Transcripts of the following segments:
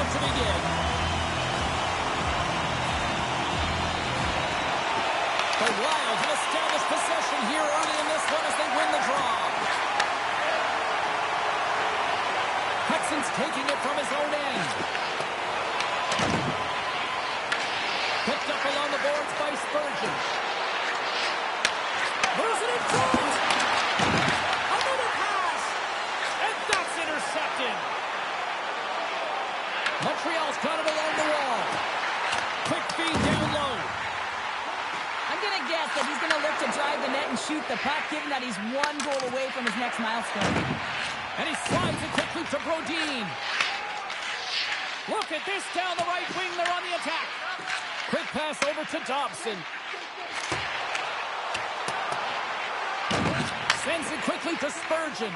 to begin. The Wild have established possession here early in this one as they win the draw. Hudson's taking it from his own end. Picked up along the boards by Spurgeon. Moves it in front. Another pass. And that's intercepted. Montreal's got it along the wall. Quick feed down low. I'm going to guess that he's going to look to drive the net and shoot the puck, given that he's one goal away from his next milestone. And he slides it quickly to Brodin. Look at this down the right wing. They're on the attack. Quick pass over to Dobson. Sends it quickly to Spurgeon.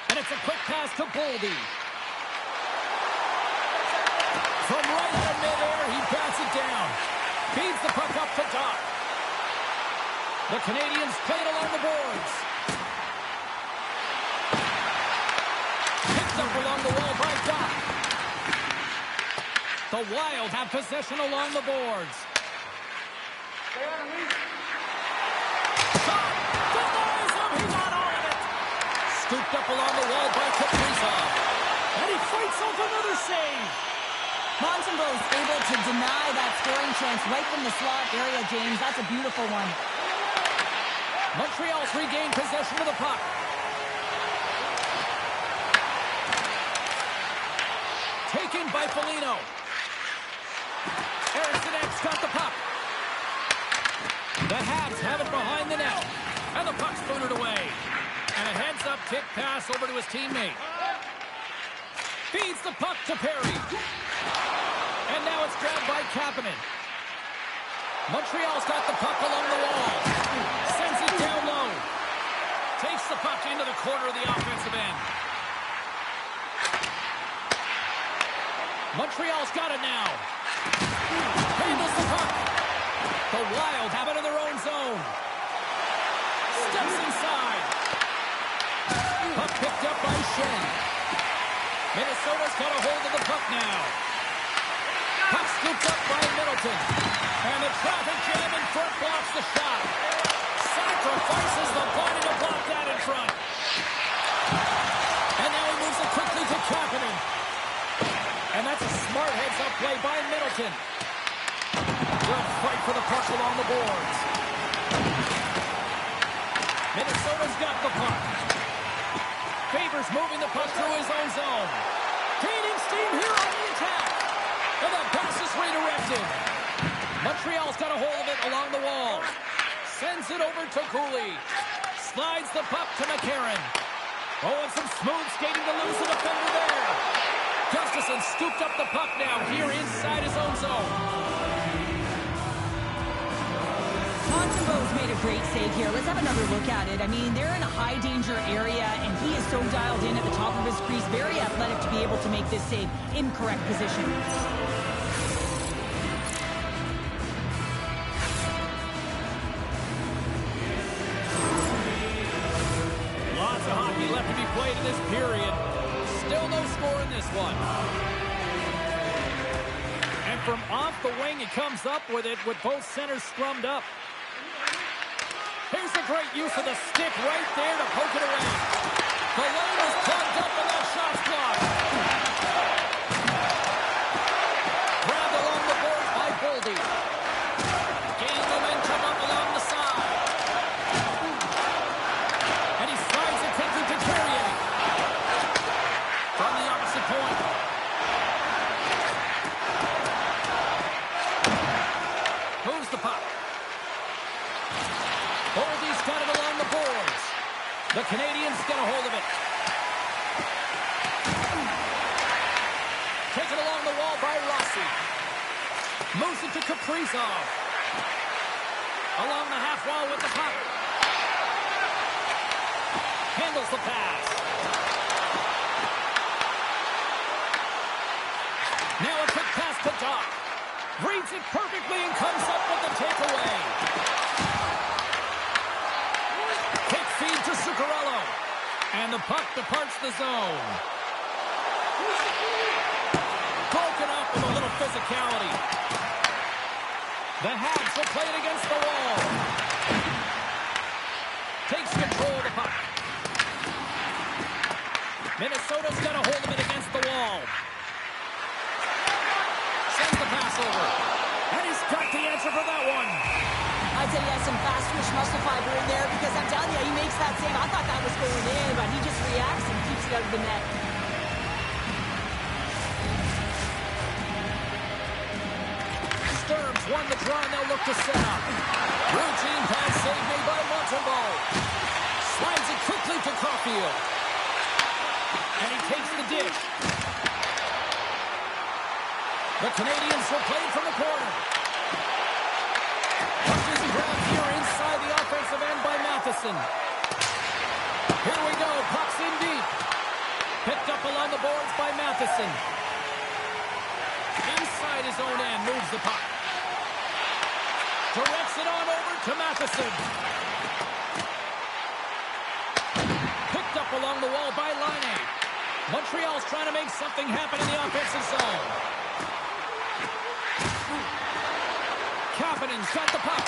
And it's a quick pass to Boldy. From right out of midair, he bats it down. Feeds the puck up to Doc. The Canadians play it along the boards. Picked up along the wall by Doc. The Wild have possession along the boards. Shot! Denies him! He got all of it! Scooped up along the wall by Kaprizov. And he fights off another save. Montembeau's able to deny that scoring chance right from the slot area, James. That's a beautiful one. Montreal's regained possession of the puck. Taken by Foligno. Ericsson's got the puck. The Habs have it behind the net. And the puck's booted away. And a heads-up kick pass over to his teammate. Feeds the puck to Perry. And now it's grabbed by Kapanen. Montreal's got the puck along the wall. Sends it down low. Takes the puck into the corner of the offensive end. Montreal's got it now. Handles the puck. The Wild have it in their own zone. Steps inside. Puck picked up by Shen. Minnesota's got a hold of the puck now. Puck scooped up by Middleton. And the traffic jam in front blocks the shot. Sacrifices the body to block that in front. And now he moves it quickly to Kapanen. And that's a smart heads-up play by Middleton. Good fight for the puck along the boards. Minnesota's got the puck. Favors moving the puck through his own zone. Gaining steam here on the attack. And the pass is redirected. Montreal's got a hold of it along the wall. Sends it over to Cooley. Slides the puck to McCarron. Oh, and some smooth skating to lose the defender there. Gustafsson scooped up the puck now here inside his own zone. Montembeau's made a great save here. Let's have another look at it. I mean, they're in a high-danger area, and he is so dialed in at the top of his crease. Very athletic to be able to make this save in correct position. Lots of hockey left to be played in this period. Still no score in this one. And from off the wing, he comes up with it with both centers scrummed up. Here's a great use of the stick right there to poke it away. The lane is plugged up and that shot's blocked. Grabbed along the boards by Boldy. Gained momentum up along the side. And he slides it quickly to Carrier. From the opposite point. Moves the puck. Boldy's got it along the boards. The Canadians get a hold of it. Taken along the wall by Rossi. Moves it to Kaprizov. Along the half wall with the puck. Handles the pass. Now a quick pass to Doc. Reads it perfectly and comes up with the takeaway. Quick feed to Zuccarello. And the puck departs the zone. Broken physicality. The Habs will play it against the wall. Takes control of the puck. Minnesota's got a hold of it against the wall. Sends the pass over. And he's got the answer for that one. I'd say he has some fast twitch muscle fiber in there because I'm telling you, he makes that save. I thought that was going in, but he just reacts and keeps it out of the net. Sturms won the draw, and they'll look to set up. Routine pass save made by Montembeault. Slides it quickly to Caulfield. And he takes the dish. The Canadians will play from the corner. Puck is grabbed here inside the offensive end by Matheson. Here we go. Puck's in deep. Picked up along the boards by Matheson. Inside his own end, moves the puck. Directs it on over to Matheson. Picked up along the wall by Laine. Montreal's trying to make something happen in the offensive zone. Kapanen's got the puck.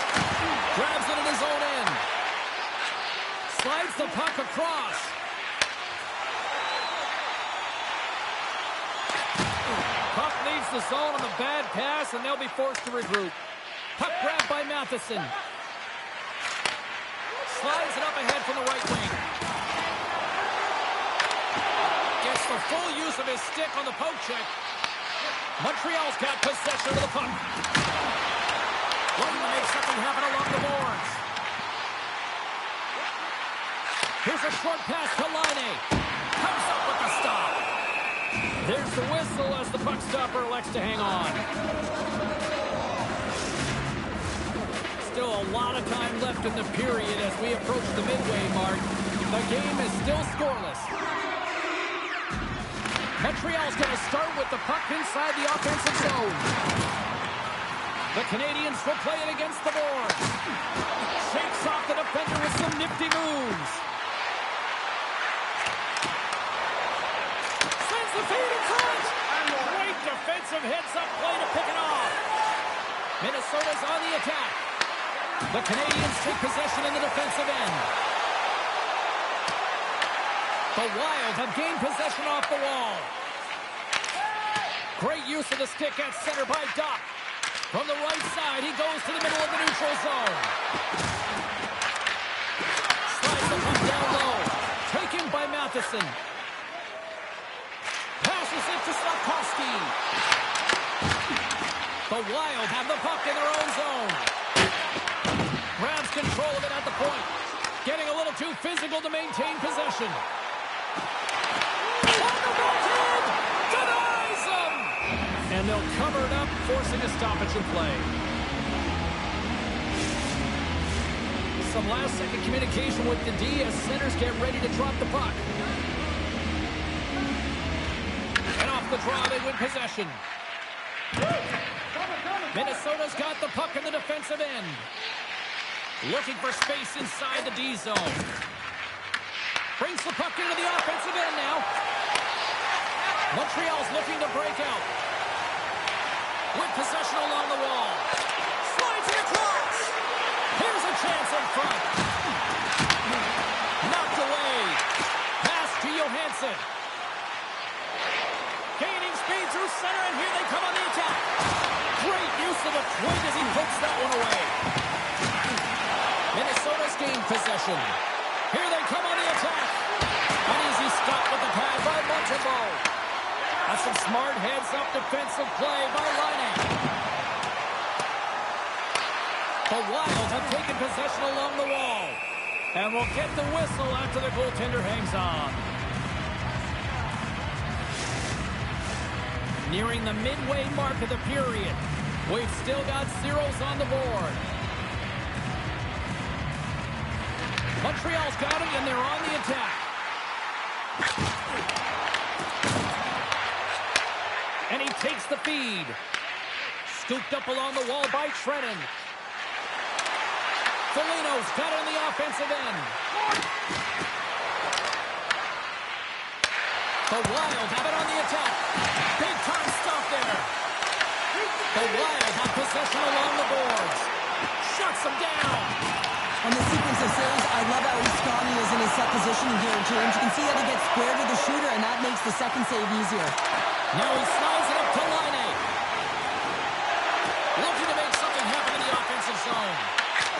Grabs it in his own end. Slides the puck across. Puck leaves the zone on the bad pass, and they'll be forced to regroup. Puck grabbed by Matheson. Slides it up ahead from the right wing. Gets the full use of his stick on the poke check. Montreal's got possession of the puck. Looking to make something happen along the boards. Here's a short pass to Laine. Comes up with the stop. There's the whistle as the puck stopper elects to hang on. Still a lot of time left in the period as we approach the midway mark. The game is still scoreless. Montreal's going to start with the puck inside the offensive zone. The Canadians will play it against the boards. Shakes off the defender with some nifty moves. Sends the feed in front. Great defensive heads-up play to pick it off. Minnesota's on the attack. The Canadians take possession in the defensive end. The Wild have gained possession off the wall. Great use of the stick at center by Doc. From the right side, he goes to the middle of the neutral zone. Slides the puck down low. Taken by Matheson. Passes it to Slafkovsky. The Wild have the puck in their own zone. Grabs control of it at the point. Getting a little too physical to maintain possession. On the backhand! Denies him! And they'll cover it up, forcing a stoppage in play. Some last-second communication with the D as centers get ready to drop the puck. And off the draw, they win possession. Minnesota's got the puck in the defensive end. Looking for space inside the D zone. Brings the puck into the offensive end now. Montreal's looking to break out. With possession along the wall. Slides it across. Here's a chance in front. Knocked away. Pass to Johansson. Gaining speed through center, and here they come on the attack. Great use of the twig as he puts that one away. Minnesota's gained possession. Here they come on the attack. An easy stop with the pad by Montembeault. That's some smart heads-up defensive play by Laine. The Wild have taken possession along the wall. And will get the whistle after the goaltender hangs on. Nearing the midway mark of the period. We've still got zeros on the board. Montreal's got it, and they're on the attack. And he takes the feed. Scooped up along the wall by Trennan. Foligno's got it in the offensive end. The Wild have it on the attack. Big time stop there. The Wild have possession along the boards. Shuts them down. On the sequence of saves, I love how strong he is in his set positioning here, James. You can see that he gets square to the shooter, and that makes the second save easier. Now he slides it up to Line. Looking to make something happen in the offensive zone.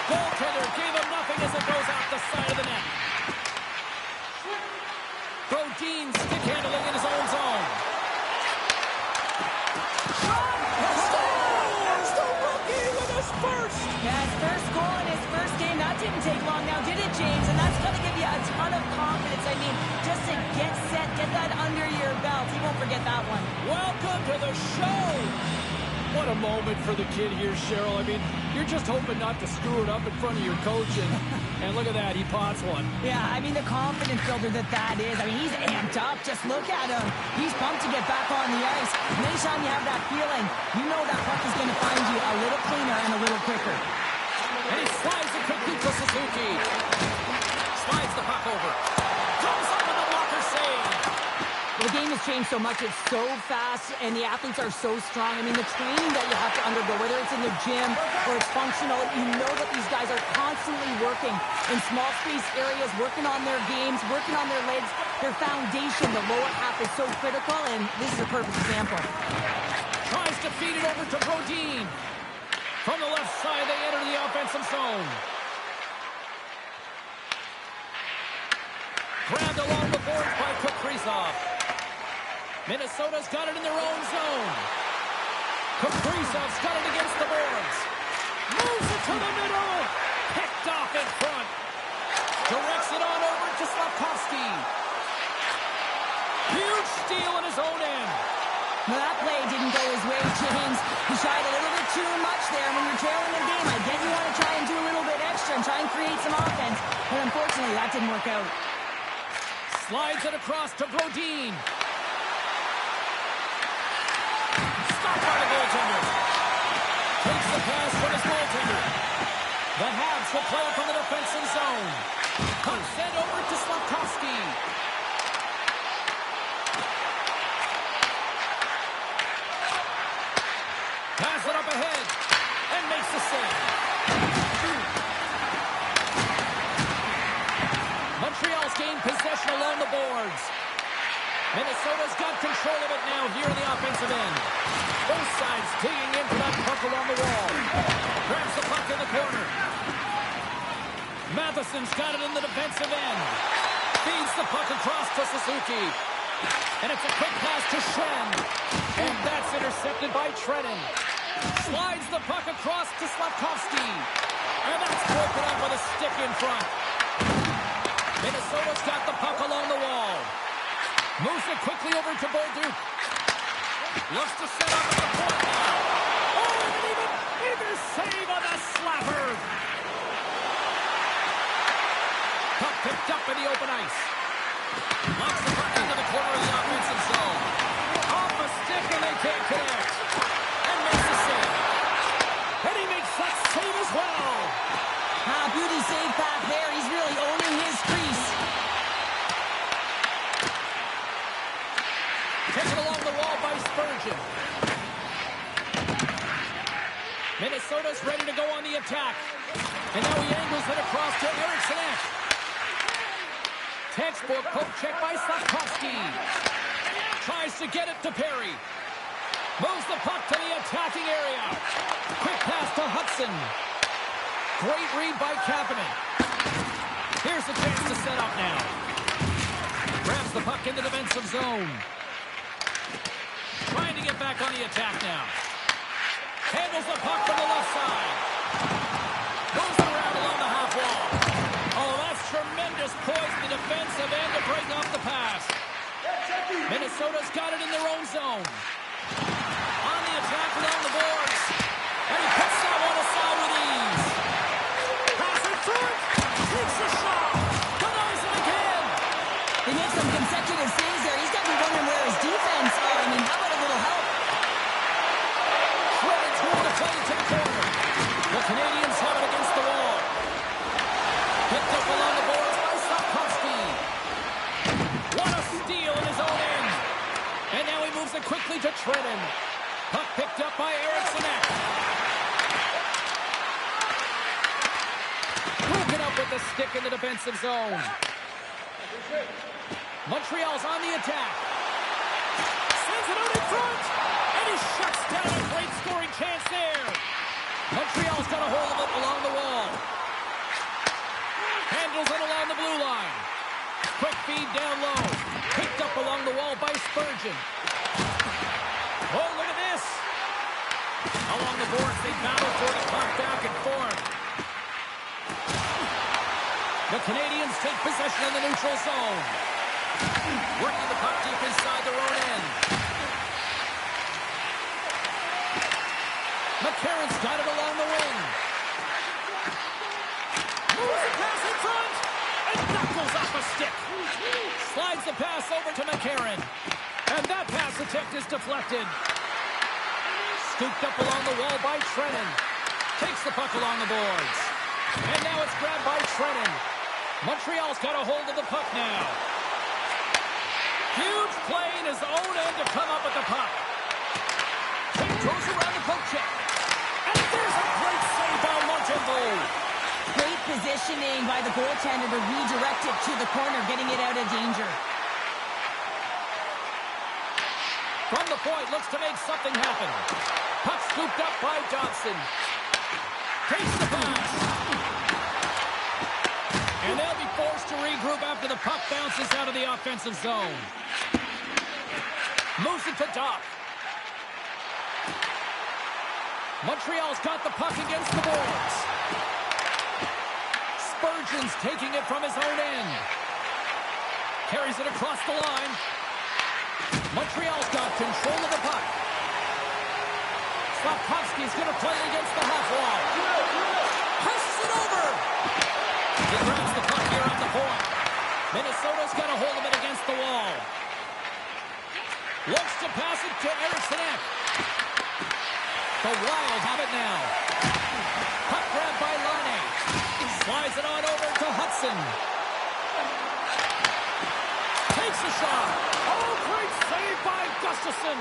Goaltender gave him nothing as it goes out the side of the net. Brodin stick handling in his own zone. Scores the rookie with his first. Yeah, his first goal in his first game. That didn't take long now, did it, James? And that's going to give you a ton of confidence. I mean, just to get set, get that under your belt. He won't forget that one. Welcome to the show. What a moment for the kid here, Cheryl. I mean, you're just hoping not to screw it up in front of your coach. And look at that, he pots one. Yeah, I mean, the confidence builder that is. I mean, he's amped up. Just look at him. He's pumped to get back on the ice. And anytime you have that feeling, you know that puck is going to find you a little cleaner and a little quicker. And he slides it quickly to Suzuki. Slides the puck over. Comes up with a blocker save. The game has changed so much. It's so fast, and the athletes are so strong. I mean, the training that you have to undergo, whether it's in the gym or it's functional, you know that these guys are constantly working in small space areas, working on their games, working on their legs, their foundation. The lower half is so critical, and this is a perfect example. Tries to feed it over to Brodin. From the left side, they enter the offensive zone. Grabbed along the boards by Kaprizov. Minnesota's got it in their own zone. Kaprizov's got it against the boards. Moves it to the middle. Picked off in front. Directs it on over to Slafkovsky. Huge steal in his own end. Now that play didn't go his way, James. He shied a little bit too much there. When you're trailing a game, I get you want to try and do a little bit extra and try and create some offense. But unfortunately, that didn't work out. Slides it across to Brodin. Stopped by the goaltender. Takes the pass from his goaltender. The Habs will play up on the defensive zone. Puck sent over to Slafkovsky. Pass it up ahead and makes the save. Montreal's gained possession along the boards. Minnesota's got control of it now here in the offensive end. Both sides digging into that puck along the wall. Grabs the puck in the corner. Matheson's got it in the defensive end. Feeds the puck across to Suzuki. And it's a quick pass to Schenn. And that's intercepted by Trenton. Slides the puck across to Slafkovsky. And that's broken up with a stick in front. Minnesota's got the puck along the wall. Moves it quickly over to Bolduc. Looks to set up at the point now. Oh, and even save on the slapper. Puck picked up in the open ice. Knocks the puck into the corner of the offensive zone. Off a stick and they can't connect. And makes the save. And he makes that save as well. Beauty save back there. He's really owning his crease. Taken along the wall by Spurgeon. Minnesota's ready to go on the attack. And now he angles it across to Eriksson. Textbook poke check by Slafkovsky. Tries to get it to Perry. Moves the puck to the attacking area. Quick pass to Hudson. Great read by Kapanen. Here's a chance to set up now. Grabs the puck in the defensive zone. Trying to get back on the attack now. Handles the puck from the left side. Goes around along the half wall. Oh, that's tremendous poise in the defensive end to break off the pass. Minnesota's got it in their own zone. On the attack along the boards. And he puts that one aside with ease. Pass it through. Takes the shot. Denies it again. He makes some consecutive saves there. He's got to be wondering where his defense are. I mean, how about a little help? Shredded's moving the play to the corner. The Canadians have it against the wall. Picked up along the boards by Slafkovsky. What a steal in his own end. And now he moves it quickly to Trenton. Puck Picked up by Eriksson. Broken up with the stick in the defensive zone. Montreal's on the attack. Sends it out in front. And he shuts down a great scoring chance there. Montreal's got a hold of it along the wall. Handles it along the blue line. Quick feed down low. Picked up along the wall by Spurgeon. Oh, look at this. Along the boards, they battle for the puck back and forth. The Canadians take possession in the neutral zone. Working the puck deep inside their own end. McCarron's got it along the wing. Moves the pass in front. And knuckles off a stick. Slides the pass over to McCarron. And that pass attempt is deflected. Scooped up along the wall by Trennan. Takes the puck along the boards. And now it's grabbed by Trennan. Montreal's got a hold of the puck now. Huge play in his own end to come up with the puck. He throws around the poke check. And there's a great save by Montembeault. Great positioning by the goaltender to redirect it to the corner, getting it out of danger. From the point, looks to make something happen. Puck scooped up by Johnson. Takes the pass. And they'll be forced to regroup after the puck bounces out of the offensive zone. Moves it to Doc. Montreal's got the puck against the boards. Spurgeon's taking it from his own end. Carries it across the line. Montreal's got control of the puck. Slafkovsky's going to play against the half wall. Passes it over. He grabs the puck here at the point. Minnesota's got a hold of it against the wall. Looks to pass it to Eriksson. The Wild have it now. Puck grab by Laine. Slides it on over to Hudson. Takes a shot. Oh, great save by Gustafsson.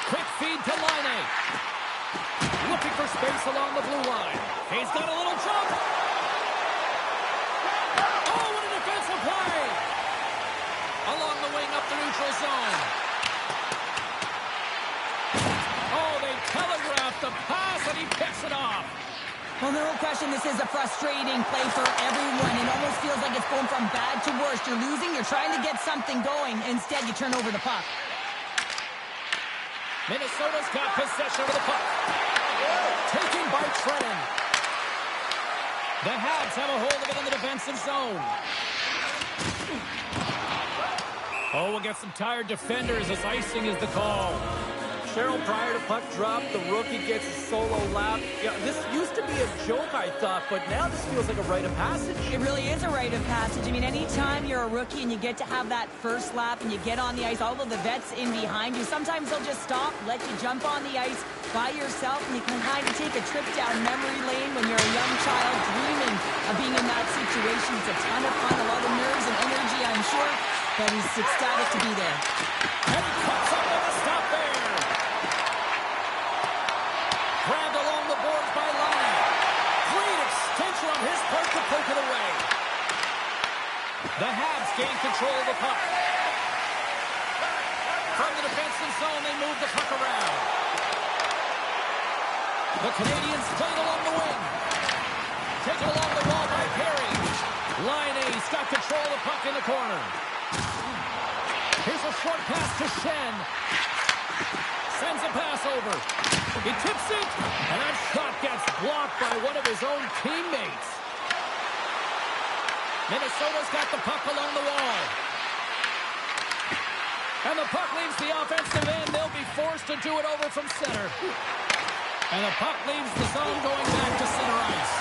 Quick feed to Laine. Looking for space along the blue line. He's got a little jump. Oh, what a defensive play. Along the wing up the neutral zone. Oh, they telegraphed the pass and he picks it off. Well, no question, this is a frustrating play for everyone. It almost feels like it's going from bad to worse. You're losing, you're trying to get something going. Instead, you turn over the puck. Minnesota's got possession of the puck. Taken by Trennan. The Habs have a hold of it in the defensive zone. Oh, we'll get some tired defenders as icing is the call. Cheryl, prior to puck drop, the rookie gets a solo lap. Yeah, this used to be a joke, I thought, but now this feels like a rite of passage. It really is a rite of passage. I mean, anytime you're a rookie and you get to have that first lap and you get on the ice, all of the vets in behind you, sometimes they'll just stop, let you jump on the ice by yourself, and you can kind of take a trip down memory lane when you're a young child dreaming of being in that situation. It's a ton of fun, a lot of nerves and energy, I'm sure, but he's ecstatic to be there. And he cuts up with a stop there. Grabbed along the boards by Laine. Great extension on his part to poke it away. The Habs gain control of the puck. From the defensive zone, they move the puck around. The Canadians play it along the wing. Taken along the wall by Perry. Laine's got control of the puck in the corner. Here's a short pass to Shen. Sends a pass over. He tips it, and that shot gets blocked by one of his own teammates. Minnesota's got the puck along the wall. And the puck leaves the offensive end. They'll be forced to do it over from center. And the puck leaves the zone going back to center ice.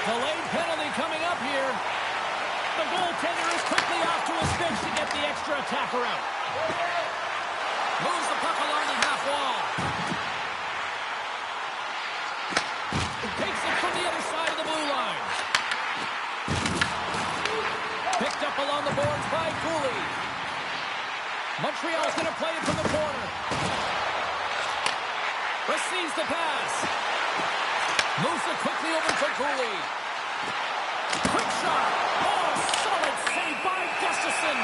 Delayed penalty coming up here. The goaltender is quickly off to his bench to get the extra attacker out. Moves the puck along the half wall. Takes it from the other side of the blue line. Picked up along the boards by Cooley. Montreal's going to play it from the corner. Receives the pass. Moves it quickly over to Cooley. Quick shot. Oh, solid save by Gustafson.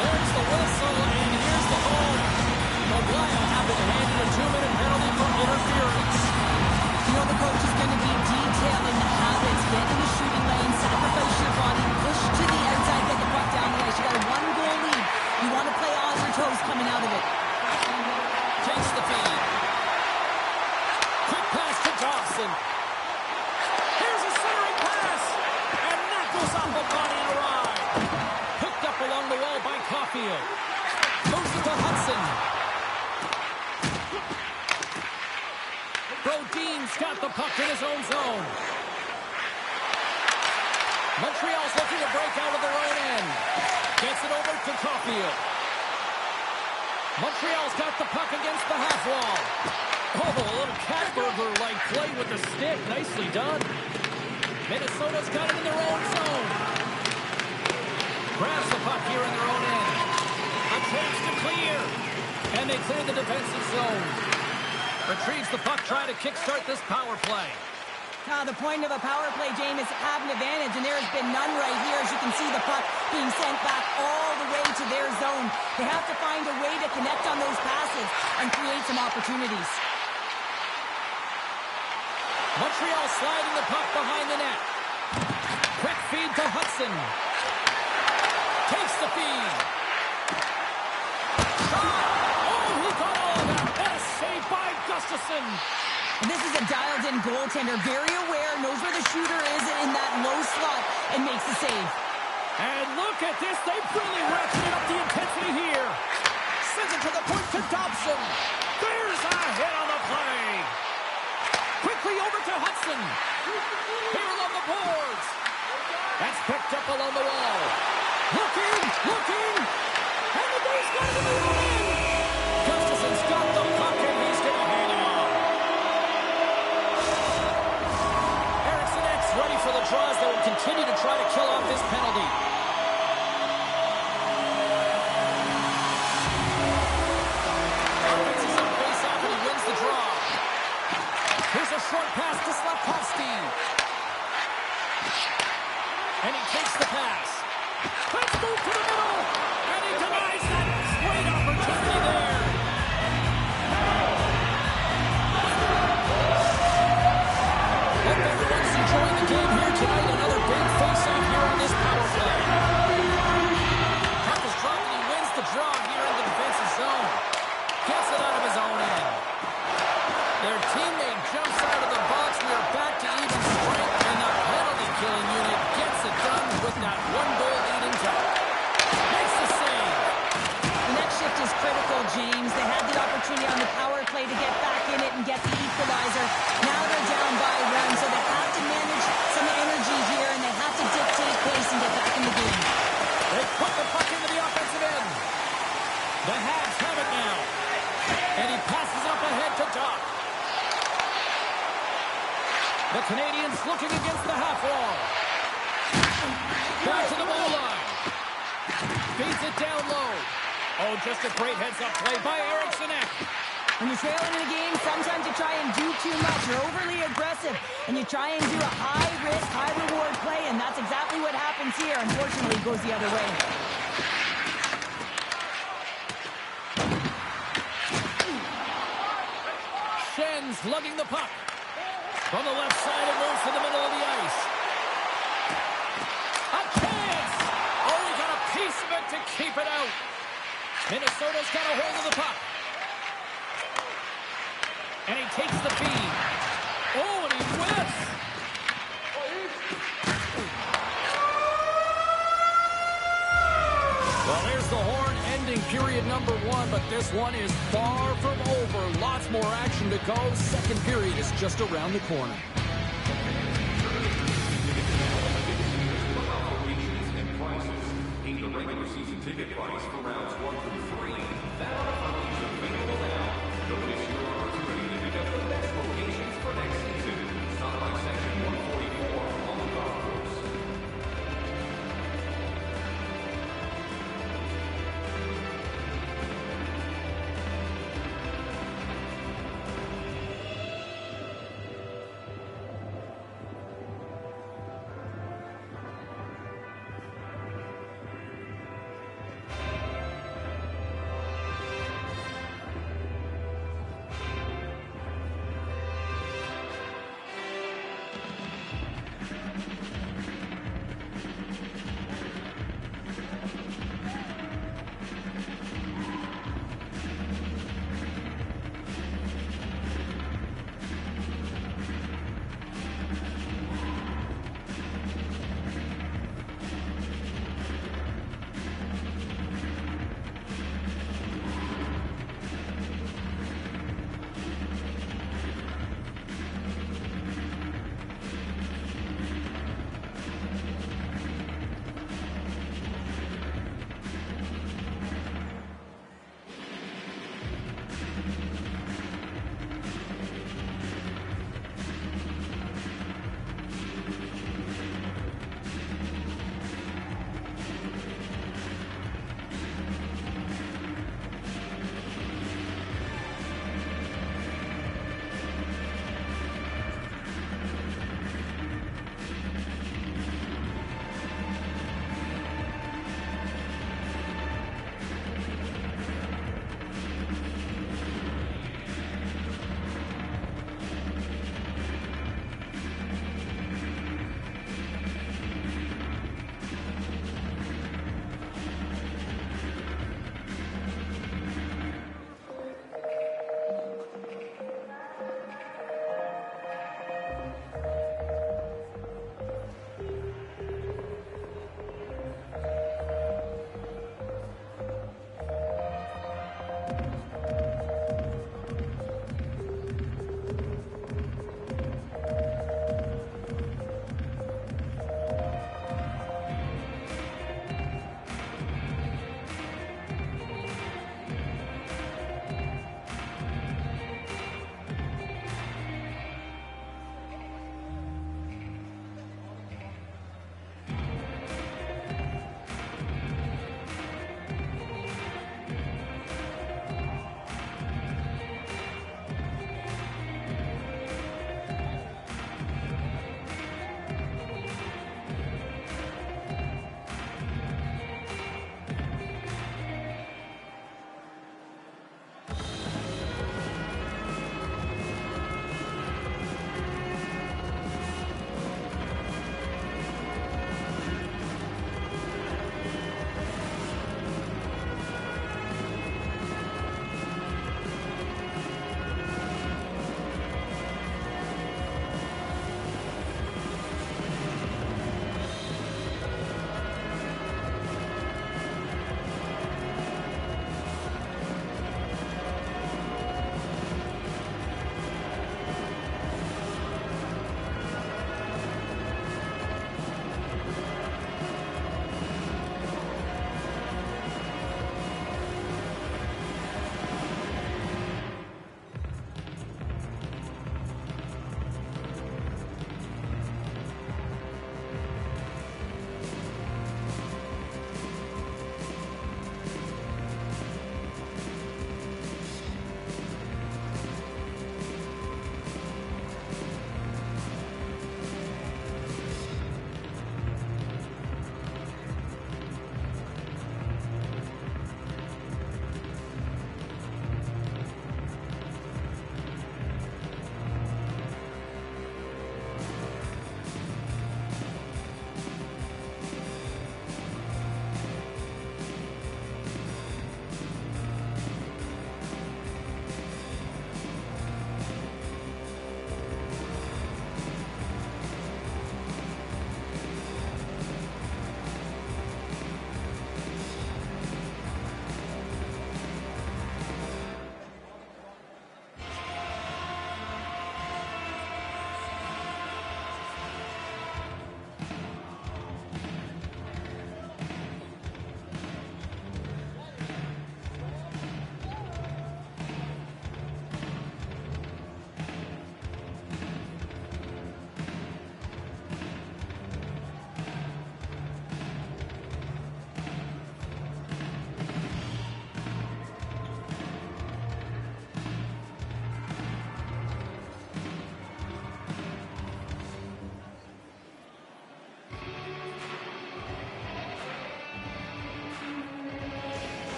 There's the whistle, and here's the ball. The Wild have been handed a 2-minute penalty for interference. You know, the coach is going to be detailing the habits. Get in the shooting lane, sacrifice your body, push to the outside, get the puck down the ice. You got a 1-goal lead. You want to play on your toes coming out of it. Takes the feed. Quick pass to Dawson. Here's a centering pass. And that goes off the body and ride. Picked up along the wall by Caulfield. Moves it to Hudson. Brodin's got the puck in his own zone. Montreal's looking to break out of their own end. Gets it over to Caulfield. Montreal's got the puck against the half wall. Oh, a little cat burglar-like play with the stick. Nicely done. Minnesota's got it in their own zone. Grabs the puck here in their own end. A chance to clear. And they clear the defensive zone. Retrieves the puck, trying to kickstart this power play. The point of a power play, James, is to have an advantage, and there has been none right here. As you can see, the puck being sent back all the way to their zone. They have to find a way to connect on those passes and create some opportunities. Montreal sliding the puck behind the net. Quick feed to Hudson. Takes the feed. Shot! Oh, he got all of that. What a save by Gustafson. And this is a dialed-in goaltender, very aware, knows where the shooter is in that low slot, and makes the save. And look at this. They've really ratcheted up the intensity here. Sends it to the point to Dobson. There's a hit on the play. Quickly over to Hudson. Here along the boards. That's picked up along the wall. Looking. And the base got it in the win. Gustafson's got the puck, and he's going to hang on. Eriksson X ready for the draws that will continue to try to kill off this penalty. Fixes up face-off, and he wins the draw. Here's a short pass to Slafkovsky. And he takes the pass. Let's move to the middle. And he denies that. Great opportunity there. Hope everyone's enjoying the game here tonight. Another big face-off here on this power play. Puck is dropped, and he wins the draw here in the defensive zone. Gets it out of his own end. Their teammate jumps out of the box. We are back to even strength, and the penalty-killing unit gets it done with that 1-goal lead in tow. Makes the save. The next shift is critical, James. They had the opportunity on the power play to get back in it and get the equalizer. Now they're down by one, so they have to manage some energy here, and they have to dictate pace and get back in the game. They put the puck into the offensive end. The Habs have it now. And he passes up ahead to Doc. The Canadians looking against the half wall. Back to the goal line. Feeds it down low. Oh, just a great heads-up play by Eriksson Ek. When you're trailing in a game, sometimes you try and do too much. You're overly aggressive, and you try and do a high-risk, high-reward play, and that's exactly what happens here. Unfortunately, it goes the other way. Schen's lugging the puck. From the left side, it moves to the middle of the ice. A chance! Oh, he got a piece of it to keep it out. Minnesota's got a hold of the puck. And he takes the feed. Oh, and he whiffs. Well, there's the horn ending period number 1, but this one is far from over. Lots more action to go. Second period is just around the corner. The regular season ticket price for rounds 1 through 3. That offer is available now. Don't miss your opportunity to pick up the best locations for next season. Stop by section 144 on the golf course.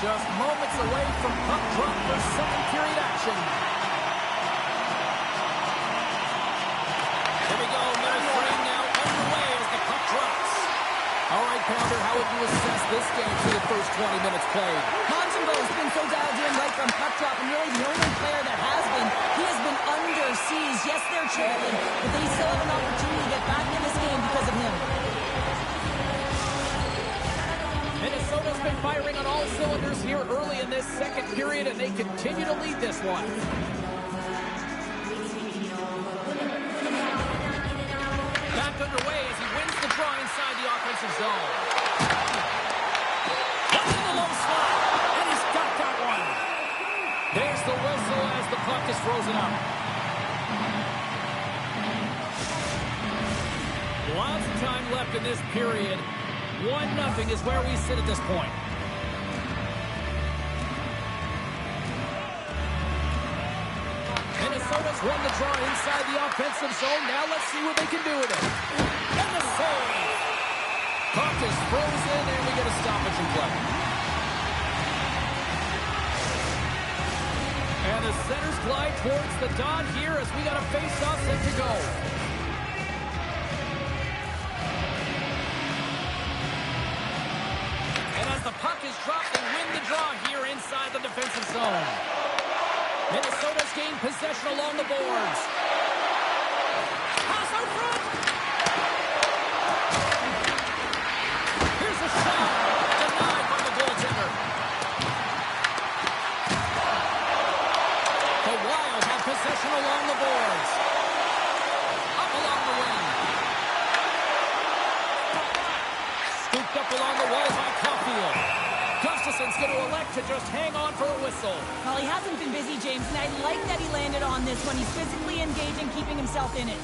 Just moments away from puck drop for second period action. Here we go. Minute 3 now underway as the puck drops. All right, Pounder, how would you assess this game for the first 20 minutes played? Montembeau's been so dialed in right from puck drop, and really the only player that has been, he has been under siege. Yes, they're trailing, but they still have an opportunity to get back in this game because of him. Minnesota's been firing on all cylinders here early in this second period, and they continue to lead this one. Back underway as he wins the draw inside the offensive zone. Up in the low slot, and he's got that one. There's the whistle as the puck is frozen up. Lots of time left in this period. 1-0 is where we sit at this point. Minnesota's won the draw inside the offensive zone. Now let's see what they can do with it. And the save. Puck is frozen, and we get a stoppage in play. And the centers glide towards the dot here as we got a face-off set to go. The puck is dropped and win the draw here inside the defensive zone. Minnesota's gained possession along the boards. Pass out front. Here's a shot. Denied by the goaltender. The Wild have possession along the boards. Up along the wing. Scooped up along the wall by Caulfield. Gustafson's going to elect to just hang on for a whistle. Well, he hasn't been busy, James, and I like that he landed on this one. He's physically engaged and keeping himself in it.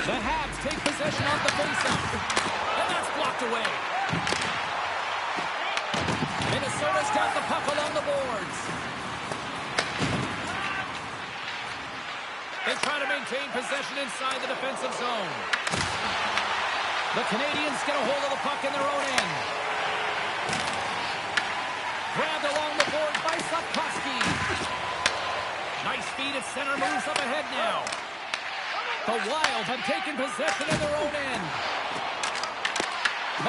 The Habs take possession off the faceoff, and that's blocked away. Minnesota's got the puck along the boards. They try to maintain possession inside the defensive zone. The Canadians get a hold of the puck in their own end. Grabbed along the board by Sapkowski. Nice feed at center, moves up ahead now. The Wild have taken possession in their own end.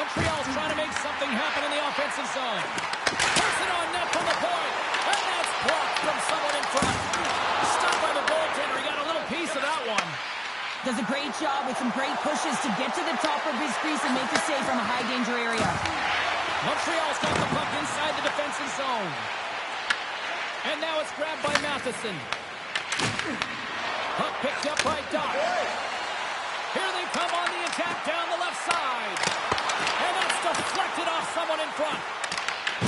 Montreal's trying to make something happen in the offensive zone. Puts it on net from the point, and that's blocked from someone in front. Stopped by the goaltender. He got a little piece of that one. Does a great job with some great pushes to get to the top of his crease and make the save from a high-danger area. Montreal's got the puck inside the defensive zone. And now it's grabbed by Matheson. Puck picked up by Doc. Here they come on the attack down the left side. And that's deflected off someone in front.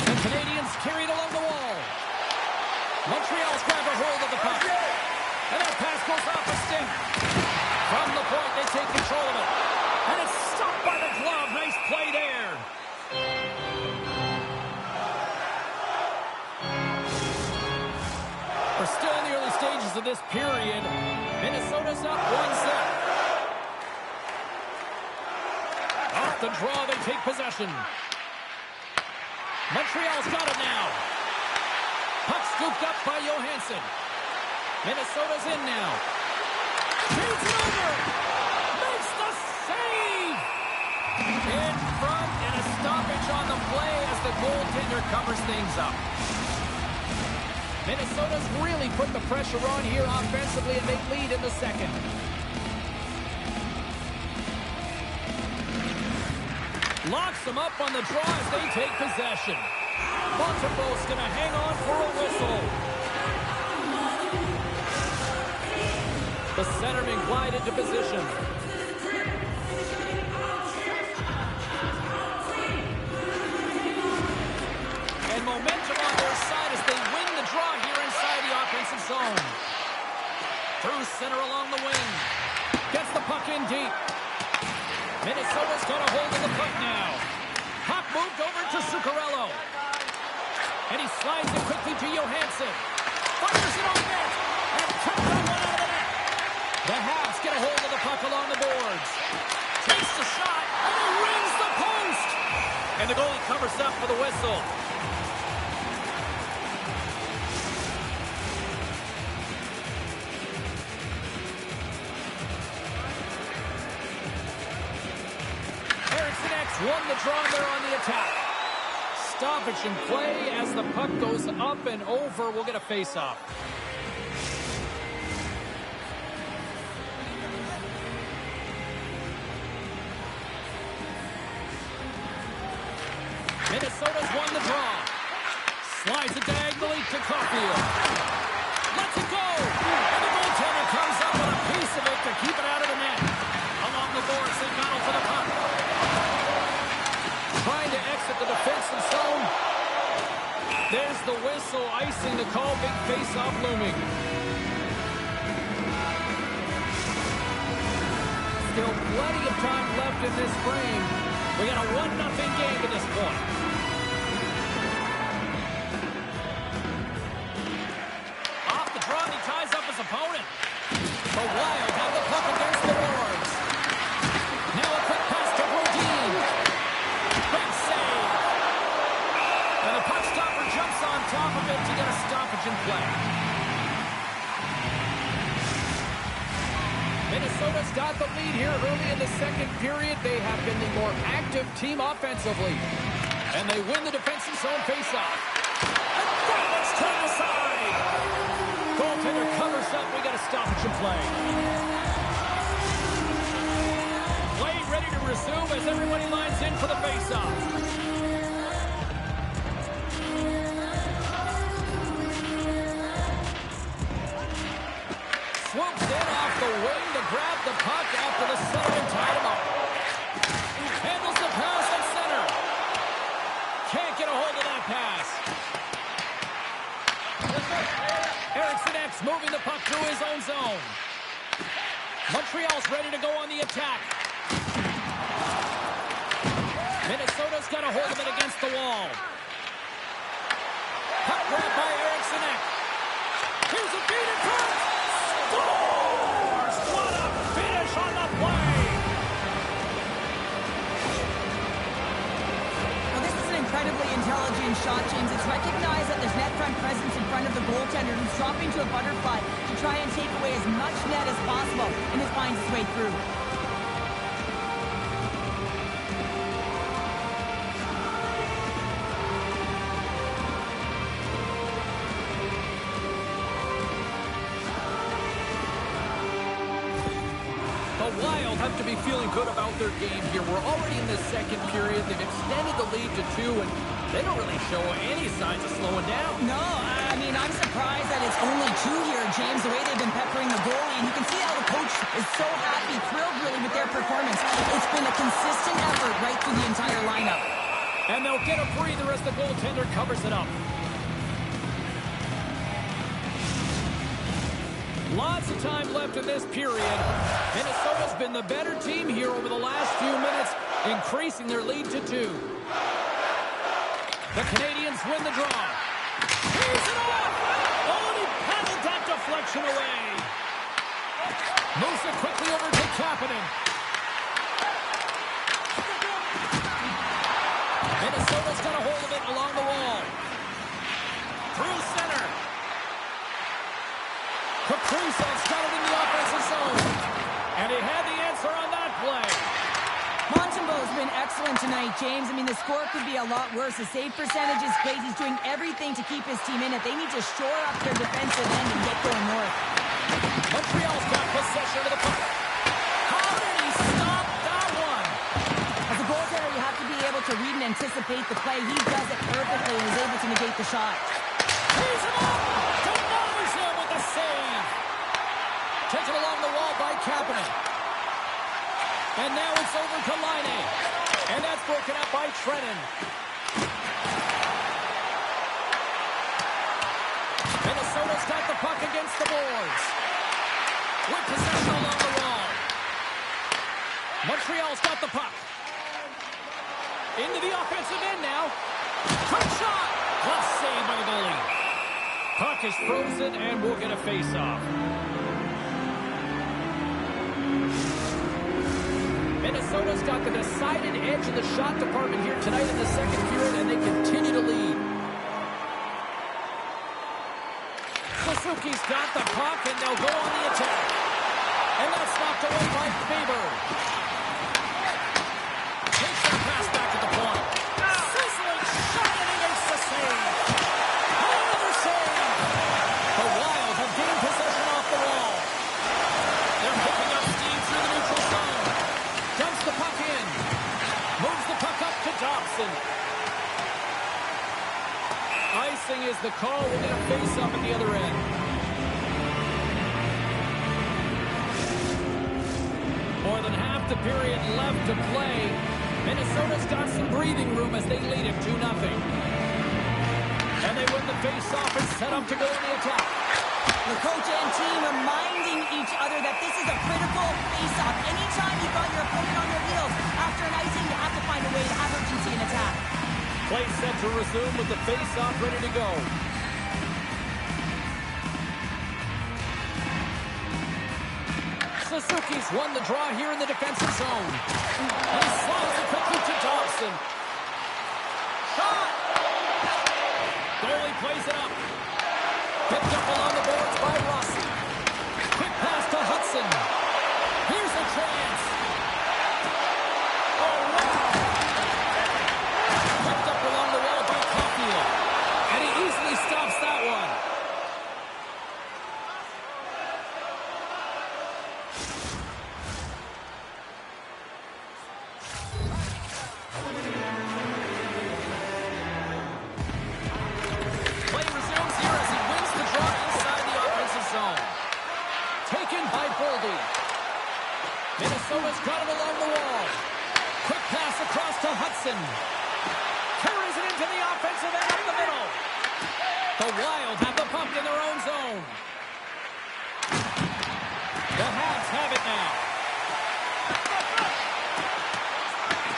The Canadians carried along the wall. Montreal's grabbed a hold of the puck. And that pass goes off a stick. From the point, they take control of it. And it's stopped by the glove. Nice play there. We're still in the early stages of this period. Minnesota's up 1-0. Off the draw, they take possession. Montreal's got it now. Puck scooped up by Johansson. Minnesota's in now. Shoots it over. Makes the save. In front and a stoppage on the play as the goaltender covers things up. Minnesota's really put the pressure on here offensively, and they lead in the second. Locks them up on the draw as they take possession. Montembeau's going to hang on for a whistle. The centerman glided to position. And momentum on their side as they win the draw here inside the offensive zone. Through center along the wing. Gets the puck in deep. Minnesota's got a hold of the puck now. Puck moved over to Zuccarello. And he slides it quickly to Johansson. Fires it on net. And tipped that one out of the net. The Habs get a hold of the puck along the boards. Takes the shot. And covers up for the whistle. Won the draw there on the attack. Stoppage in play as the puck goes up and over. We'll get a face-off. Minnesota's won the draw. Slides it diagonally to Caulfield. Lets it go. And the goaltender comes up with a piece of it to keep it out of the net. Along the boards, they battle for the puck. Trying to exit the defensive zone. There's the whistle, icing the call, big face-off looming. Still plenty of time left in this frame. We got a 1-0 game at this point. Off the draw, he ties up his opponent. The Wild have the puck against the boards. Now a quick pass to Brodin. Big save. And the puck stopper jumps on top of it to get a stoppage in play. Minnesota's got the lead here early in the second period. They have been the more active team offensively. And they win the defensive zone faceoff. And Davis turned aside. Goaltender covers up. We got a stoppage in play. Play ready to resume as everybody lines in for the faceoff. Swoops in off the wing to grab the puck after the center and tie him up. Handles the pass at center. Can't get a hold of that pass. Eriksson X moving the puck through his own zone. Montreal's ready to go on the attack. Minnesota's got a hold of it against the wall. Puck grab by Eriksson Ek. Here's a beat in front. Scores! What a finish on the play! Well, this is an incredibly intelligent shot, James. It's recognized that there's net front presence in front of the goaltender who's dropping to a butterfly to try and take away as much net as possible, and it finds its way through. The Wild have to be feeling good about their game here. We're already in the second period. They've extended the lead to 2, and they don't really show any signs of slowing down. No, I mean, I'm surprised that it's only 2 here, James, the way they've been peppering the goalie. And you can see how the coach is so happy, thrilled really with their performance. It's been a consistent effort right through the entire lineup. And they'll get a breather as the goaltender covers it up. Lots of time left in this period. Minnesota's been the better team here over the last few minutes, increasing their lead to 2. The Canadians win the draw. Here's it off! Oh, and he paddled that deflection away. Moves it quickly over to Kapanen. Minnesota's got a hold of it along the wall. Through center. Kaprizov's got it in the offensive zone. And he had the answer on that play. Montembeau's been excellent tonight, James. I mean, the score could be a lot worse. The save percentage is great. He's doing everything to keep his team in it. They need to shore up their defensive end and get going north. Montreal's got possession of the puck. How did he stop that one? As a goaltender, you have to be able to read and anticipate the play. He does it perfectly and is able to negate the shot. He's him up! Demolish him with the save! Taken along the wall by Kapanen. And now it's over to Laine. And that's broken up by Trennan. Minnesota's got the puck against the boards. With possession along the wall. Montreal's got the puck. Into the offensive end now. Quick shot! Plus save by the goalie. Puck is frozen and we'll get a face-off. Minnesota's got the decided edge in the shot department here tonight in the second period, and they continue to lead. Suzuki's got the puck, and they'll go on the attack. And that's knocked away by Faber. Takes that pass back at the point. Sizzling shot, and he makes the save. Another save. The Wild have gained possession off the wall. They're picking up steam through the neutral zone. Dumps the puck in. Moves the puck up to Dobson. Icing is the call. We'll get a face-up at the other end. More than half the period left to play. Minnesota's got some breathing room as they lead it 2-0. And they win the face-off and set up to go on the attack. The coach and team reminding each other that this is a critical face-off. Anytime you've got your opponent on your heels, after an icing, you have to find a way to have urgency in attack. Play set to resume with the face-off ready to go. Suzuki's won the draw here in the defensive zone. He slides it quickly to Dobson. Shot! Goalie plays it up. Picked up along the boards by Rossi. Quick pass to Hudson. Here's a chance. Oh, wow! Picked up along the wall by Caulfield. And he easily stops that one. Play resumes here as he wins the draw inside the offensive zone. Taken by Boldy. Minnesota's got it along the wall. Quick pass across to Hudson. Carries it into the offensive end up the middle. The Wild have the puck in their own zone. The Habs have it now.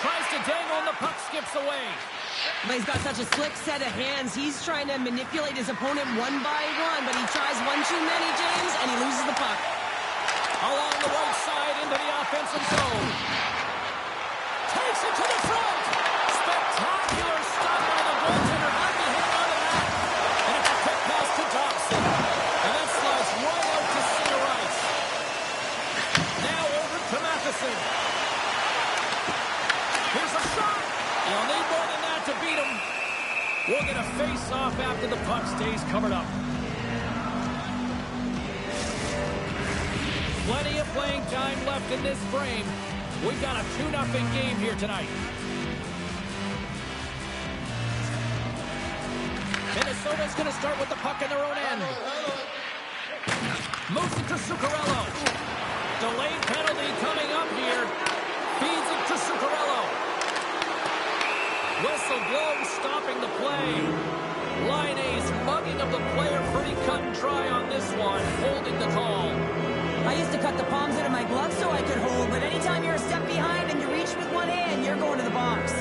Tries to dangle and the puck skips away. But he's got such a slick set of hands. He's trying to manipulate his opponent one by one, but he tries one too many, James, and he loses the puck. Along the right side into the offensive zone. Takes it to the front. Spectacular stop by the goaltender. Might be hitting on the back. And it's a quick pass to Dobson. And that slides right out to center ice. Now over to Matheson. Here's a shot. You'll need more than that to beat him. We'll get a face-off after the puck stays covered up. Plenty of playing time left in this frame. We've got a 2-0 game here tonight. Minnesota's going to start with the puck in their own end. Moves it to Zuccarello. Delayed penalty coming up here. Feeds it to Zuccarello. Whistle blows, stopping the play. Line A's mugging of the player, pretty cut and dry on this one, holding the call. I used to cut the palms out of my gloves so I could hold, but anytime you're a step behind and you reach with one hand, you're going to the box.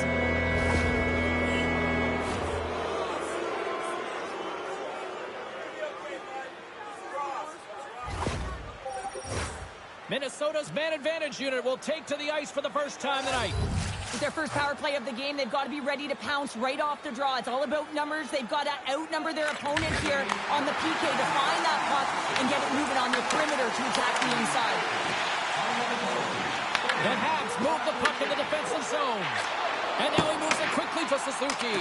Minnesota's man advantage unit will take to the ice for the first time tonight. With their first power play of the game, they've got to be ready to pounce right off the draw. It's all about numbers. They've got to outnumber their opponent here on the PK to find that puck and get it moving on the perimeter to attack the inside. The Habs move the puck in the defensive zone. And now he moves it quickly to Suzuki.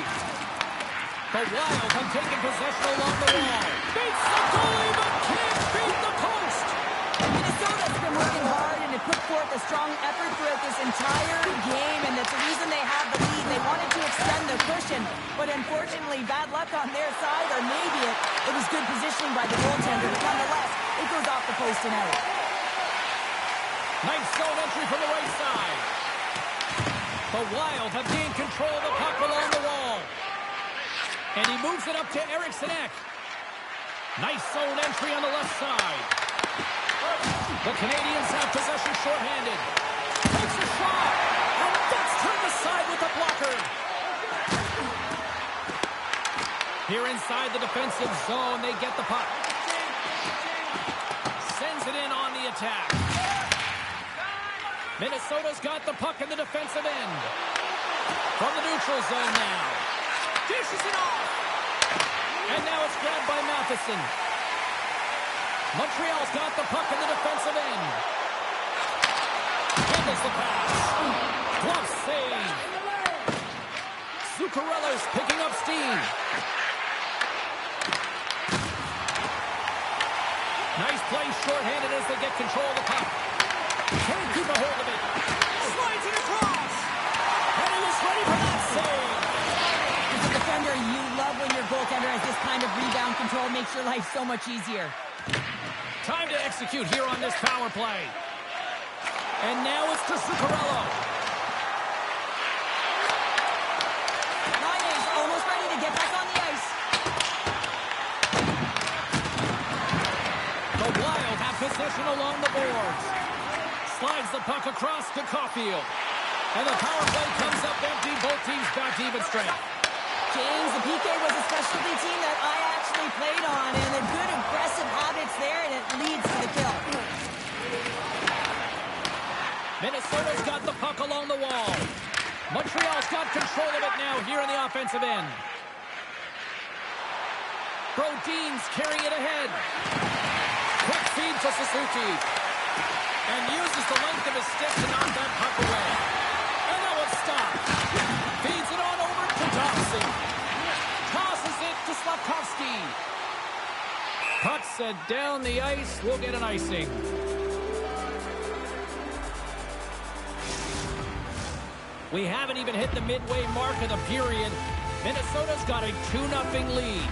The Wild have taken possession along the wall. Beats the goalie, but can't beat the post. Minnesota's been working hard and have put forth a strong effort throughout this entire game, and that's the reason they have the lead. They wanted to extend their cushion, but unfortunately, bad luck on their side, or maybe it was good positioning by the goaltender, but nonetheless, it goes off the post and out. Nice zone entry from the right side. The Wild have gained control of the puck along the wall. And he moves it up to Eriksson Ek. Nice zone entry on the left side. The Canadians have possession shorthanded. Takes a shot. And that's turned aside with the blocker. Here inside the defensive zone, they get the puck. Sends it in on the attack. Minnesota's got the puck in the defensive end. From the neutral zone now. Dishes it off. And now it's grabbed by Matheson. Montreal's got the puck in the defensive end. Handles the pass. Glove save. Zuccarello's picking up steam. Nice play shorthanded as they get control of the puck. Can't keep a hold of it. Slides it across. And he was ready for that save. As a defender, you love when your goaltender has this kind of rebound control. Makes your life so much easier. Time to execute here on this power play. And now it's to Zuccarello. Ryan is almost ready to get back on the ice. The Wild have possession along the boards. Slides the puck across to Caulfield. And the power play comes up empty. Both teams back to even strength. James, the PK was a specialty team that I actually played on, and they're good aggressive habits there, and it leads to the kill. Minnesota's got the puck along the wall. Montreal's got control of it now here in the offensive end. Brodin's carrying it ahead. Quick feed to Suzuki. And uses the length of his stick to knock that puck away. And that one stopped. Feeds it on over to Dobson. Tosses it to Slavkovsky. Puck set down the ice. We'll get an icing. We haven't even hit the midway mark of the period. Minnesota's got a 2-0 lead.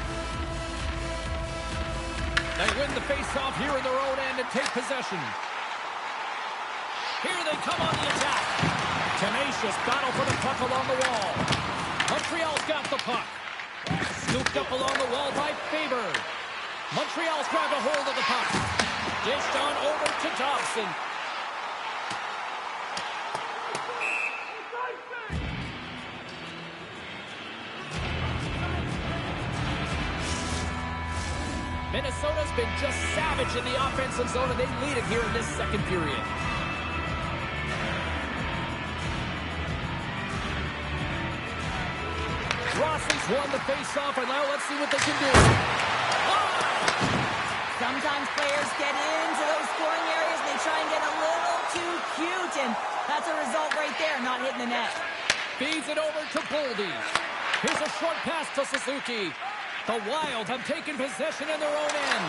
They win the faceoff here in their own end and take possession. Here they come on the attack. Tenacious battle for the puck along the wall. Montreal's got the puck. Scooped up along the wall by Faber. Montreal's grabbed a hold of the puck. Dished on over to Dobson. Minnesota's been just savage in the offensive zone, and they lead it here in this second period. Rossi's won the face-off, and now let's see what they can do. Sometimes players get into those scoring areas, they try and get a little too cute, and that's a result right there, not hitting the net. Feeds it over to Boldy. Here's a short pass to Suzuki. The Wild have taken possession in their own end.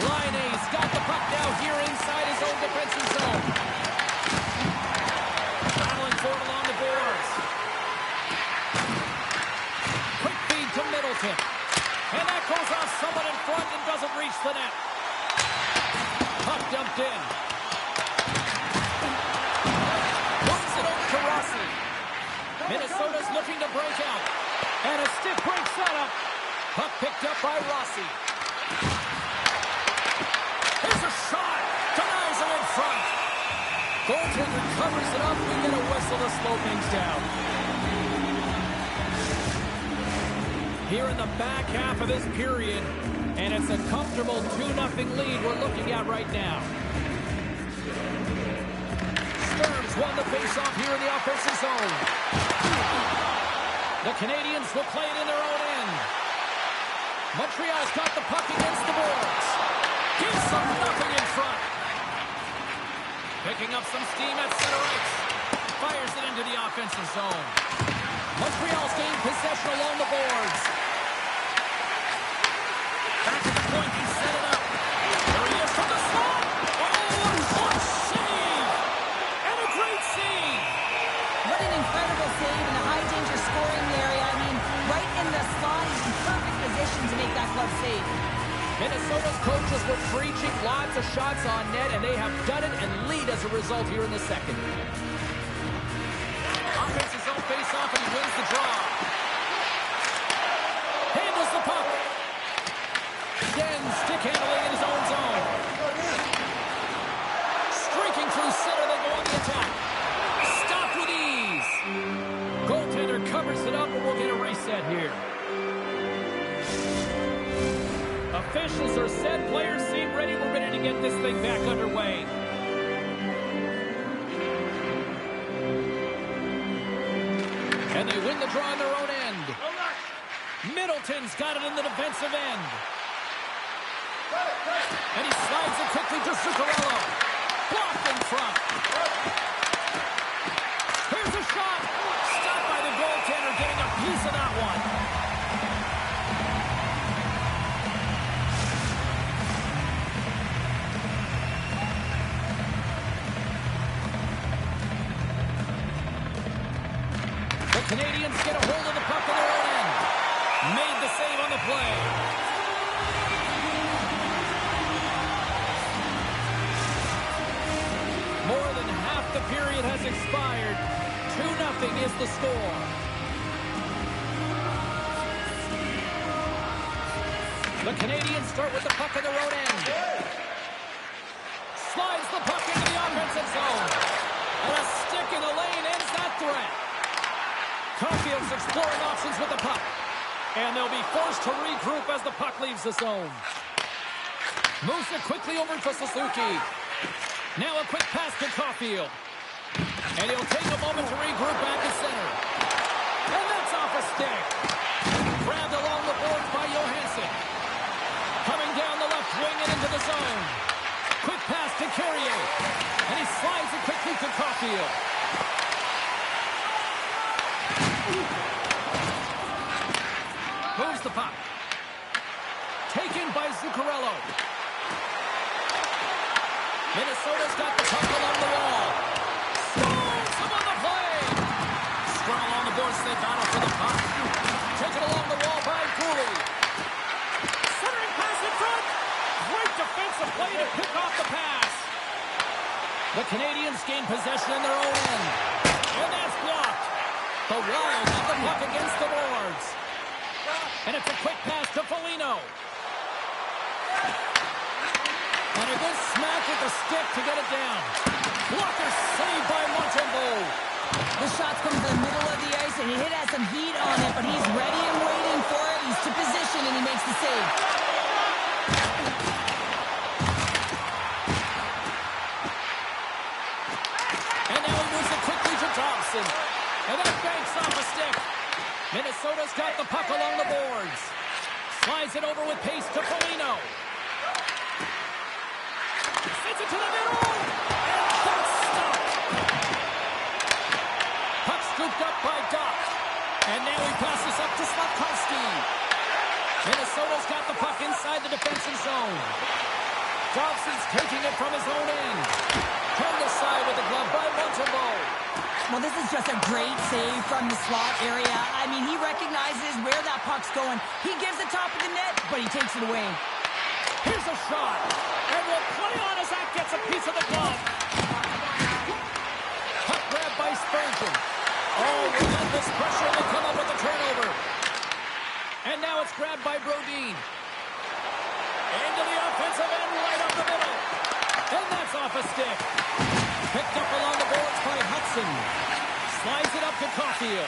Laine's got the puck now here inside his own defensive zone. Battling for it along the boards. Quick feed to Middleton. And that goes off someone in front and doesn't reach the net. Puck dumped in. Moves it over to Rossi. Minnesota's looking to break out. And a stiff break setup. Puck picked up by Rossi. Here's a shot. Denies him in front. Goaltender covers it up. We get a whistle to slow things down. Here in the back half of this period. And it's a comfortable 2-0 lead we're looking at right now. Sturms won the faceoff here in the offensive zone. The Canadians will play it in their own end. Montreal's got the puck against the boards. Gives them nothing in front. Picking up some steam at center ice. Fires it into the offensive zone. Montreal's gained possession along the boards. Back to the point, he set it up. There he is from the slot. Oh, what save! And a great save! What an incredible save in a high-danger scoring area. I mean, right in the slot, he's in perfect position to make that glove save. Minnesota's coaches were preaching lots of shots on net, and they have done it and lead as a result here in the second. Offensive zone face-off, and he wins the draw. Handles the puck. Again, stick handling in his own zone. Streaking through center, they go on the attack. Stopped with ease. Goaltender covers it up, and we'll get a reset here. Officials are set. Players seem ready. We're ready to get this thing back underway. Middleton's got it in the defensive end. And he slides it quickly to Zuccarello. Blocked in front. Here's a shot. Stopped by the goaltender, getting a piece of that one. The Canadians get a hold of the puck in their own end. Made the save on the play. More than half the period has expired. 2-0 is the score. The Canadians start with the puck in their own end. Slides the puck into the offensive zone. And a stick in the lane ends that threat. Caulfield's exploring options with the puck. And they'll be forced to regroup as the puck leaves the zone. Moves it quickly over to Suzuki. Now a quick pass to Caulfield. And he'll take a moment to regroup back at center. And that's off a stick. Grabbed along the boards by Johansson. Coming down the left wing and into the zone. Quick pass to Carrier. And he slides it quickly to Caulfield. Moves the puck. Taken by Zuccarello. Minnesota's got the puck along the wall. Stones him on the play. Scrum along the boards, they battle for the puck. Taken along the wall by Cooley. Centering pass in front. Great defensive play to pick off the pass. The Canadians gain possession in their own end. And that's blocked. The Wild have the puck against the boards. And it's a quick pass to Foligno. And a good smack with the stick to get it down. Blocker saved by Montembeault. The shot's come to the middle of the ice, and it has some heat on it, but he's ready and waiting for it. He's to position, and he makes the save. And now he moves it quickly to Thompson. And that banks off a stick. Minnesota's got the puck along the boards. Slides it over with pace to Foligno. Sends it to the middle. And that's stopped. Puck scooped up by Doc. And now he passes up to Slavkovsky. Minnesota's got the puck inside the defensive zone. Dobson's taking it from his own end. Turned aside with the glove by Montembeault. Well, this is just a great save from the slot area. I mean, he recognizes where that puck's going. He gives the top of the net, but he takes it away. Here's a shot. And will play on as that gets a piece of the glove. Puck grabbed by Spurgeon. Oh, relentless pressure. They come up with the turnover. And now it's grabbed by Brodin. Into the offensive end, right up the middle. And that's off a stick. Picked up along the boards by Hudson. Slides it up to Caulfield.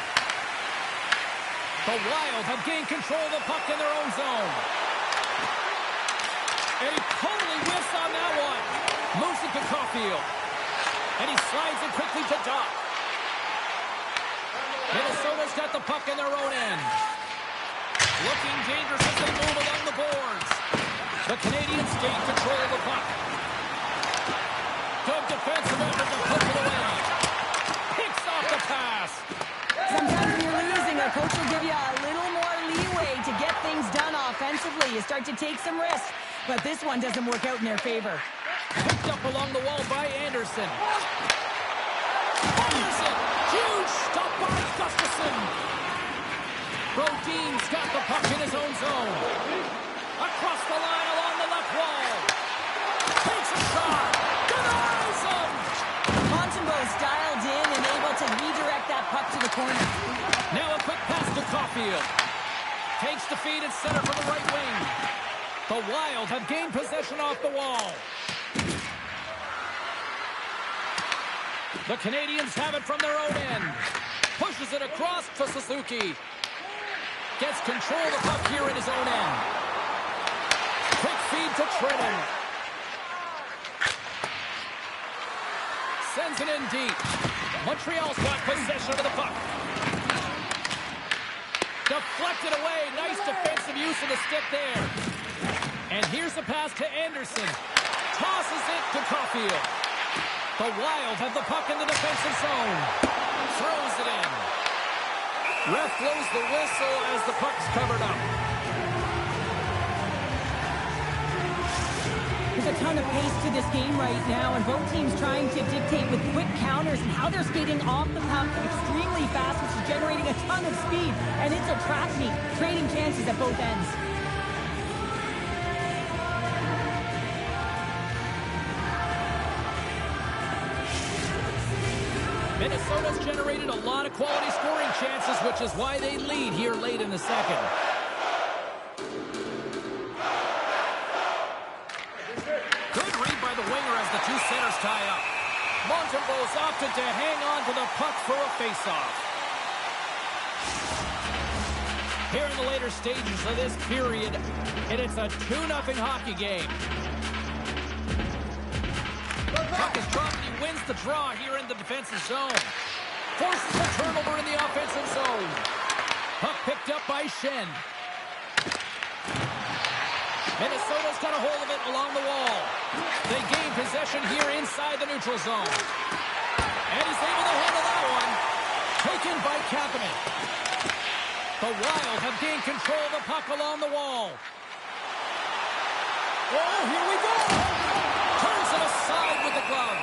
The Wild have gained control of the puck in their own zone. And he totally whiffs on that one. Moves it to Caulfield. And he slides it quickly to Doc. Minnesota's got the puck in their own end. Looking dangerous as they move along the boards. The Canadians gain control of the puck. Good defensive effort to push it away. Picks off the pass. Sometimes when you're losing, a coach will give you a little more leeway to get things done offensively. You start to take some risks, but this one doesn't work out in their favor. Picked up along the wall by Anderson. Anderson! Huge stop by Gustafsson. Brodin's got the puck in his own zone. Across the line along the left wall. Takes a shot. Denies him. Montembeault's dialed in and able to redirect that puck to the corner. Now a quick pass to Caulfield. Takes the feed at center from the right wing. The Wild have gained possession off the wall. The Canadians have it from their own end. Pushes it across to Suzuki. Gets control of the puck here in his own end. Quick feed to Trennan. Sends it in deep. Montreal's got possession of the puck. Deflected away. Nice defensive use of the stick there. And here's the pass to Anderson. Tosses it to Caulfield. The Wild have the puck in the defensive zone. Throws it in. Ref blows the whistle as the puck's covered up. There's a ton of pace to this game right now, and both teams trying to dictate with quick counters and how they're skating off the puck extremely fast, which is generating a ton of speed, and it's a trap meet, trading chances at both ends. Minnesota's generated a lot of quality scoring chances, which is why they lead here late in the second. Good read by the winger as the two centers tie up. Montembeault's opted to hang on to the puck for a faceoff. Here in the later stages of this period, and it's a 2-0 hockey game. Puck is dropped and he wins the draw here in the defensive zone. Forces the turnover in the offensive zone. Puck picked up by Shen. Minnesota's got a hold of it along the wall. They gain possession here inside the neutral zone. And he's able to handle that one. Taken by Kapanen. The Wild have gained control of the puck along the wall. Oh, here we go! Turns it aside with the glove.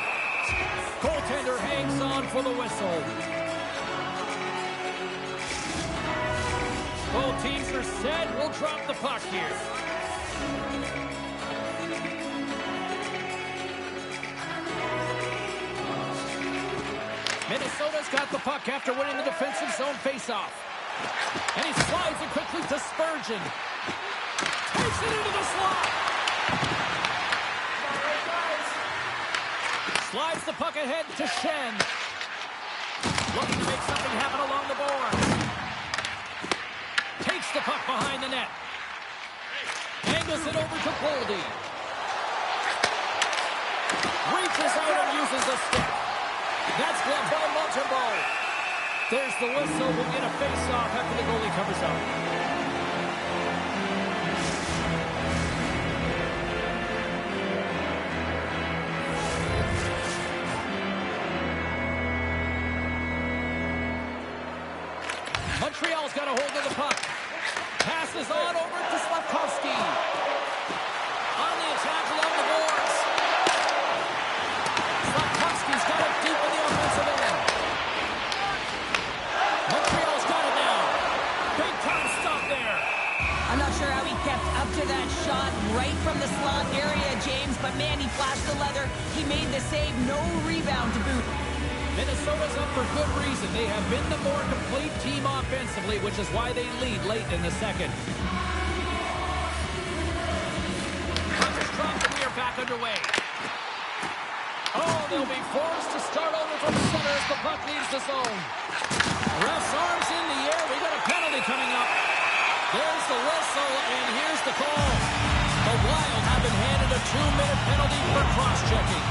Goaltender hangs on for the whistle. Both teams are set. We'll drop the puck here. Minnesota's got the puck after winning the defensive zone faceoff. And he slides it quickly to Spurgeon. Takes it into the slot. Slides the puck ahead to Shen. Looking to make something happen along the boards. Takes the puck behind the net. Angles it over to Boldy. Reaches out and uses the stick. That's gloved by Montembeault. There's the whistle. We'll get a face-off after the goalie covers up. Montreal's got a hold of the puck. Passes on over to Slavkovsky. On the attack along the boards. Slavkovsky's got it deep in the offensive end. Montreal's got it now. Big time stop there. I'm not sure how he kept up to that shot right from the slot area, James, but man, he flashed the leather. He made the save. No rebound to boot. Minnesota's up for good reason. They have been the more complete team offensively, which is why they lead late in the second. Puck is dropped and we are back underway. Oh, they'll be forced to start over from center as the puck leaves the zone. Ref's arms in the air. We got a penalty coming up. There's the whistle, and here's the call. The Wild have been handed a 2-minute penalty for cross-checking.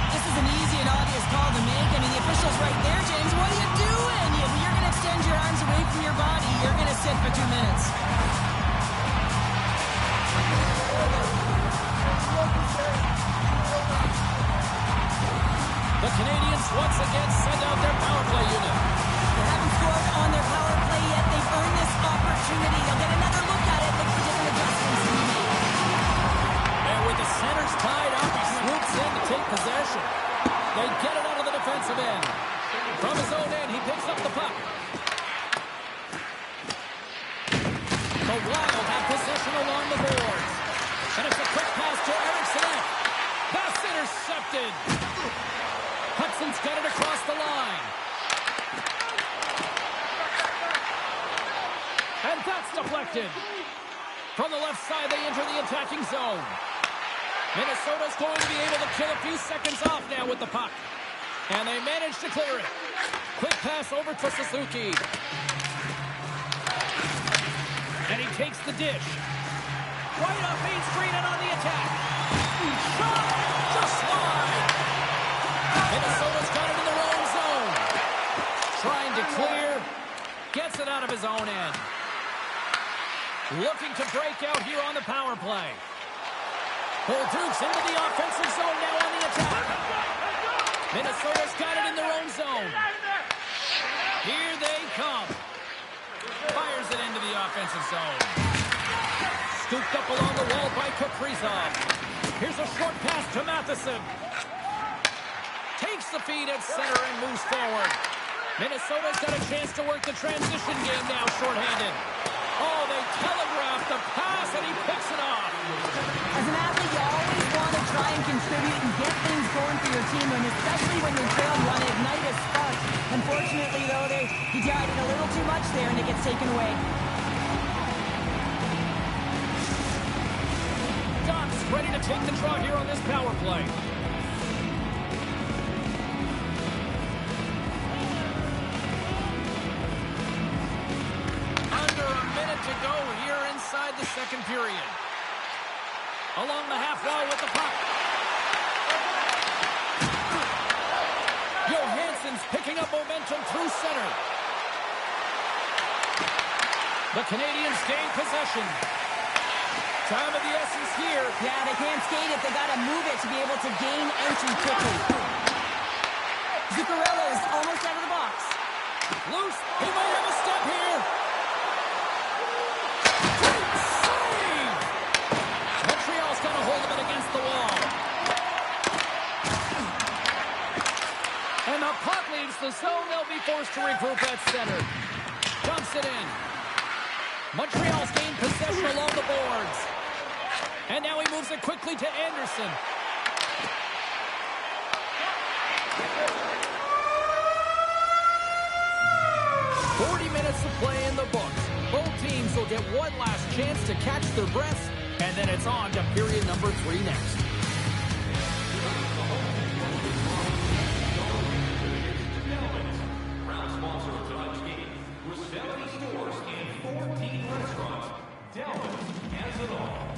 This is an easy and obvious call to make. I mean, the official's right there, James. What are you doing? If you're going to extend your arms away from your body, you're going to sit for 2 minutes. The Canadians once again send out their power play unit. They haven't scored on their power play yet. They've earned this opportunity. They'll get another look at it. Look for different adjustments to be made. And with the centers tied up, he swoops in to take possession. They get it out of the defensive end. From his own end, he picks up the puck. The Wild have possession along the boards. And it's a quick pass to Eriksson. Pass intercepted. Hudson's got it across the line. And that's deflected. From the left side, they enter the attacking zone. Minnesota's going to be able to kill a few seconds off now with the puck. And they manage to clear it. Quick pass over to Suzuki. And he takes the dish. Right off Main Street and on the attack. Shot! Just wide! Minnesota's got it in the wrong zone. Trying to clear. Gets it out of his own end. Looking to break out here on the power play. Dukes into the offensive zone now on the attack. Minnesota's got it in their own zone. Here they come. Fires it into the offensive zone. Scooped up along the wall by Kaprizov. Here's a short pass to Matheson. Takes the feed at center and moves forward. Minnesota's got a chance to work the transition game now shorthanded. Oh, they telegraphed the pass, and he picks it off. As an athlete, you always want to try and contribute and get things going for your team, and especially when you're trailed, you want to ignite a spark. Unfortunately, though, he tried it a little too much there, and it gets taken away. Ducks ready to take the draw here on this power play. To go here inside the second period. Along the half wall with the puck. Johansson's picking up momentum through center. The Canadians gain possession. Time of the essence here. Yeah, they can't skate it. They got to move it to be able to gain entry quickly. Zuccarello's almost out of the box. Loose. He might have a step here. Against the wall. And the puck leaves the zone. They'll be forced to regroup at center. Dumps it in. Montreal's gained possession along the boards. And now he moves it quickly to Anderson. Minutes of play in the books. Both teams will get one last chance to catch their breaths. And then it's on to period number 3 next. Proud sponsor of tonight's game with 70 stores and 14 restaurants. Delvin's has it all.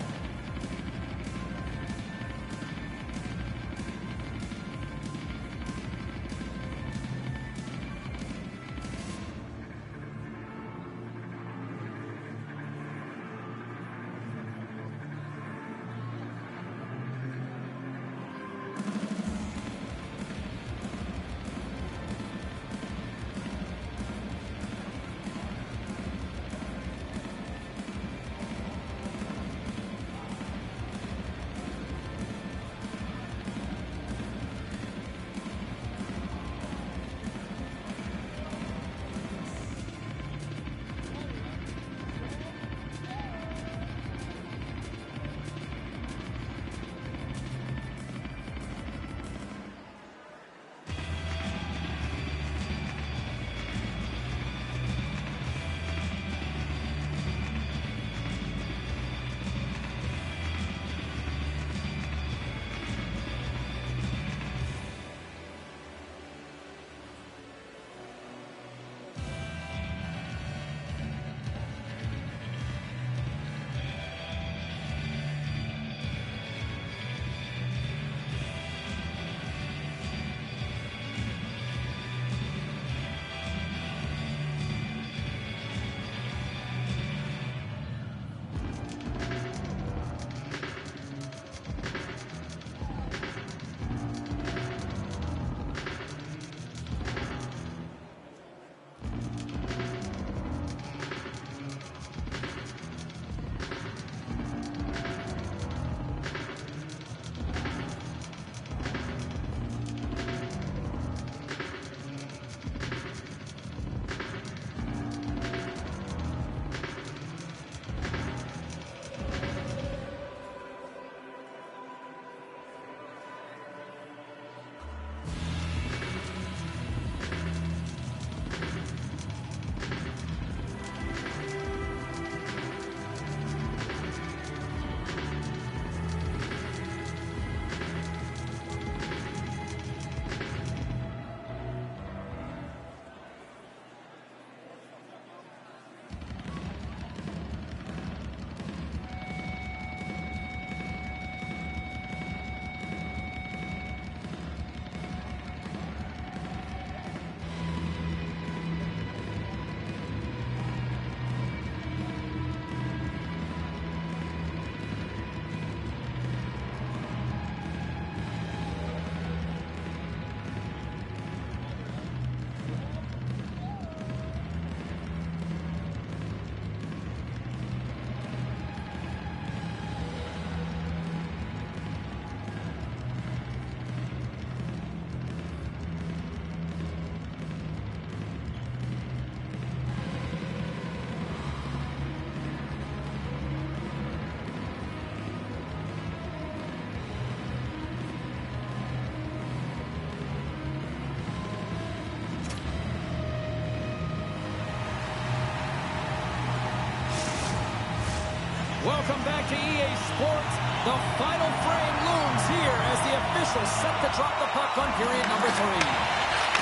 to EA Sports. The final frame looms here as the officials set to drop the puck on period number 3.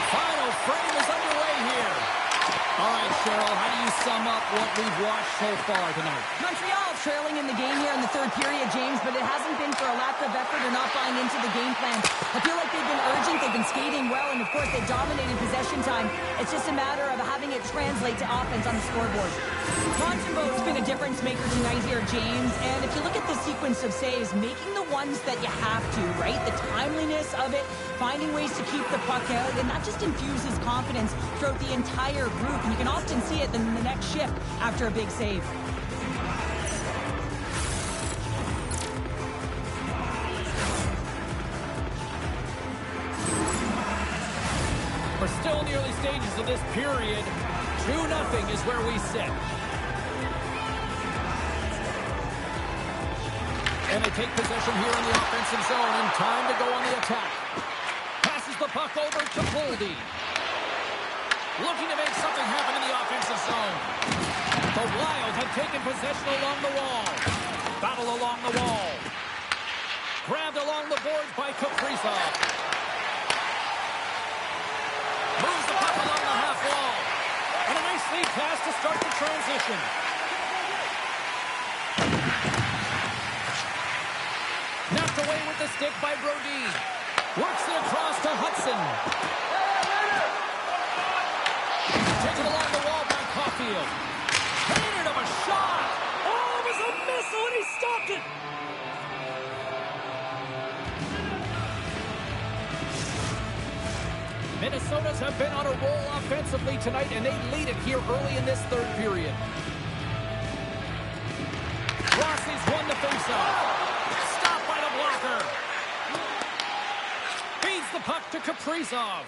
Final frame is underway here. All right, Cheryl, how do you sum up what we've watched so far tonight? Montreal trailing in the game here in the third period, James, but it hasn't been for a lack of effort or not buying into the game plan. I feel like they've been urgent, they've been skating well, and of course they dominated possession time. It's just a matter of having it translate to offense on the scoreboard. Montembeault's been a difference maker tonight here, James, and if you look at the sequence of saves, making the ones that you have to, right? The timeliness of it, finding ways to keep the puck out, and that just infuses confidence throughout the entire group, and you can often see it in the next shift after a big save. We're still in the early stages of this period. 2-0 is where we sit. And they take possession here in the offensive zone, and time to go on the attack. Passes the puck over to Boldy. Looking to make something happen in the offensive zone. The Wild have taken possession along the wall. Battle along the wall. Grabbed along the boards by Kaprizov. Moves the puck along the half wall. And a nice lead pass to start the transition. Knocked away with the stick by Brodin. Works it across to Hudson. Taken along the wall by Caulfield. Painted him a shot. Oh, it was a missile and he stopped it. Minnesota's have been on a roll offensively tonight, and they lead it here early in this third period. Rossi's won the faceoff. Stopped by the blocker. Feeds the puck to Kaprizov.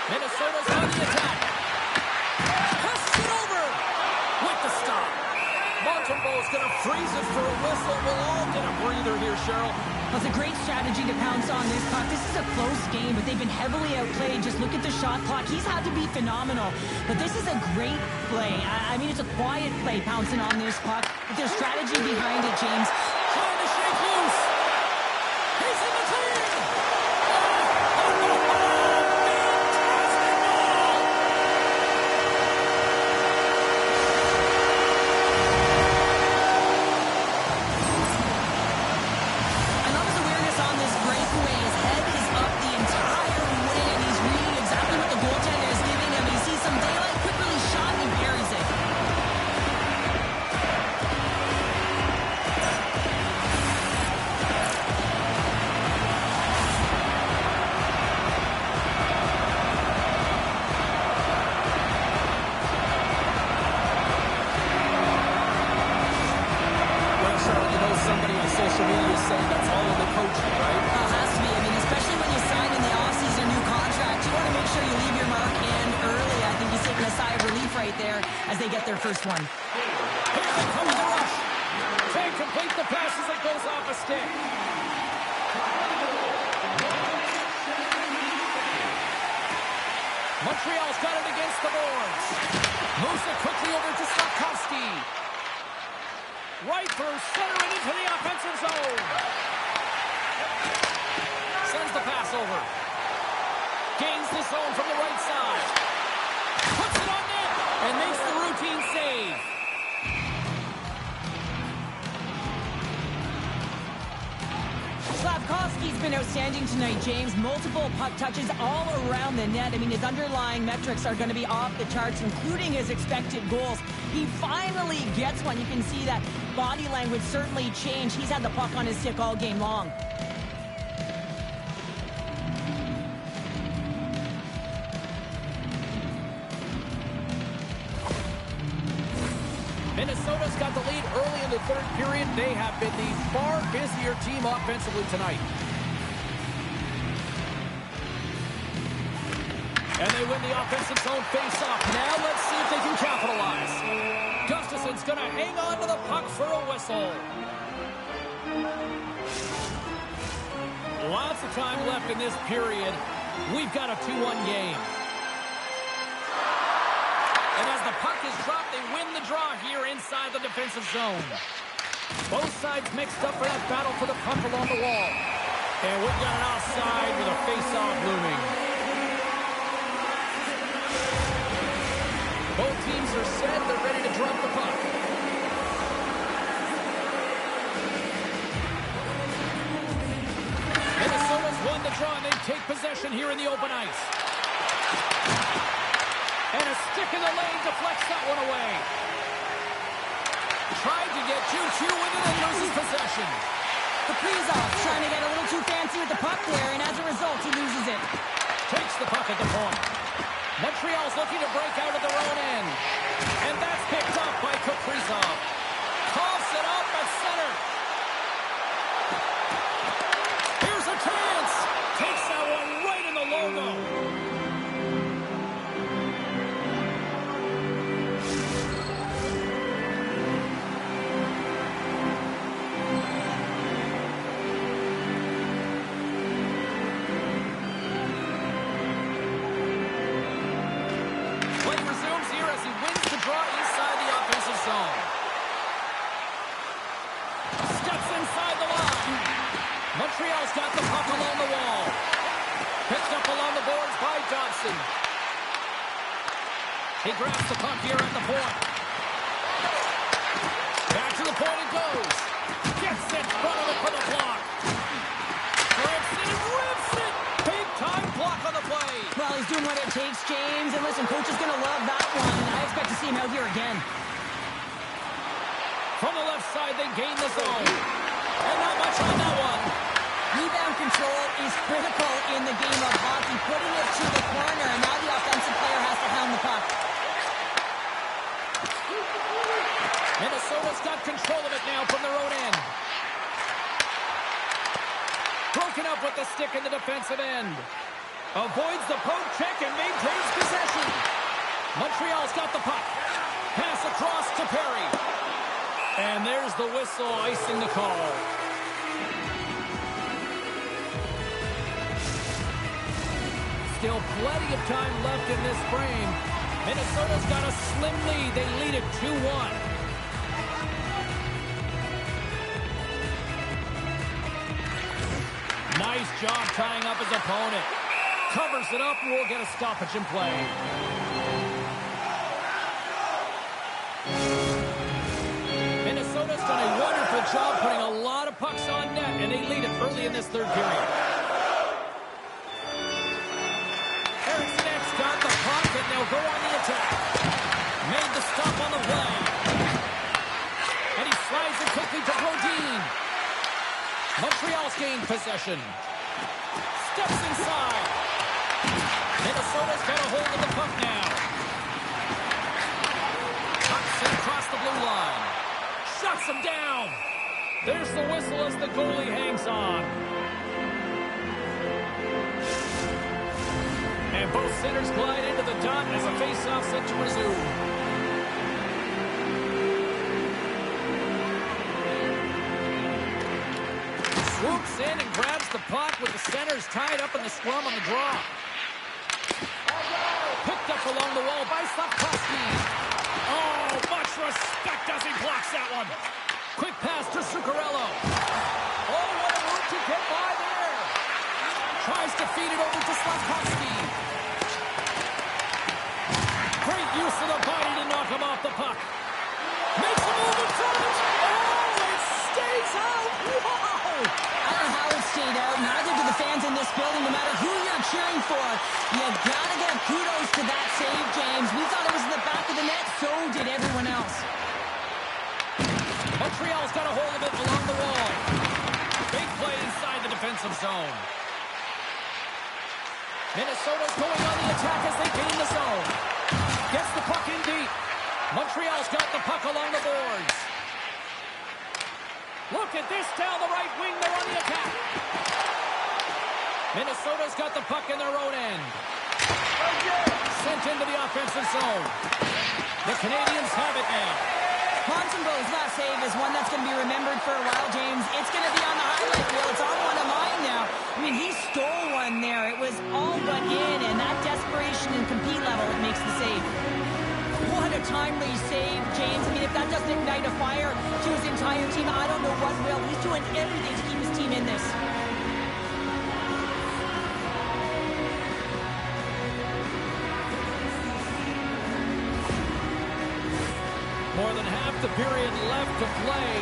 Minnesota's on the attack. Passes it over with the stop. Montembeault's going to freeze it for a whistle. We'll all get a breather here, Cheryl. Well, it's a great strategy to pounce on this puck. This is a close game, but they've been heavily outplayed. Just look at the shot clock. He's had to be phenomenal. But this is a great play. I mean, it's a quiet play pouncing on this puck. But there's strategy behind it, James. Trying to shake loose. He's in the clear. As they get their first one. Here they come with the rush. Can't complete the pass as it goes off a stick. Montreal's got it against the boards. Moves it quickly over to Slavkovsky. Right through center and into the offensive zone. Sends the pass over. Gains the zone from the right side. Puts it on net and makes the routine save. Slavkovsky's been outstanding tonight, James. Multiple puck touches all around the net. I mean, his underlying metrics are going to be off the charts, including his expected goals. He finally gets one. You can see that body language certainly changed. He's had the puck on his stick all game long. Minnesota's got the lead early in the third period. They have been the far busier team offensively tonight. And they win the offensive zone face-off. Now let's see if they can capitalize. Gustafson's going to hang on to the puck for a whistle. Lots of time left in this period. We've got a 2-1 game. And as the puck is dropped, they win the draw here inside the defensive zone. Both sides mixed up for that battle for the puck along the wall. And we've got an offside with a face-off looming. Both teams are set. They're ready to drop the puck. Minnesota's won the draw, and they take possession here in the open ice. And a stick in the lane deflects that one away. Tried to get 2-2 with it and loses possession. Kaprizov trying to get a little too fancy with the puck there, and as a result, he loses it. Takes the puck at the point. Montreal's looking to break out of their own end. And that's picked up by Kaprizov. Coughs it up at center. Here's a chance. Takes that one right in the logo. Play resumes here as he wins the draw inside the offensive zone. Steps inside the line. Montreal's got the puck along the wall. Picked up along the boards by Dobson. He grabs the puck here at the point. Back to the point it goes. Gets in front of it for the block. Grips it and rips it. Big time block on the play. Well, he's doing what it takes, James. And listen, coach is going to love that one. I expect to see him out here again. From the left side, they gain the zone. And not much on that one. Rebound control is critical in the game of hockey. Putting it to the corner, and now the offensive player has to hound the puck. Minnesota's got control of it now from their own end. Broken up with the stick in the defensive end. Avoids the poke check and maintains possession. Montreal's got the puck. Pass across to Perry. And there's the whistle icing the call. Still plenty of time left in this frame. Minnesota's got a slim lead. They lead it 2-1. Nice job tying up his opponent. Covers it up and we'll get a stoppage in play. Minnesota's done a wonderful job putting a lot of pucks on net, and they lead it early in this third period. Ericsson's got the puck, and they'll go on the attack. Made the stop on the play. And he slides it quickly to Brodin. Montreal's gained possession. Steps inside. Minnesota's got a hold of the puck now. Puck's sent across the blue line. Shuts him down. There's the whistle as the goalie hangs on. And both centers glide into the dot as a face-off set to resume. Swoops in and grabs the puck with the centers tied up in the scrum on the draw. Picked up along the wall by Slafkovsky. Oh, much respect as he blocks that one. Quick pass to Zuccarello. Oh, what a move to get by there. Tries to feed it over to Slafkovsky. Great use of the body to knock him off the puck. Makes a move in front. Oh, it stays out. Whoa. I don't know how it stayed out. Neither do the fans in this building, no matter who you're cheering for. You gotta give kudos to that save, James. We thought it was in the back of the net, so did everyone else. Montreal's got a hold of it along the wall. Big play inside the defensive zone. Minnesota's going on the attack as they gain the zone. Gets the puck in deep. Montreal's got the puck along the boards. Look at this down the right wing. They're on the attack. Minnesota's got the puck in their own end. Sent into the offensive zone. The Canadians have it now. Pontembo's last save is one that's going to be remembered for a while, James. It's going to be on the highlight reel. It's on one of mine now. I mean, he stole one there. It was all but in, and that desperation and compete level makes the save. What a timely save, James. I mean, if that doesn't ignite a fire to his entire team, I don't know what will. He's doing everything to keep his team in this. More than half the period left to play.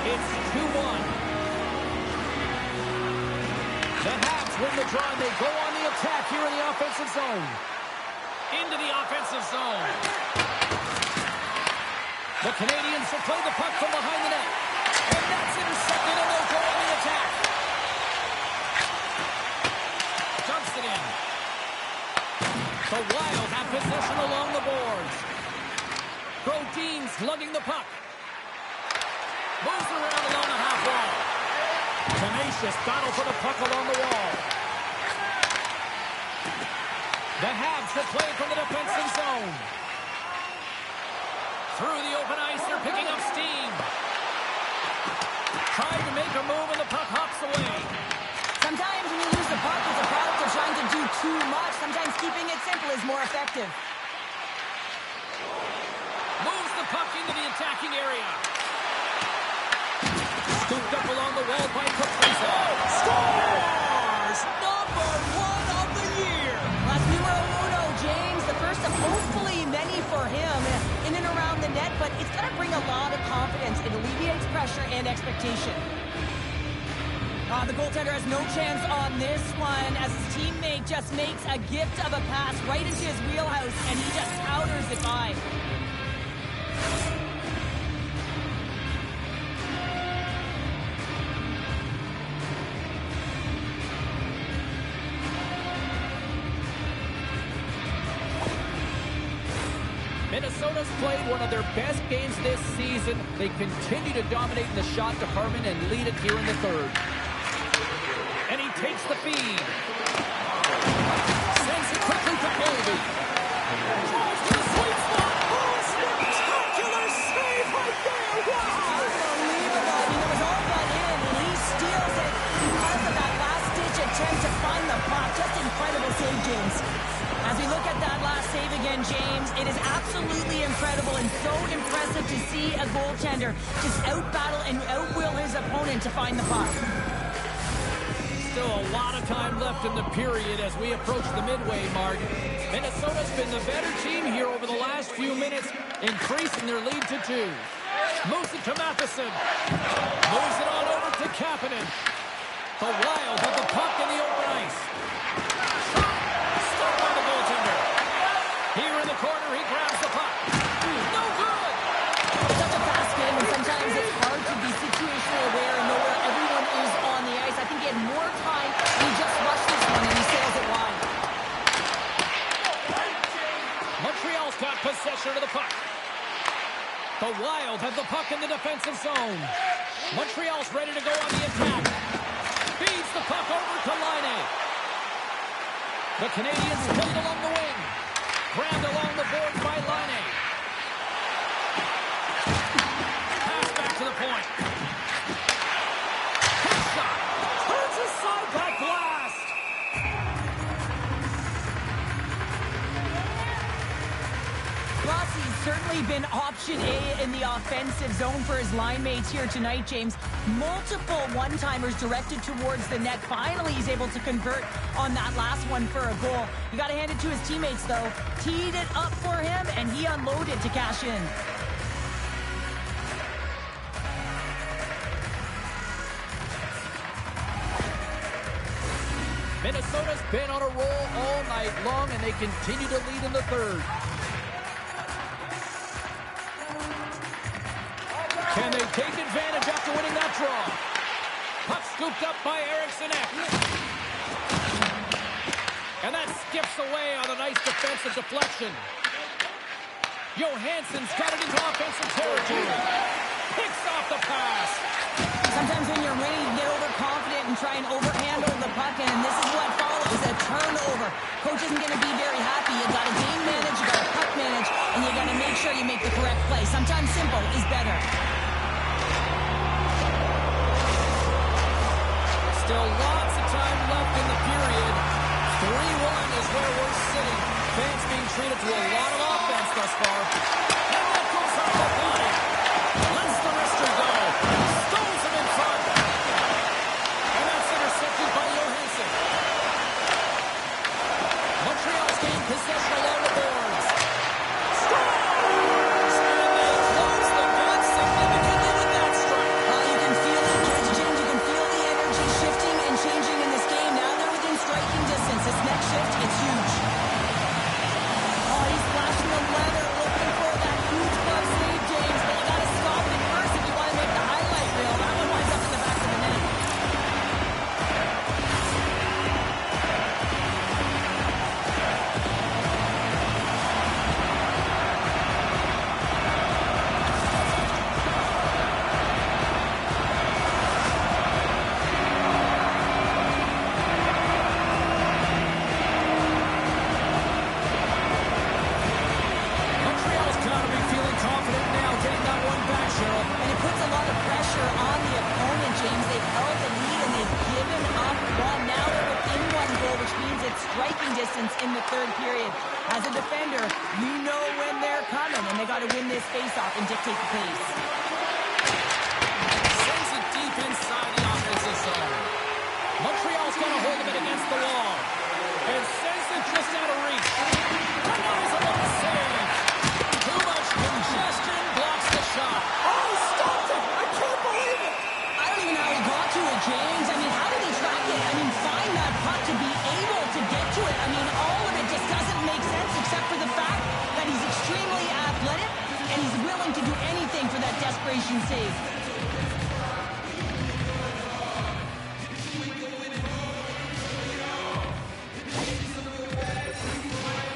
It's 2-1. The Habs win the draw, and they go on the attack here in the offensive zone. Into the offensive zone. The Canadians will play the puck from behind the net. And that's intercepted, and they'll go on the attack. Dumps it in. The Wild have possession along the boards. Brodin slugging the puck. Moves around along the half wall. Tenacious battle for the puck along the wall. The Habs will play from the defensive zone. Through the open ice, they're picking up steam. Trying to make a move, and the puck hops away. Sometimes when you lose the puck, it's a product of trying to do too much. Sometimes keeping it simple is more effective. Moves the puck into the attacking area. Scooped up along the wall by Kaprizov. Scores! Number 1 of the year! That's numero uno, James. The first of hopefully many for him in and around the net, but it's going to bring a lot of confidence. It alleviates pressure and expectation. The goaltender has no chance on this one as his teammate just makes a gift of a pass right into his wheelhouse, and he just powders it by. Minnesota's played one of their best games this season. They continue to dominate in the shot department and lead it here in the third. And he takes the feed. Sends it quickly to Colby. Tries for the sweet spot. Oh, spectacular save right there. Wow! Unbelievable. I mean, it was all but in, and he steals it because of that last-ditch attempt to find the puck. Just incredible save, James. As we look at that last save again, James, it is absolutely incredible and so impressive to see a goaltender just out-battle and out-will his opponent to find the puck. Still a lot of time left in the period as we approach the midway mark. Minnesota's been the better team here over the last few minutes, increasing their lead to 2. Moves it to Matheson. Moves it on over to Kapanen. The Wild have the puck in the open ice. Stopped by the goaltender. Here in the corner, he grabs the puck. No good! It's such a fast game, and sometimes it's hard to be situationally aware and know where everyone is on the ice. I think he had more time, and he just rushed this one, and he sails it wide. Montreal's got possession of the puck. The Wild have the puck in the defensive zone. Montreal's ready to go on the attack. Feeds the puck over to Laine. The Canadians played along the wing. Grabbed along the boards by Laine. Pass back to the point. Hit shot. Turns aside that blast. Rossi's certainly been option A in the offensive zone for his line mates here tonight, James. Multiple one-timers directed towards the net. Finally, he's able to convert on that last one for a goal. You got to hand it to his teammates, though. Teed it up for him, and he unloaded to cash in. Minnesota's been on a roll all night long, and they continue to lead in the third. Can they take advantage after winning that draw? Puck scooped up by Eriksson Ek. And that skips away on a nice defensive deflection. Johansson's got it into offensive territory. Picks off the pass. Sometimes when you're winning, you get overconfident and try and overhandle the puck, and this is what follows, a turnover. Coach isn't going to be very happy. You got to game manage, you got to puck manage, and you got to make sure you make the correct play. Sometimes simple is better. Still lots of time left in the period. 3-1 is where we're sitting. Fans being treated to a lot of offense thus far. And that goes off the body. Lets the wrister go. Stones him in front. And that's intercepted by Johansson. Montreal's gained possession along the boards. Scores! And they close the gap significantly with that strike. You can feel it, James. You can feel the energy shifting and changing in this game. Now they're within striking distance. This next shift, it's huge. Oh, he's flashing the leather, looking for that huge glove save, James. But you got to stop it first if you want to make the highlight reel. That one winds up in the back of the net. Montreal's got to be feeling confident now, getting that one back, Cheryl. And it puts a lot of pressure on the opponent, James. They've held the lead and they've given up one. Now they're within one goal, which means it's striking distance in the third period. As a defender, you know when they're coming, and they got to win this face-off and dictate the pace. Sends it deep inside the offensive zone. Montreal's got a hold of it against the wall. And sends it just out of reach. Denies him on the save. Too much congestion blocks the shot. Oh, he stopped it! I can't believe it! I don't even know how he got to it, James. I mean, how did he track it? I mean, find that puck to be able to get to it. I mean, all of it just doesn't make sense except for the fact that he's extremely athletic and he's willing to do anything for that desperation save.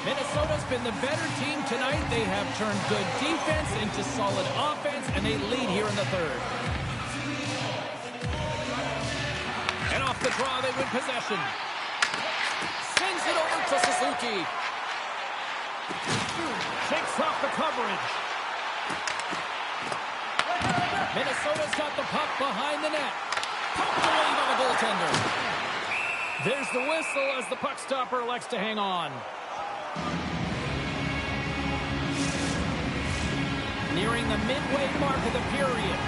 Minnesota's been the better team tonight. They have turned good defense into solid offense, and they lead here in the third. And off the draw, they win possession. Sends it over to Suzuki. Shakes off the coverage. Minnesota's got the puck behind the net. Poked away by the goaltender. There's the whistle as the puck stopper elects to hang on. Nearing the midway mark of the period.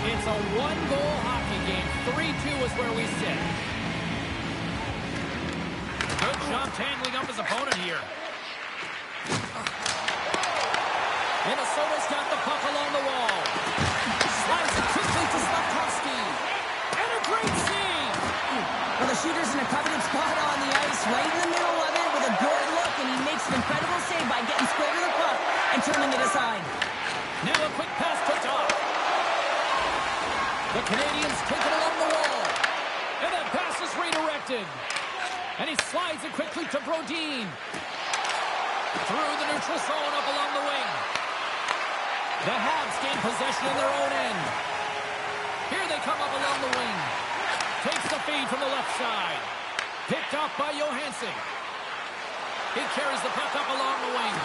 It's a one-goal hockey game. 3-2 is where we sit. Good job tangling up his opponent here. Minnesota's got the puck along the wall. Slides it quickly to Slavkovsky. And a great save. Well, the shooter's in a coveted spot on the ice, right in the middle of it with a good look, and he makes an incredible save by getting square to the puck and turning it aside. Now a quick pass to top. The Canadians take it along the wall. And that pass is redirected. And he slides it quickly to Brodin. Through the neutral zone up along the wing. The Habs gain possession in their own end. Here they come up along the wing. Takes the feed from the left side. Picked off by Johansson. He carries the puck up along the wing.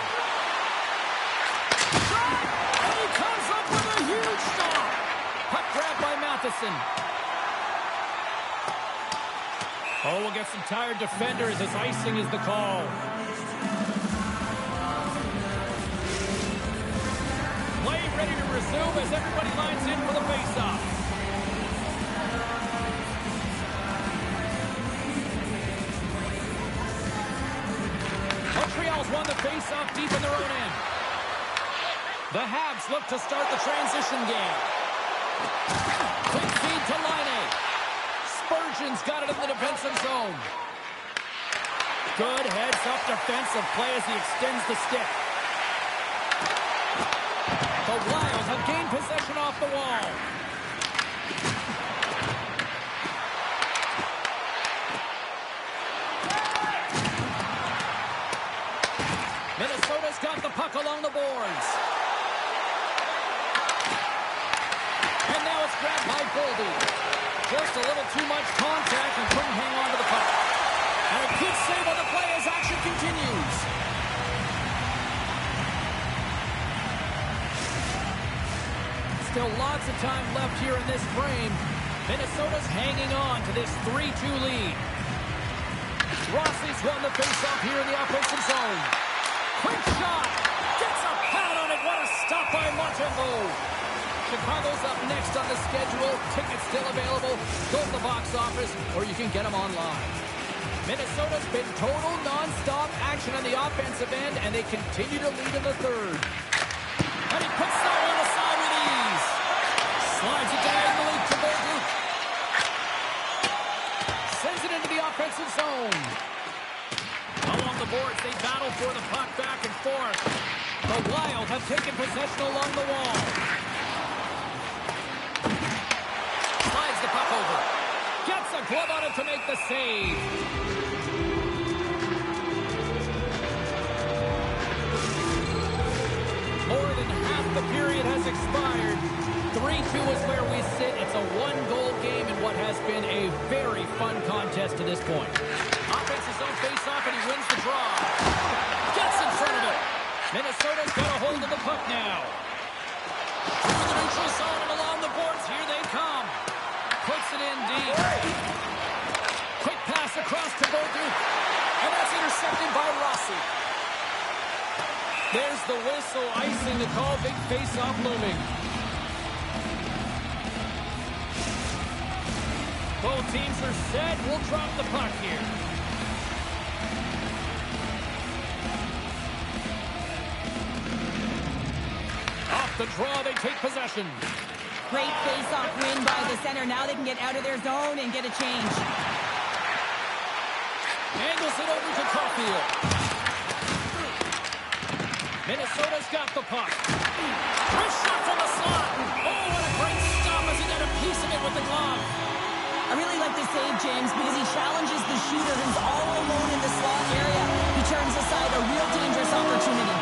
Shot! And he comes up with a huge stop. Puck grabbed by Matheson. Oh, we'll get some tired defenders as icing is the call. Play ready to resume as everybody lines in for the faceoff. Montreal's won the faceoff deep in their own end. The Habs look to start the transition game. Quick feed to Laine. Spurgeon's got it in the defensive zone. Good heads-up defensive play as he extends the stick. The Wild have gained possession off the wall. Minnesota's got the puck along the boards. And now it's grabbed by Goldie. Just a little too much contact and couldn't hang on to the puck. And a good save on the play as action continues. Still lots of time left here in this frame. Minnesota's hanging on to this 3-2 lead. Rossi's won the faceoff here in the offensive zone. Quick shot. Gets a pad on it. What a stop by Montembeault. Chicago's up next on the schedule. Tickets still available. Go to the box office, or you can get them online. Minnesota's been total non-stop action on the offensive end, and they continue to lead in the third. And he puts that one aside with ease. Slides it diagonally to Bolduc. Sends it into the offensive zone. Along the boards, they battle for the puck back and forth. The Wild have taken possession along the wall. Slides the puck over. Gets a glove on it to make the save. More than half the period has expired. 3-2 is where we sit. It's a one-goal game in what has been a very fun contest to this point. Offensive zone face-off, and he wins the draw. Gets in front of it. Minnesota's got a hold of the puck now. Through the neutral zone and along the boards. Here they come. Puts it in deep. Quick pass across to Bolduc. And that's intercepted by Rossi. There's the whistle, icing the call. Big face-off looming. Both teams are set. We'll drop the puck here. Off the draw, they take possession. Great face-off win by the center. Now they can get out of their zone and get a change. Angles it over to Caulfield. Minnesota's got the puck. Wrist shot from the slot. Oh, what a great stop as he got a piece of it with the glove. I really like the save, James, because he challenges the shooter who's all alone in the slot area. He turns aside a real dangerous opportunity.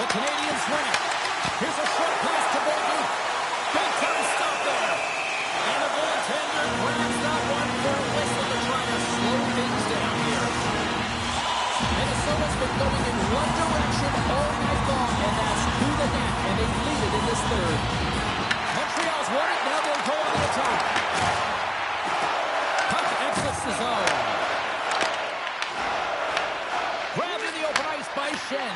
The Canadians win it. Here's a short pass to Bolduc. Big time stop there. And the goaltender grabs that one for a whistle to try to slow things down here. Minnesota's been going in one direction all night long, and that's to the net, and they lead it in this third. Montreal's won it. Now they'll go on the attack. Puck exits the zone. Grabbed in the open ice by Shen.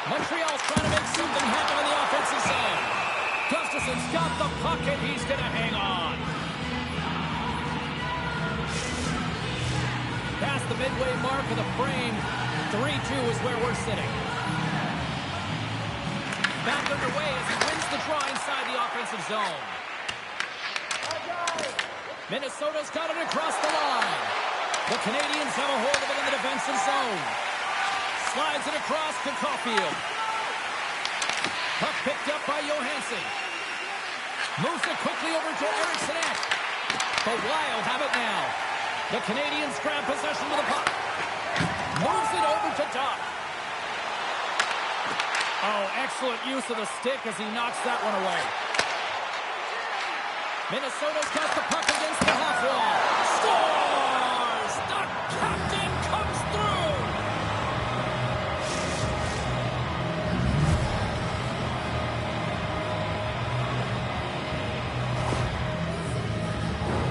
Montreal's trying to make something happen in the offensive zone. Gustafson's got the puck, and he's going to hang on. Past the midway mark of the frame, 3-2 is where we're sitting. Back underway as he wins the draw inside the offensive zone. Minnesota's got it across the line. The Canadians have a hold of it in the defensive zone. Slides it across to Caulfield. Puck picked up by Johansson. Moves it quickly over to Eriksson. The Wild have it now. The Canadians grab possession of the puck. Moves it over to Doc. Oh, excellent use of the stick as he knocks that one away. Minnesota's got the puck against the half wall. Scores! The captain comes through!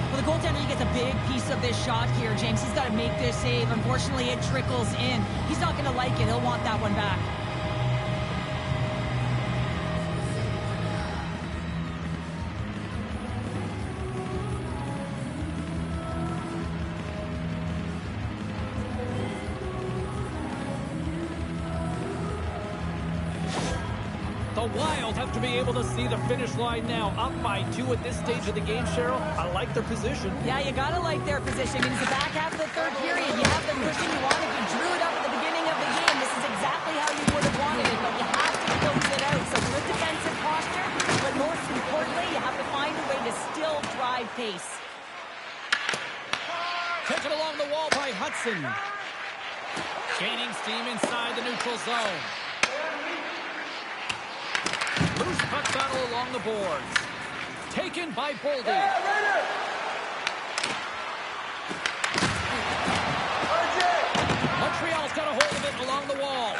Well, the goaltender, he gets a big piece of this shot here, James. He's got to make this save. Unfortunately, it trickles in. He's not going to like it. He'll want that one back. The Wild have to be able to see the finish line now. Up by 2 at this stage of the game, Cheryl. I like their position. Yeah, you got to like their position. It's the back half of the third period. You have the cushion you want. If you drew it up at the beginning of the game, this is exactly how you would have wanted it, but you have to close it out. So good defensive posture, but most importantly, you have to find a way to still drive pace. Taken along the wall by Hudson. Gaining steam inside the neutral zone. Loose puck battle along the boards. Taken by Boldy. Montreal's got a hold of it along the wall.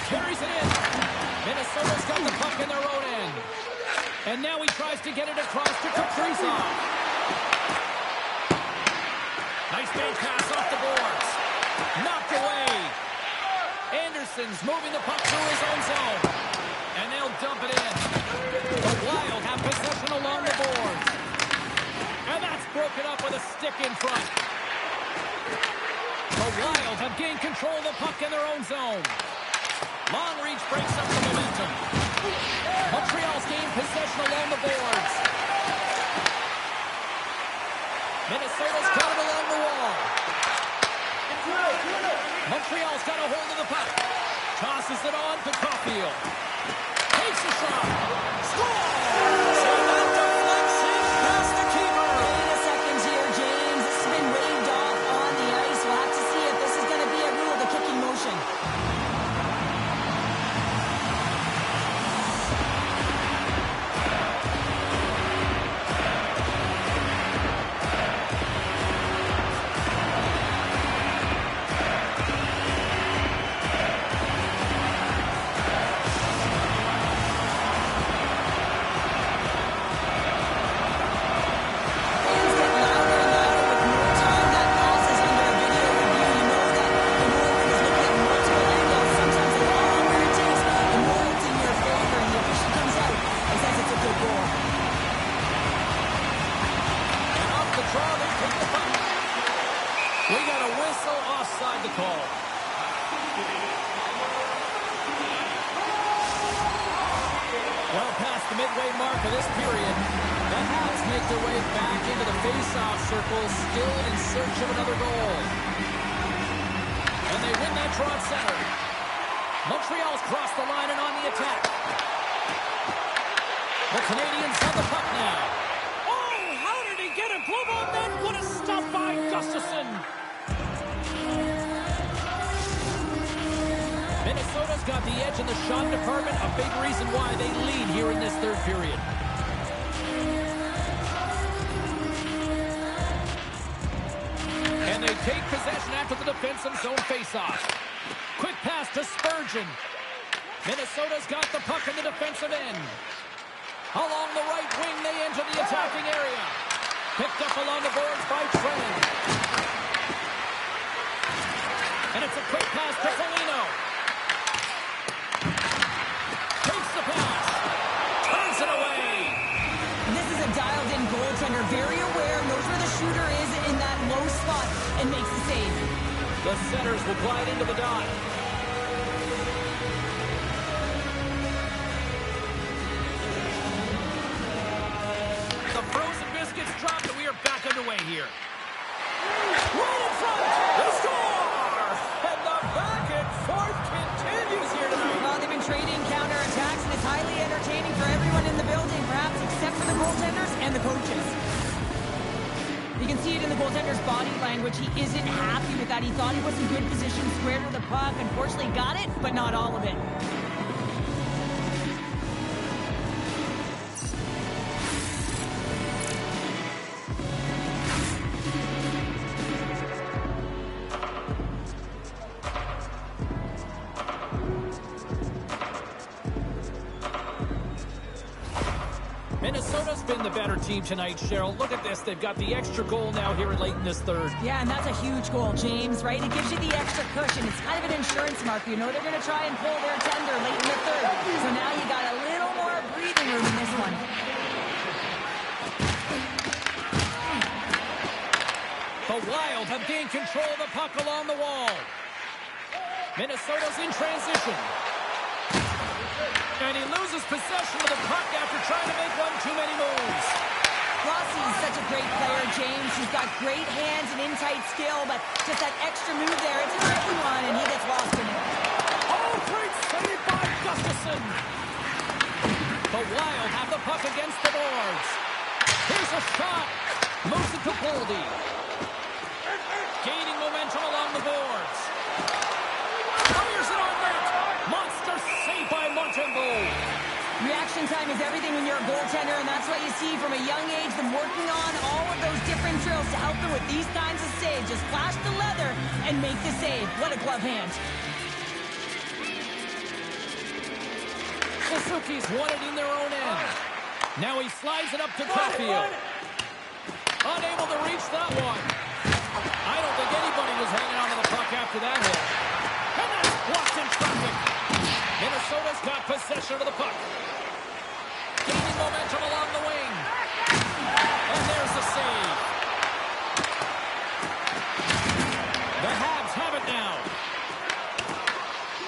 Carries it in. Minnesota's got the puck in their own end. And now he tries to get it across to Kaprizov. Nice bank pass off the boards. Knocked away. Anderson's moving the puck through his own zone. And they'll dump it in. The Wild have possession along the boards. And that's broken up with a stick in front. The Wild have gained control of the puck in their own zone. Long reach breaks up the momentum. Montreal's gained possession along the boards. Minnesota's got it along the wall. Montreal's got a hold of the puck. Tosses it on to Caulfield. Takes a shot. Score! So that deflection past the keeper. Wait a second here, James. This has been waved off on the ice. We'll have to see if this is going to be a rule, the kicking motion. We got a whistle offside the call. Well past the midway mark of this period, the Habs make their way back into the face-off circle, still in search of another goal. And they win that draw at center. Montreal's crossed the line and on the attack. The Canadians have the puck now. Oh, how did he get it? Blue ball net, what a stop by Gustafsson. Minnesota's got the edge in the shot department, a big reason why they lead here in this third period. And they take possession after the defensive zone faceoff. Quick pass to Spurgeon. Minnesota's got the puck in the defensive end. Along the right wing, they enter the attacking area. Picked up along the boards by Trent. And it's a quick pass to Foligno. Takes the pass. Turns it away. This is a dialed-in goaltender, very aware, knows where the shooter is in that low spot, and makes the save. The centers will glide into the dot. The frozen biscuits dropped, and we are back underway here. Right in front. The score! And the back and forth continues here tonight. Well, they've been trading counterattacks, and it's highly entertaining for everyone in the building, perhaps except for the goaltenders and the coaches. You can see it in the goaltender's body language. He isn't happy with that. He thought he was in good position, square to the puck. Unfortunately, got it, but not all of it. Minnesota's been the better team tonight, Cheryl. Look at this. They've got the extra goal now here late in this third. Yeah, and that's a huge goal, James, right? It gives you the extra cushion. It's kind of an insurance marker. You know they're going to try and pull their tender late in the third. So now you got a little more breathing room in this one. The Wild have gained control of the puck along the wall. Minnesota's in transition. And he loses possession of the puck after trying to make one too many moves. Rossi is such a great player, James. He's got great hands and in-tight skill, but just that extra move there, it's a tricky one, and he gets lost in it. Oh, great save by Gustafsson. The Wild have the puck against the boards. Here's a shot. Moves it to Boldy. Gaining momentum along the boards. Fires it on net. Monster save by Montembeault. Reaction time is everything when you're a goaltender, and that's what you see from a young age, them working on all of those different drills to help them with these kinds of saves. Just flash the leather and make the save. What a glove hand. The Suki's won it in their own end. Now he slides it up to Caulfield. Unable to reach that one. I don't think anybody was hanging on to the puck after that hit. And that's blocked in traffic. Minnesota's got possession of the puck. Gaining momentum along the wing. And there's the save. The Habs have it now.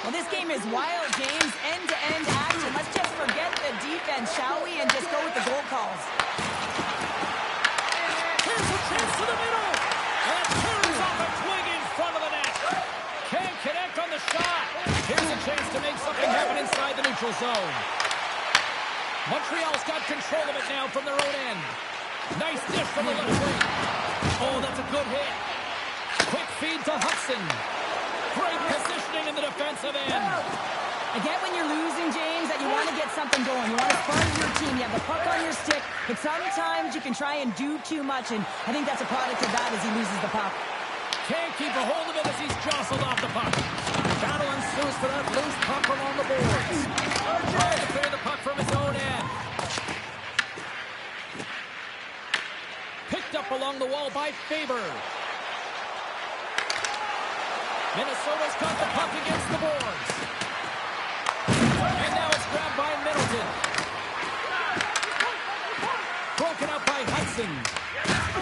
Well, this game is wild, James. End-to-end action. Let's just forget the defense, shall we, and just go with the goal calls. Here's a chance to the middle. And turns off a twig in front of the net. Can't connect on the shot. Here's a chance to make something happen inside the neutral zone. Montreal's got control of it now from their own end. Nice dish from the left wing. Oh, that's a good hit. Quick feed to Hudson. Great positioning in the defensive end. I get when you're losing, James, that you want to get something going. You want to spark your team. You have the puck on your stick, but sometimes you can try and do too much, and I think that's a product of that as he loses the puck. Can't keep a hold of it as he's jostled off the puck. Battle ensues for that loose puck along the boards. Trying to clear the puck from his own end. Picked up along the wall by Faber. Minnesota's got the puck against the boards. And now it's grabbed by Middleton. Broken up by Hudson.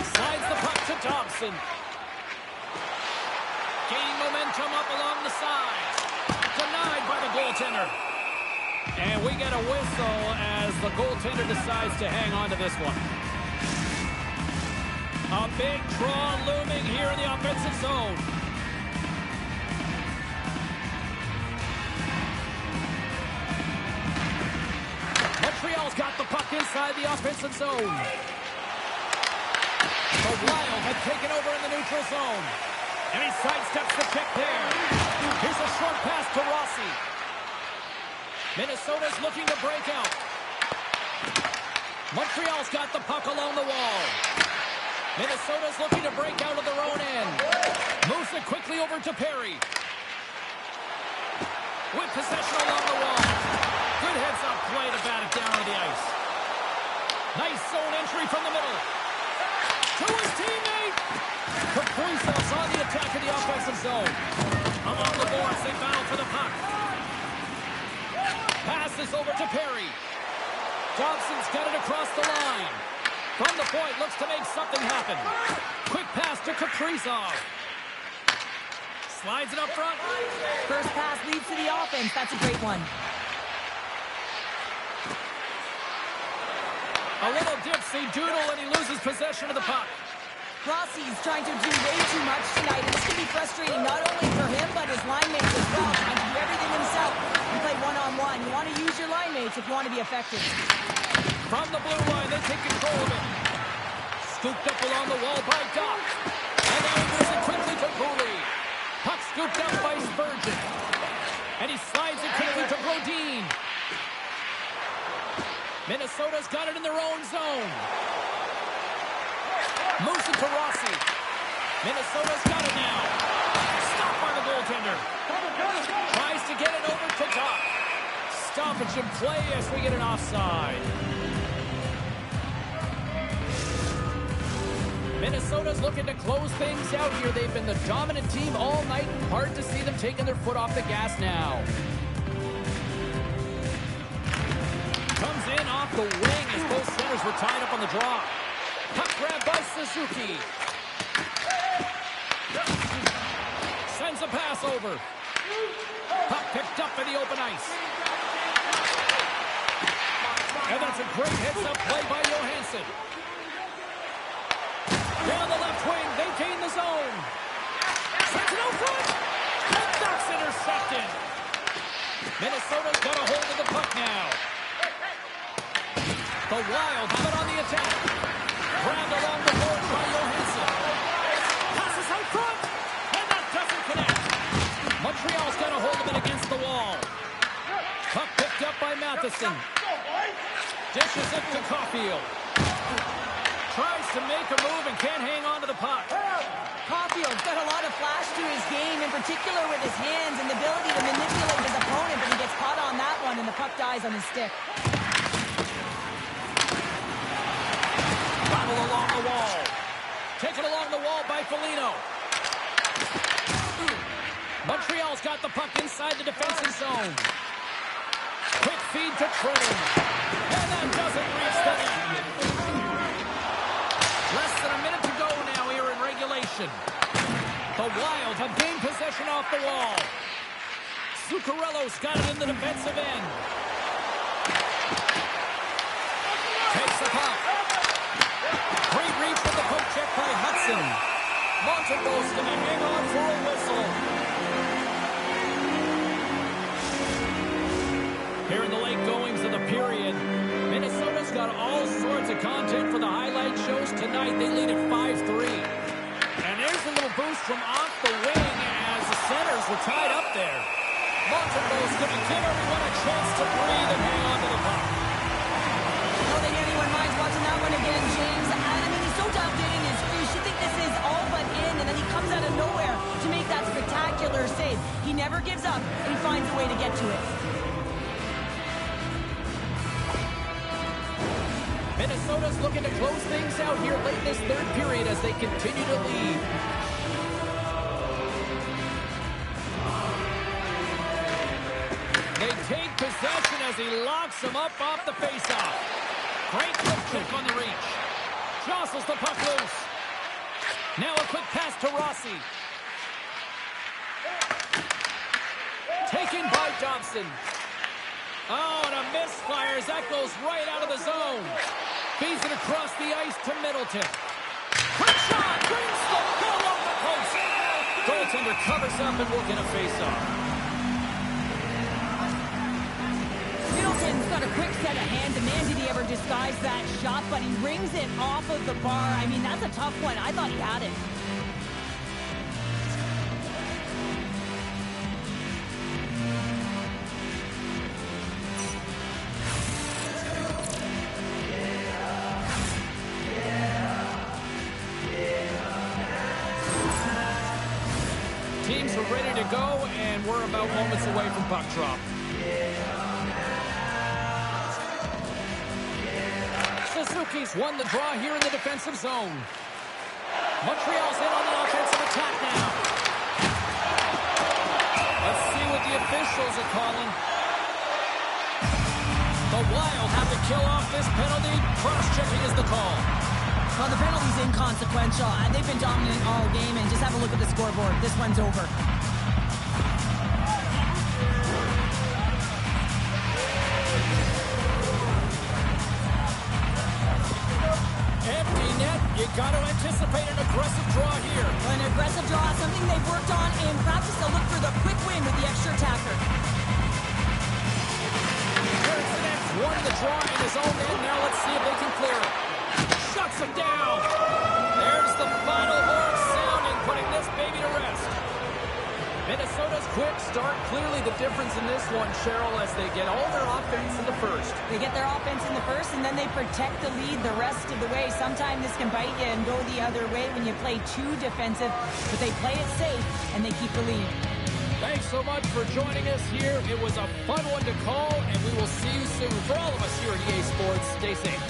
Slides the puck to Dobson. Gaining momentum up along the sides. Denied by the goaltender. And we get a whistle as the goaltender decides to hang on to this one. A big draw looming here in the offensive zone. Montreal's got the puck inside the offensive zone. The Wild have taken over in the neutral zone. And he sidesteps the check there. Here's a short pass to Rossi. Minnesota's looking to break out. Montreal's got the puck along the wall. Minnesota's looking to break out of their own end. Moves it quickly over to Perry. With possession along the wall. Good heads-up play to bat it down on the ice. Nice zone entry from the middle. To his teammate. Kaprizov's on the attack in the offensive zone. Along the boards, they battle for the puck. Passes over to Perry. Dobson's got it across the line. From the point, looks to make something happen. Quick pass to Kaprizov. Slides it up front. First pass leads to the offense. That's a great one. A little dipsy doodle and he loses possession of the puck. Rossi's trying to do way too much tonight, and this can be frustrating not only for him, but his line mates as well. Trying to do everything himself. You play one-on-one. You want to use your line mates if you want to be effective. From the blue line, they take control of it. Scooped up along the wall by Doc. And now he moves it quickly to Cooley. Puck scooped up by Spurgeon. And he slides it quickly to Brodin. Minnesota's got it in their own zone. Moves it to Rossi. Minnesota's got it now. Stopped by the goaltender. Tries to get it over to Doc. Stoppage in play as we get an offside. Minnesota's looking to close things out here. They've been the dominant team all night. Hard to see them taking their foot off the gas now. Comes in off the wing as both centers were tied up on the draw. Puck grab by Suzuki. Sends a pass over. Puck picked up in the open ice. And that's a great heads-up play by Johansson. Down the left wing, they gain the zone. Sends it out front. And that's intercepted. Minnesota's got a hold of the puck now. The Wild have it on the attack. Grabbed along the board by Johansson. Passes out front. And that doesn't connect. Montreal's got a hold of it against the wall. Puck picked up by Matheson. Dishes it to Caulfield. Tries to make a move and can't hang on to the puck. Caulfield's got a lot of flash to his game, in particular with his hands and the ability to manipulate his opponent, but he gets caught on that one and the puck dies on his stick. dribble along the wall. Taken along the wall by Foligno. Montreal's got the puck inside the defensive zone. Quick feed to Trenton. And that doesn't reach the net. Less than a minute to go now here in regulation. The Wild have gained possession off the wall. Zuccarello's got it in the defensive end. Takes the puck. Great reach with the poke check by Hudson. Montembeau's going to hang on for a whistle. Here in the late goings of the period, Minnesota's got all sorts of content for the highlight shows tonight. They lead at 5-3. And there's a little boost from off the wing as the centers were tied up there. Montembeau's going to give everyone a chance to breathe and hang on to the puck. I don't think anyone minds watching that one again, James. I mean, he's so dialed in his crease. You think this is all but in, and then he comes out of nowhere to make that spectacular save. He never gives up, and he finds a way to get to it. Minnesota's looking to close things out here late in this third period as they continue to lead. They take possession as he locks him up off the faceoff. Great flip kick on the reach. Jostles the puck loose. Now a quick pass to Rossi. Taken by Dobson. Oh, and a misfire as that goes right out of the zone. Feeds it across the ice to Middleton. Quick shot! Brings the ball off the post. Goaltender covers up and will get a face-off. Middleton's got a quick set of hands, and man, did he ever disguise that shot, but he rings it off of the bar. I mean, that's a tough one. I thought he had it. Teams are ready to go, and we're about moments away from puck drop. Suzuki's won the draw here in the defensive zone. Montreal's in on the offensive attack now. Let's see what the officials are calling. The Wild have to kill off this penalty. Cross-checking is the call. Well, the penalty's inconsequential. They've been dominant all game, and just have a look at the scoreboard. This one's over. Empty net. You got to anticipate an aggressive draw here. An aggressive draw, something they've worked on in practice. They'll look for the quick win with the extra attacker. Harrison's won the draw in his own end. Now let's see if they can clear it. Shuts him down. There's the final horn sounding, putting this baby to rest. Minnesota's quick start, clearly the difference in this one, Cheryl, as they get all their offense in the first. They get their offense in the first, and then they protect the lead the rest of the way. Sometimes this can bite you and go the other way when you play too defensive, but they play it safe, and they keep the lead. Thanks so much for joining us here. It was a fun one to call, and we will see you soon. For all of us here at EA Sports, stay safe.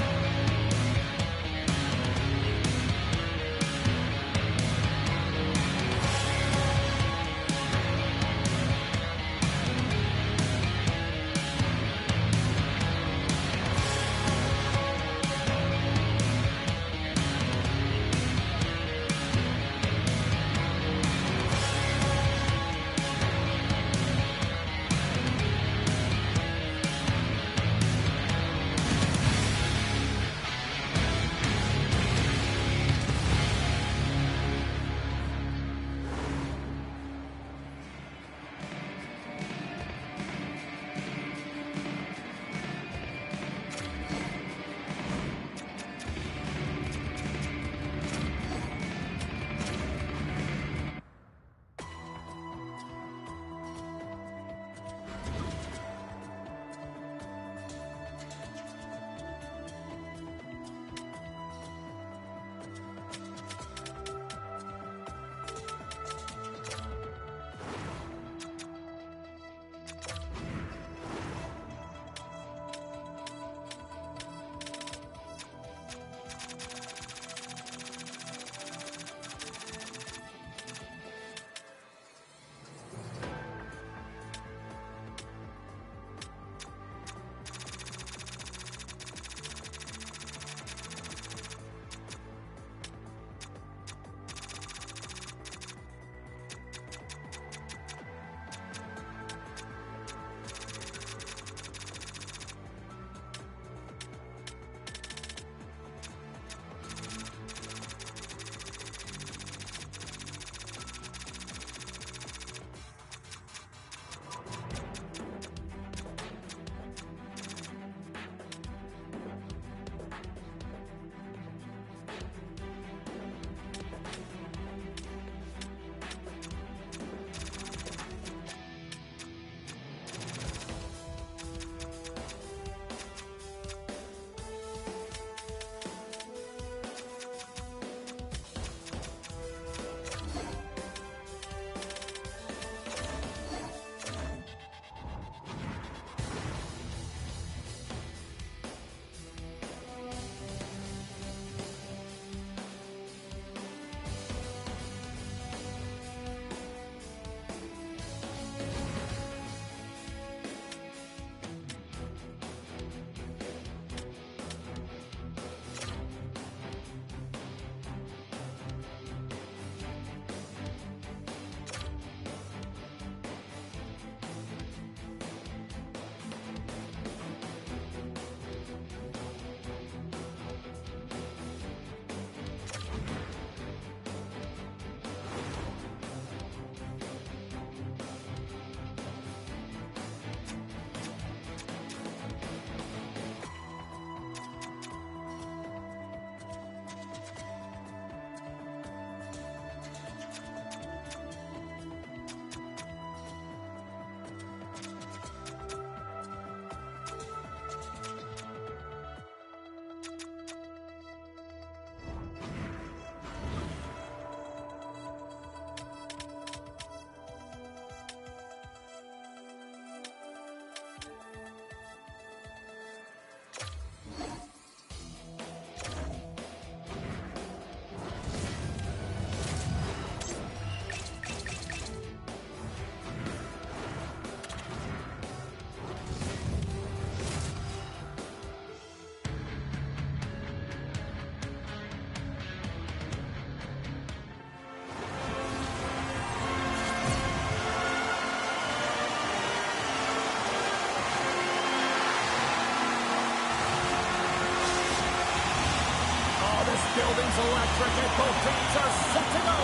building's electric and both teams are set to go.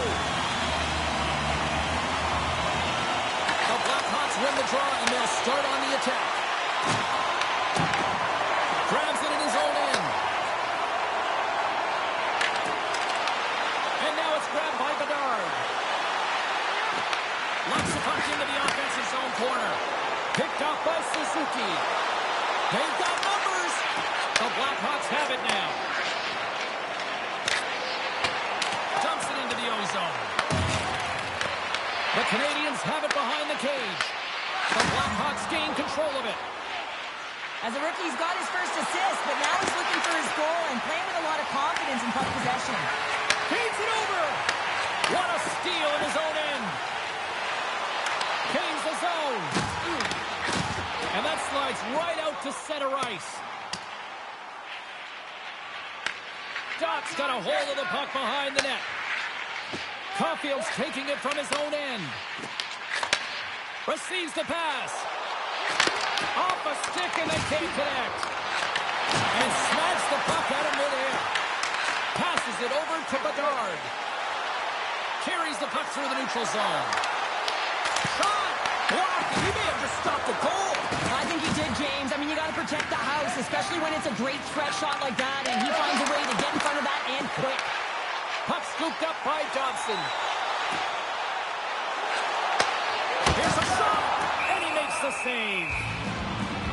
The Blackhawks win the draw and they'll start on the attack. Grabs it in his own end. And now it's grabbed by Bedard. Locks the puck into the offensive zone corner. Picked up by Suzuki. They've got numbers. The Blackhawks have it now. Dumps it into the O-zone. The Canadians have it behind the cage. The Blackhawks gain control of it. As a rookie, he's got his first assist, but now he's looking for his goal and playing with a lot of confidence in puck possession. Feeds it over. What a steal in his own end. Gains the zone. And that slides right out to center ice. Doc's got a hold of the puck behind the net. Caulfield's taking it from his own end. Receives the pass. Off a stick and they can't connect. And smacks the puck out of midair. Passes it over to Bedard. Carries the puck through the neutral zone. Shot! Blocked! He may have just stopped the goal. I think he did, James. I mean, you got to protect the house, especially when it's a great threat shot like that, and he finds a way to get in front of that and quick. Puck scooped up by Dobson. Here's a shot! And he makes the save.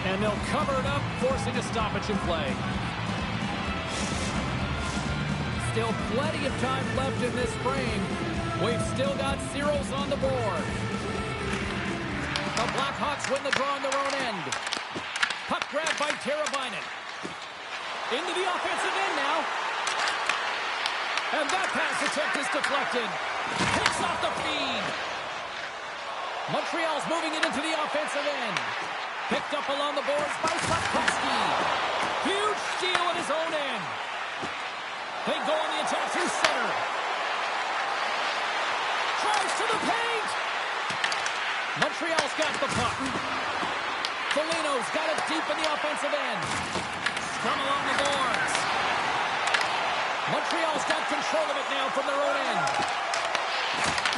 And they'll cover it up, forcing a stoppage in play. Still plenty of time left in this frame. We've still got zeros on the board. The Blackhawks win the draw on their own end. Puck grabbed by Teravainen. Into the offensive end now. And that pass attempt is deflected. Takes off the feed. Montreal's moving it into the offensive end. Picked up along the boards by Slavkovsky. Huge steal at his own end. They go on the attack through center. Drives to the paint. Montreal's got the puck. Foligno's got it deep in the offensive end. Scrum along the boards. Montreal's got control of it now from their own end.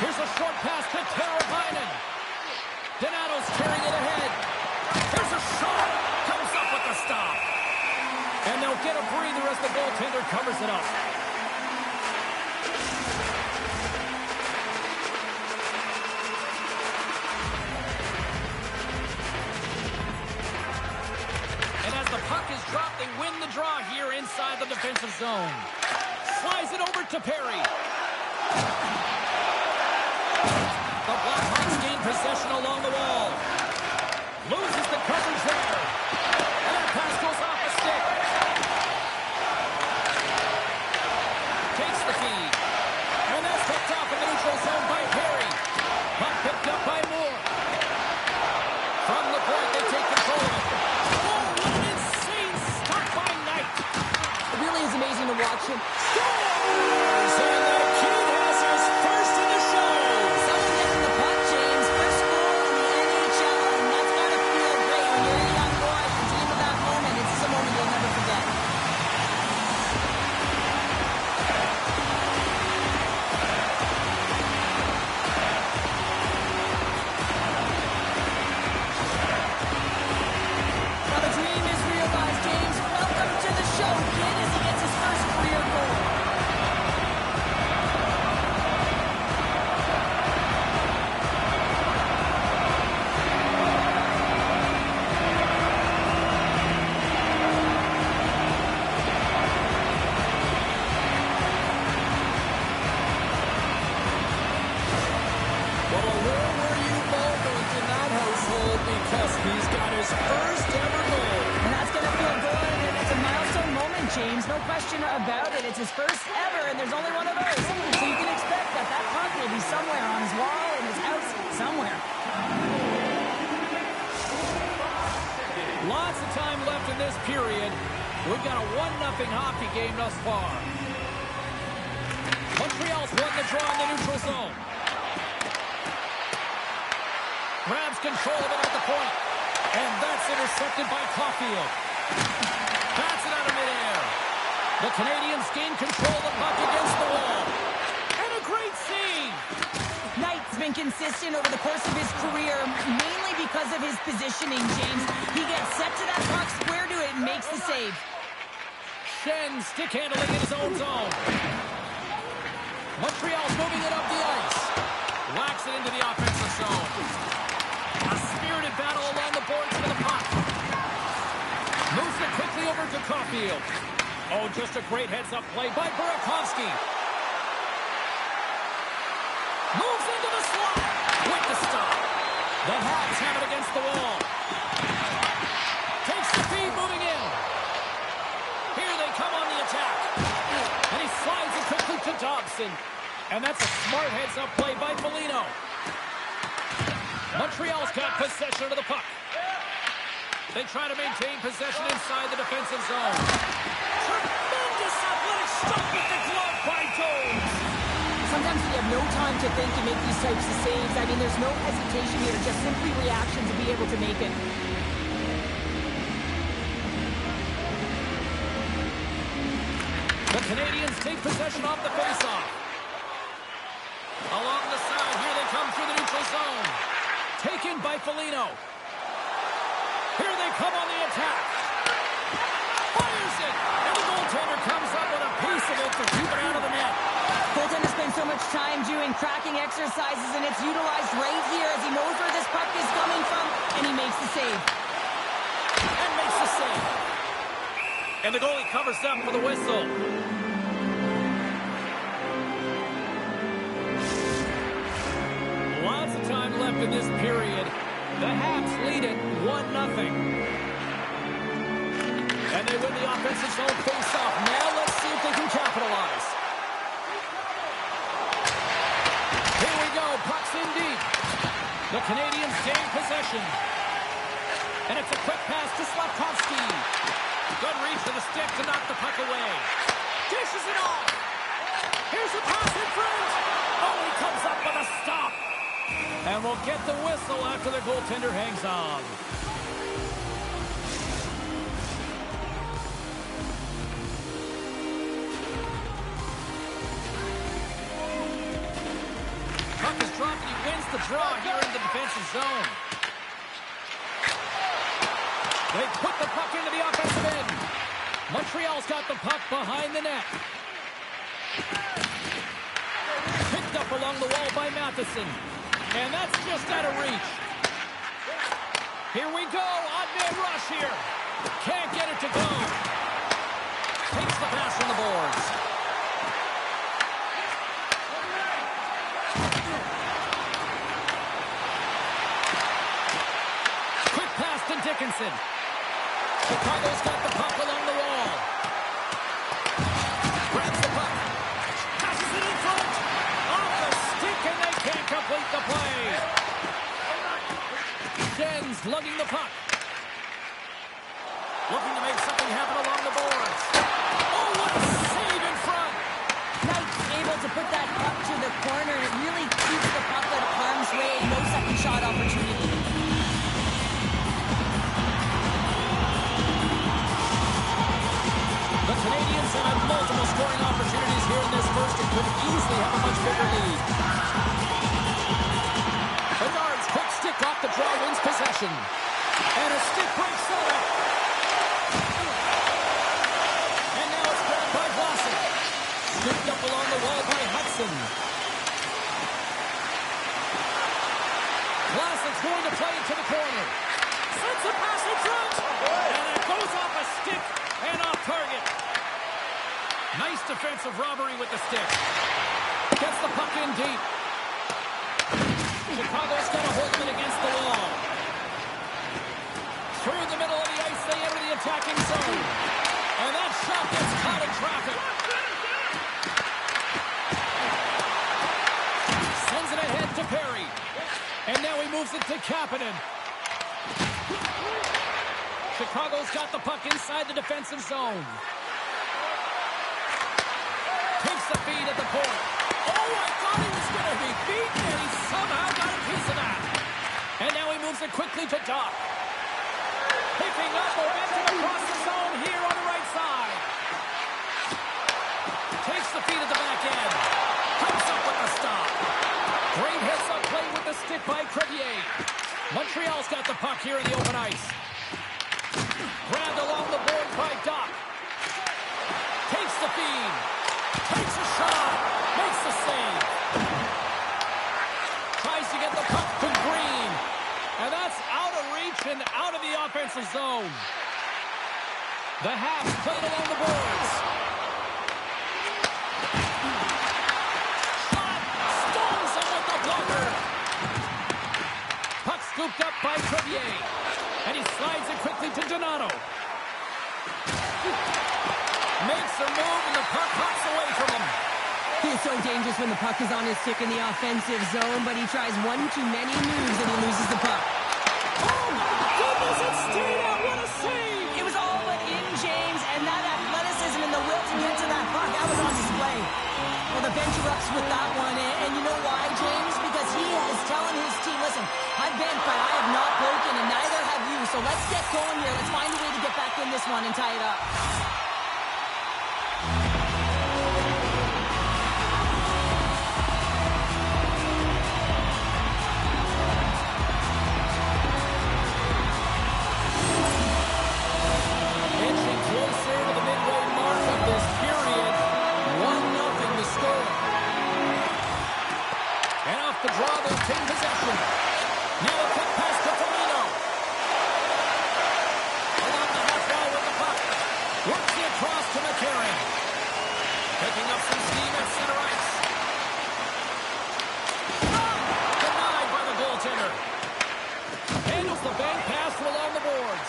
Here's a short pass to Teravainen. Donato's carrying it ahead. Here's a shot. Comes up with the stop. And they'll get a breather as the goaltender covers it up. And as the puck is dropped, they win the draw here inside the defensive zone. Slides it over to Perry. The Blackhawks gain possession along the wall. Loses the coverage there. And that pass goes off the stick. Takes the feed. And that's picked off in the neutral zone by Perry. Puck picked up by Moore. From the point, they take control of it. Oh, what an insane stop by Knight. It really is amazing to watch him. Scores! And the kid has his first in the show. Someone getting the puck, James. First goal in the NHL, and that's got to feel great when you're a young boy and dream of that moment. It's a moment you'll never forget. Now the dream is realized, James. Welcome to the show, kid, as he gets his first career goal. Well, where were you moment in that household? Because he's got his first ever goal. And that's going to feel good, and it's a milestone moment, James. No question about it. It's his first ever, and there's only one of those. So you can expect that that puck will be somewhere on his wall, in his house, somewhere. Lots of time left in this period. We've got a 1-0 hockey game thus far. Montreal's won the draw in the neutral zone. Grabs control of it at the point. And that's intercepted by Caulfield. Bats it out of midair. The Canadians gain control of the puck against the wall. And a great save. Knight's been consistent over the course of his career, mainly because of his positioning, James. He gets set to that puck, square to it, and makes the save. Schenn stick handling in his own zone. Montreal's moving it up the ice. Whacks it into the offensive zone. A spirited battle along the boards for the puck. Moves it quickly over to Caulfield. Oh, just a great heads-up play by Burakovsky. Moves into the slot. With the stop. The Habs have it against the wall. Takes the feed moving in. Here they come on the attack. And he slides it quickly to Dobson. And that's a smart heads-up play by Foligno. Montreal's got possession of the puck. They try to maintain possession inside the defensive zone. Tremendous athletic stop with the glove by Jones. Sometimes we have no time to think and make these types of saves. I mean, there's no hesitation here, just simply reaction to be able to make it. The Canadians take possession off the faceoff. Along the side, here they come through the neutral zone. Taken by Foligno. Here they come on the attack. Fires it! And the goaltender comes up with a piece of it to keep it out of the net. Goaltender spends so much time doing cracking exercises, and it's utilized right here as he knows where this puck is coming from, and he makes the save. And makes the save. And the goalie covers up for the whistle. Lots of time left in this period. The Habs lead it 1-0. And they win the offensive zone face-off. Now let's see if they can capitalize. Here we go. Puck's in deep. The Canadians gain possession. And it's a quick pass to Slafkovsky. Good reach for the stick to knock the puck away. Dishes it off. Here's the pass in front. Oh, he comes up with a stop. And we'll get the whistle after the goaltender hangs on. Puck is dropped and he wins the draw here in the defensive zone. They put the puck into the offensive end. Montreal's got the puck behind the net. Picked up along the wall by Matheson. And that's just out of reach. Here we go. Odd man rush here. Can't get it to go. Takes the pass from the boards. Quick pass to Dickinson. Chicago's got the puck along the wall. Grabs the puck. Passes it in front. Off the stick, and they can't complete the play. Schenn lugging the puck. Looking to make something happen along the boards. Oh, what a save in front. Knight's able to put that puck to the corner, and it really keeps the puck out of harm's way. No second shot opportunity. The Canadians have had multiple scoring opportunities here in this first and could easily have a much bigger lead. Bedard's quick stick off the draw wins possession. And a stick breaks over. And now it's grabbed by Vlasic. Scooped up along the wall by Hudson. Vlasic's going to play it to the corner. Sends a pass in front. And it goes off a stick and off target. Nice defensive robbery with the stick. Gets the puck in deep. Chicago's got a hold of it against the wall. Through the middle of the ice, they enter the attacking zone. And that shot gets caught in traffic. Sends it ahead to Perry. And now he moves it to Kapanen. Chicago's got the puck inside the defensive zone. Takes the feed at the point. Oh, I thought he was going to be beaten, and he somehow got a piece of that. And now he moves it quickly to Doc. Picking up momentum across the zone here on the right side. here in the open ice. Grabbed along the boards by Doc. Takes the feed. Takes a shot. Makes the save. Tries to get the puck to Green. And that's out of reach and out of the offensive zone. The Habs play it along the boards. Shot. Stones him with the blocker. Puck scooped up by Crevier. And he slides it quickly to Donato. Makes a move and the puck hops away from him. He's so dangerous when the puck is on his stick in the offensive zone, but he tries one too many moves and he loses the puck. Oh, goodness, it stayed out. What a save. It was all but in, James, and that athleticism and the will to get to that puck, that was on display. Well, the bench erupts with that one, and you know why, James? Because he is telling his team, listen, I've bent, but I have not broken, and neither have you, so let's get going here. Let's find a way to get back in this one and tie it up. The draw, they'll take possession. Now a quick pass to Foligno. Along the half wall with the puck. Works it across to McCarron. Picking up some steam at center ice. Denied by the goaltender. Handles the bank pass to along the boards.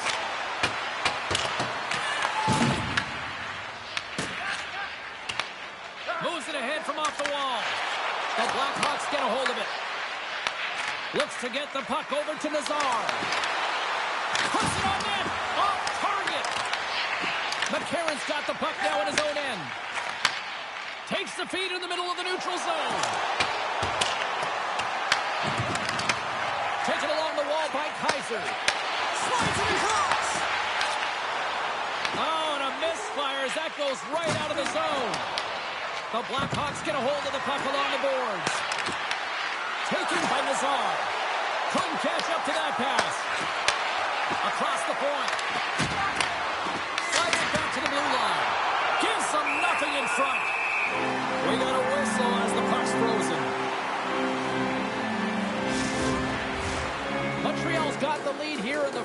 Moves it ahead from off the wall. The Blackhawks get a hold of it. Looks to get the puck over to Nazar. Puts it on net. Off target. McCarron's got the puck now in his own end. Takes the feed in the middle of the neutral zone. Taken along the wall by Kaiser. Slides it across. Oh, and a misfire as that goes right out of the zone. The Blackhawks get a hold of the puck along the boards. Taken by Nazar. Couldn't catch up to that pass. Across the point. Slides it back to the blue line. Gives them nothing in front. We got a whistle as the puck's frozen. Montreal's got the lead here in the...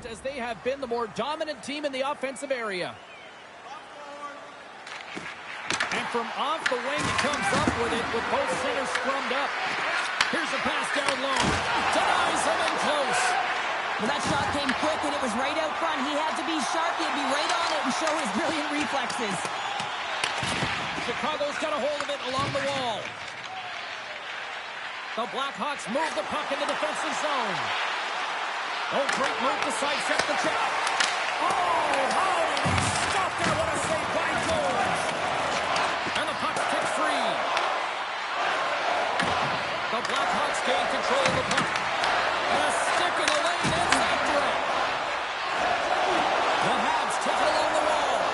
as they have been the more dominant team in the offensive area. And from off the wing, he comes up with it with both centers scrummed up. Here's a pass down low. Denies him in close. Well, that shot came quick and it was right out front. He had to be sharp. He had to be right on it and show his brilliant reflexes. Chicago's got a hold of it along the wall. The Blackhawks move the puck in the defensive zone. Oh, great move to sidestep the check. Oh, how did he stop there? What a save by Jones. And the puck kicked free. The Blackhawks gain control of the puck. And a stick in the lane ends that threat. The Habs take it along the wall.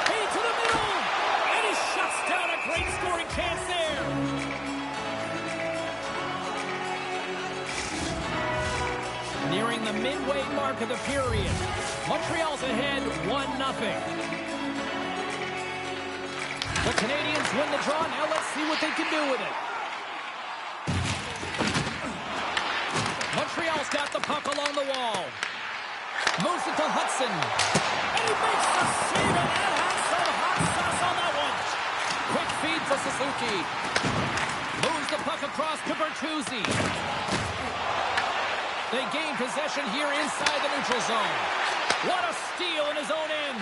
Feed to the middle. And he shuts down a great scoring chance there. Nearing the midway mark of the period. Montreal's ahead 1-0. The Canadiens win the draw. Now let's see what they can do with it. Montreal's got the puck along the wall. Moves it to Hudson. And he makes the save, and that has some hot sauce on that one. Quick feed to Suzuki. Moves the puck across to Bertuzzi. They gain possession here inside the neutral zone. What a steal in his own end.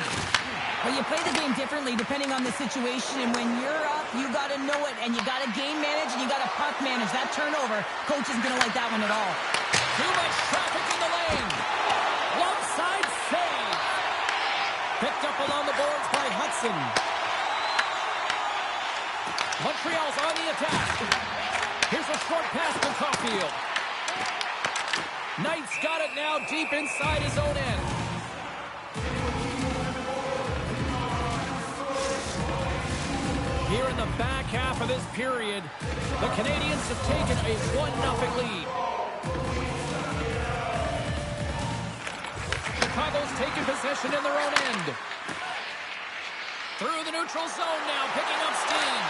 Well, you play the game differently depending on the situation, and when you're up, you got to know it, and you got to game manage, and you got to puck manage. That turnover, coach isn't going to like that one at all. Too much traffic in the lane. Left side save. Picked up along the boards by Hudson. Montreal's on the attack. Here's a short pass to Caulfield. Knight's got it now deep inside his own end. Here in the back half of this period, the Canadiens have taken a 1-0 lead. Chicago's taking possession in their own end. Through the neutral zone now, picking up steam.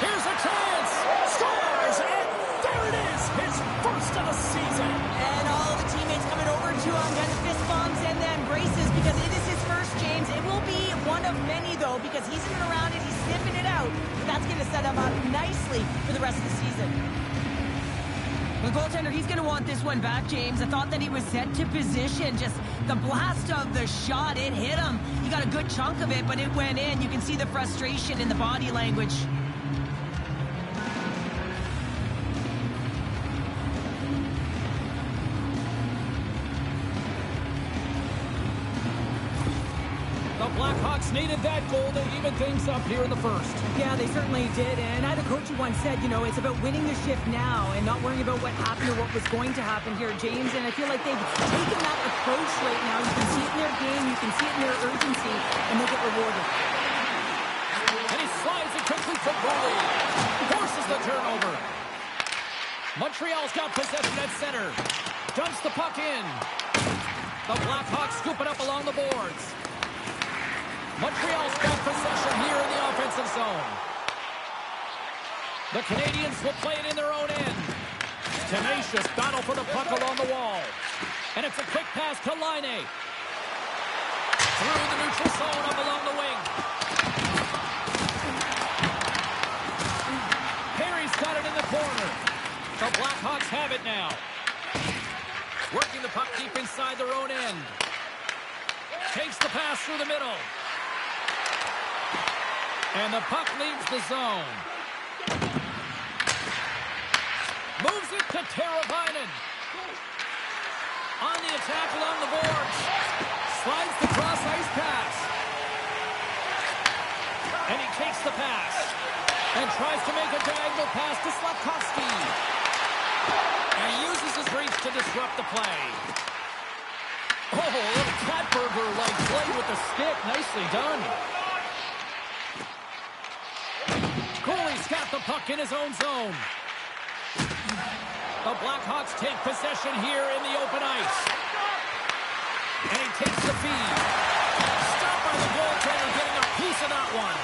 Here's a chance. Scores, and there it is, his first of the season. And all of the teammates coming over to him, kind of fist bumps and then braces because it is his first, James. It will be one of many, though, because he's in and around it, he's sniffing it out. But that's going to set him up nicely for the rest of the season. The goaltender, he's going to want this one back, James. I thought that he was set to position. Just the blast of the shot, it hit him. He got a good chunk of it, but it went in. You can see the frustration in the body language. The Blackhawks needed that goal to even things up here in the first. Yeah, they certainly did. And I had a coach who once said, you know, it's about winning the shift now and not worrying about what happened or what was going to happen here, James. And I feel like they've taken that approach right now. You can see it in their game. You can see it in their urgency. And they'll get rewarded. And he slides it quickly to Bully. Forces the turnover. Montreal's got possession at center. Dumps the puck in. The Blackhawks scoop it up along the boards. Montreal's got possession here in the offensive zone. The Canadiens will play it in their own end. Tenacious battle for the puck along the wall. And it's a quick pass to Laine. Through the neutral zone up along the wing. Perry's got it in the corner. The Blackhawks have it now. Working the puck deep inside their own end. Takes the pass through the middle. And the puck leaves the zone. Moves it to Teravainen. On the attack along the boards. Slides the cross-ice pass. And he takes the pass. And tries to make a diagonal pass to Slafkovsky. And uses his reach to disrupt the play. Oh, a little Katberger-like play with the stick. Nicely done. Cooley's got the puck in his own zone. The Blackhawks take possession here in the open ice. And he takes the feed. Stopped by the goaltender, getting a piece of that one.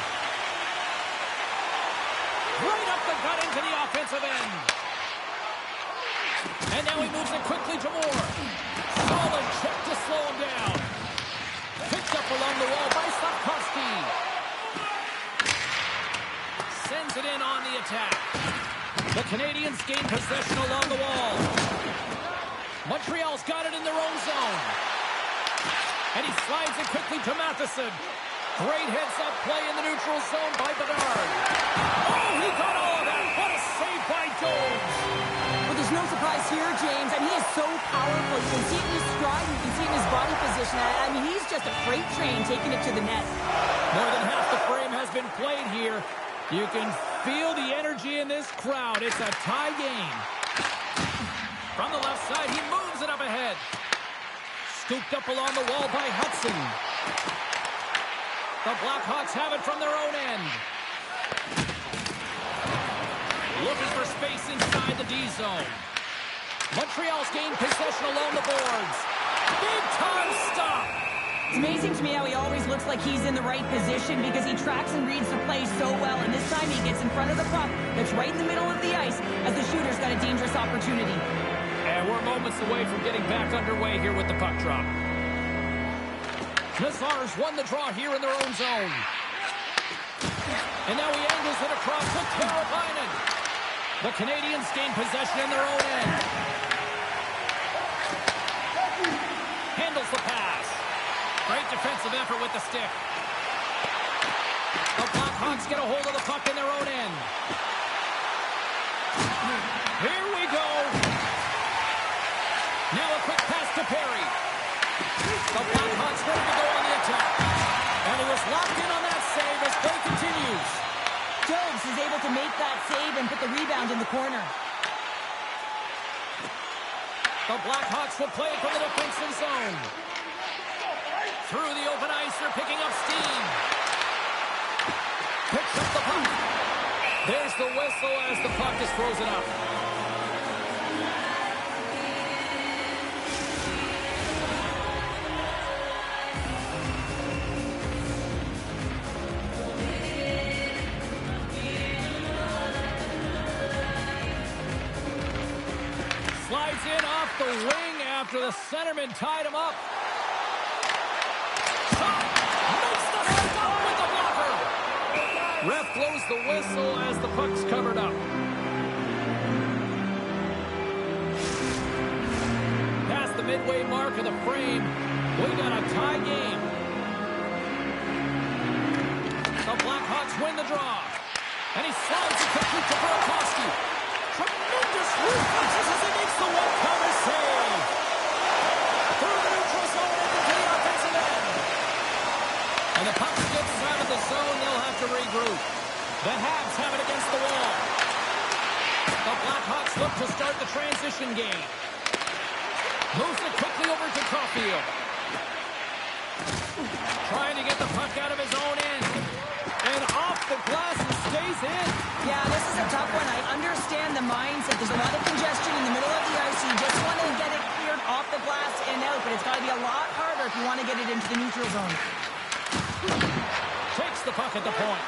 Right up the gut into the offensive end. And now he moves it quickly to Moore. Solid check to slow him down. Picked up along the wall by Slafkovsky. Sends it in on the attack. The Canadiens gain possession along the wall. Montreal's got it in their own zone. And he slides it quickly to Matheson. Great heads-up play in the neutral zone by Bedard. Oh, he got all of that. What a save by Jones. Well, there's no surprise here, James. I mean, he is so powerful. You can see it in his stride. You can see it in his body position. I mean, he's just a freight train taking it to the net. More than half the frame has been played here. You can feel the energy in this crowd. It's a tie game. From the left side, he moves it up ahead. Scooped up along the wall by Hudson. The Blackhawks have it from their own end. Looking for space inside the D zone. Montreal's gained possession along the boards. Big time stop. It's amazing to me how he always looks like he's in the right position because he tracks and reads the play so well. And this time he gets in front of the puck that's right in the middle of the ice as the shooter's got a dangerous opportunity. And we're moments away from getting back underway here with the puck drop. Nazar's won the draw here in their own zone. And now he angles it across to Teravainen. The Canadiens gain possession in their own end. Handles the pass. Great defensive effort with the stick. Blackhawks get a hold of the puck in their own end. Here we go. Now a quick pass to Perry. The Blackhawks ready to go on the attack. And he was locked in on that save as play continues. Jones is able to make that save and put the rebound in the corner. The Blackhawks will play it from the defensive zone. Through the open ice, they're picking up steam. Picks up the puck. There's the whistle as the puck is frozen up. Slides in off the wing after the centerman tied him up. Shot! Makes the stop with the blocker! Ref blows the whistle as the puck's covered up. Past the midway mark of the frame, we got a tie game. The Blackhawks win the draw. And he slides it quickly to Burakovsky. Tremendous reflexes as he makes the one-counter save. Through the neutral zone and into the offensive end. And the puck skips out of the zone. They'll have to regroup. The Habs have it against the wall. The Blackhawks look to start the transition game. Moves it quickly over to Caulfield. Trying to get the puck out of his own end. And off the glass and stays in. Yeah, this is a tough one. I understand the mindset. There's a lot of congestion in the middle of the ice. You just want to get it cleared off the glass and out, but it's got to be a lot harder if you want to get it into the neutral zone. Takes the puck at the point.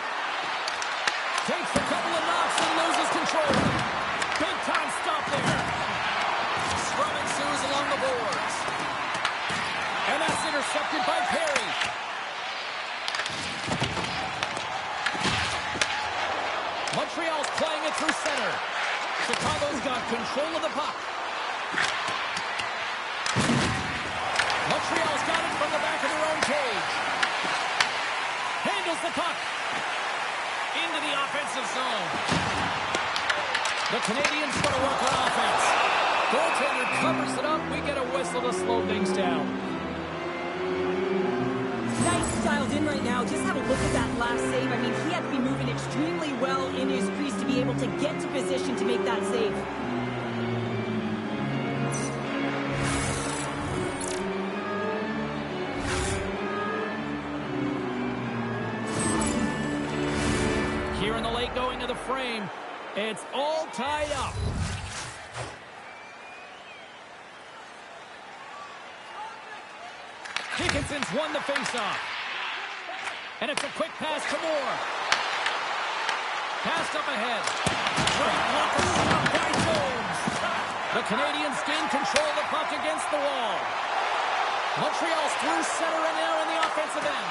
Takes a couple of knocks and loses control. Big time stop there. Scrum ensues along the boards. And that's intercepted by Perry. Montreal's playing it through center. Chicago's got control of the puck. Montreal's got it from the back of their own cage. Handles the puck. Into the offensive zone. The Canadians going to work on offense. Goaltender covers it up. We get a whistle to slow things down. Nice dialed in right now. Just have a look at that last save. I mean, he had to be moving extremely well in his crease to be able to get to position to make that save. Here in the late going of the frame, it's all tied up. Dickinson's won the faceoff. And it's a quick pass to Moore. Passed up ahead. Great blocker stop by Jones. The Canadians gain control of the puck against the wall. Montreal's through center and now in the offensive end.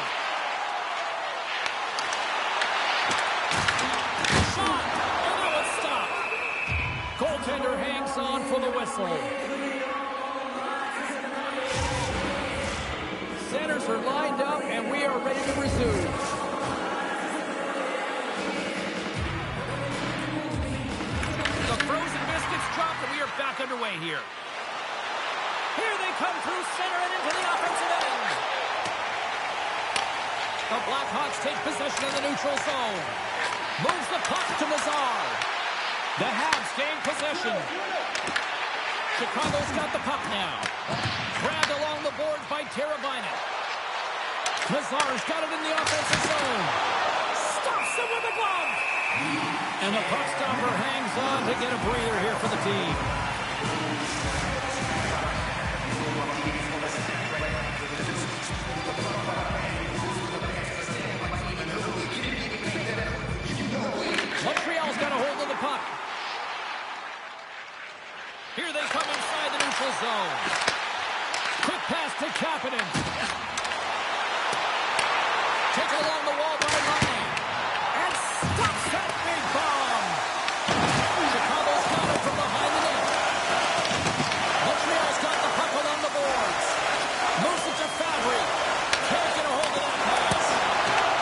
Shot! And now it's stopped. Goaltender hangs on for the whistle. Centers are lined up, and we are ready to resume. The frozen biscuits dropped, and we are back underway here. Here they come through center and into the offensive end. The Blackhawks take possession of the neutral zone. Moves the puck to Nazar. The Habs gain possession. Chicago's got the puck now. Grabbed along the boards by Teravainen. Nazar's got it in the offensive zone. Stops him with a glove. And the puck stopper hangs on to get a breather here for the team. Montreal's got a hold of the puck. Here they come inside the neutral zone. Quick pass to Kapanen. Taken along the wall by Laine. And stops that big bomb. Chicago's got it from behind the net. Montreal's got the puck along the boards. Moves it to Fabry. Can't get a hold of that pass.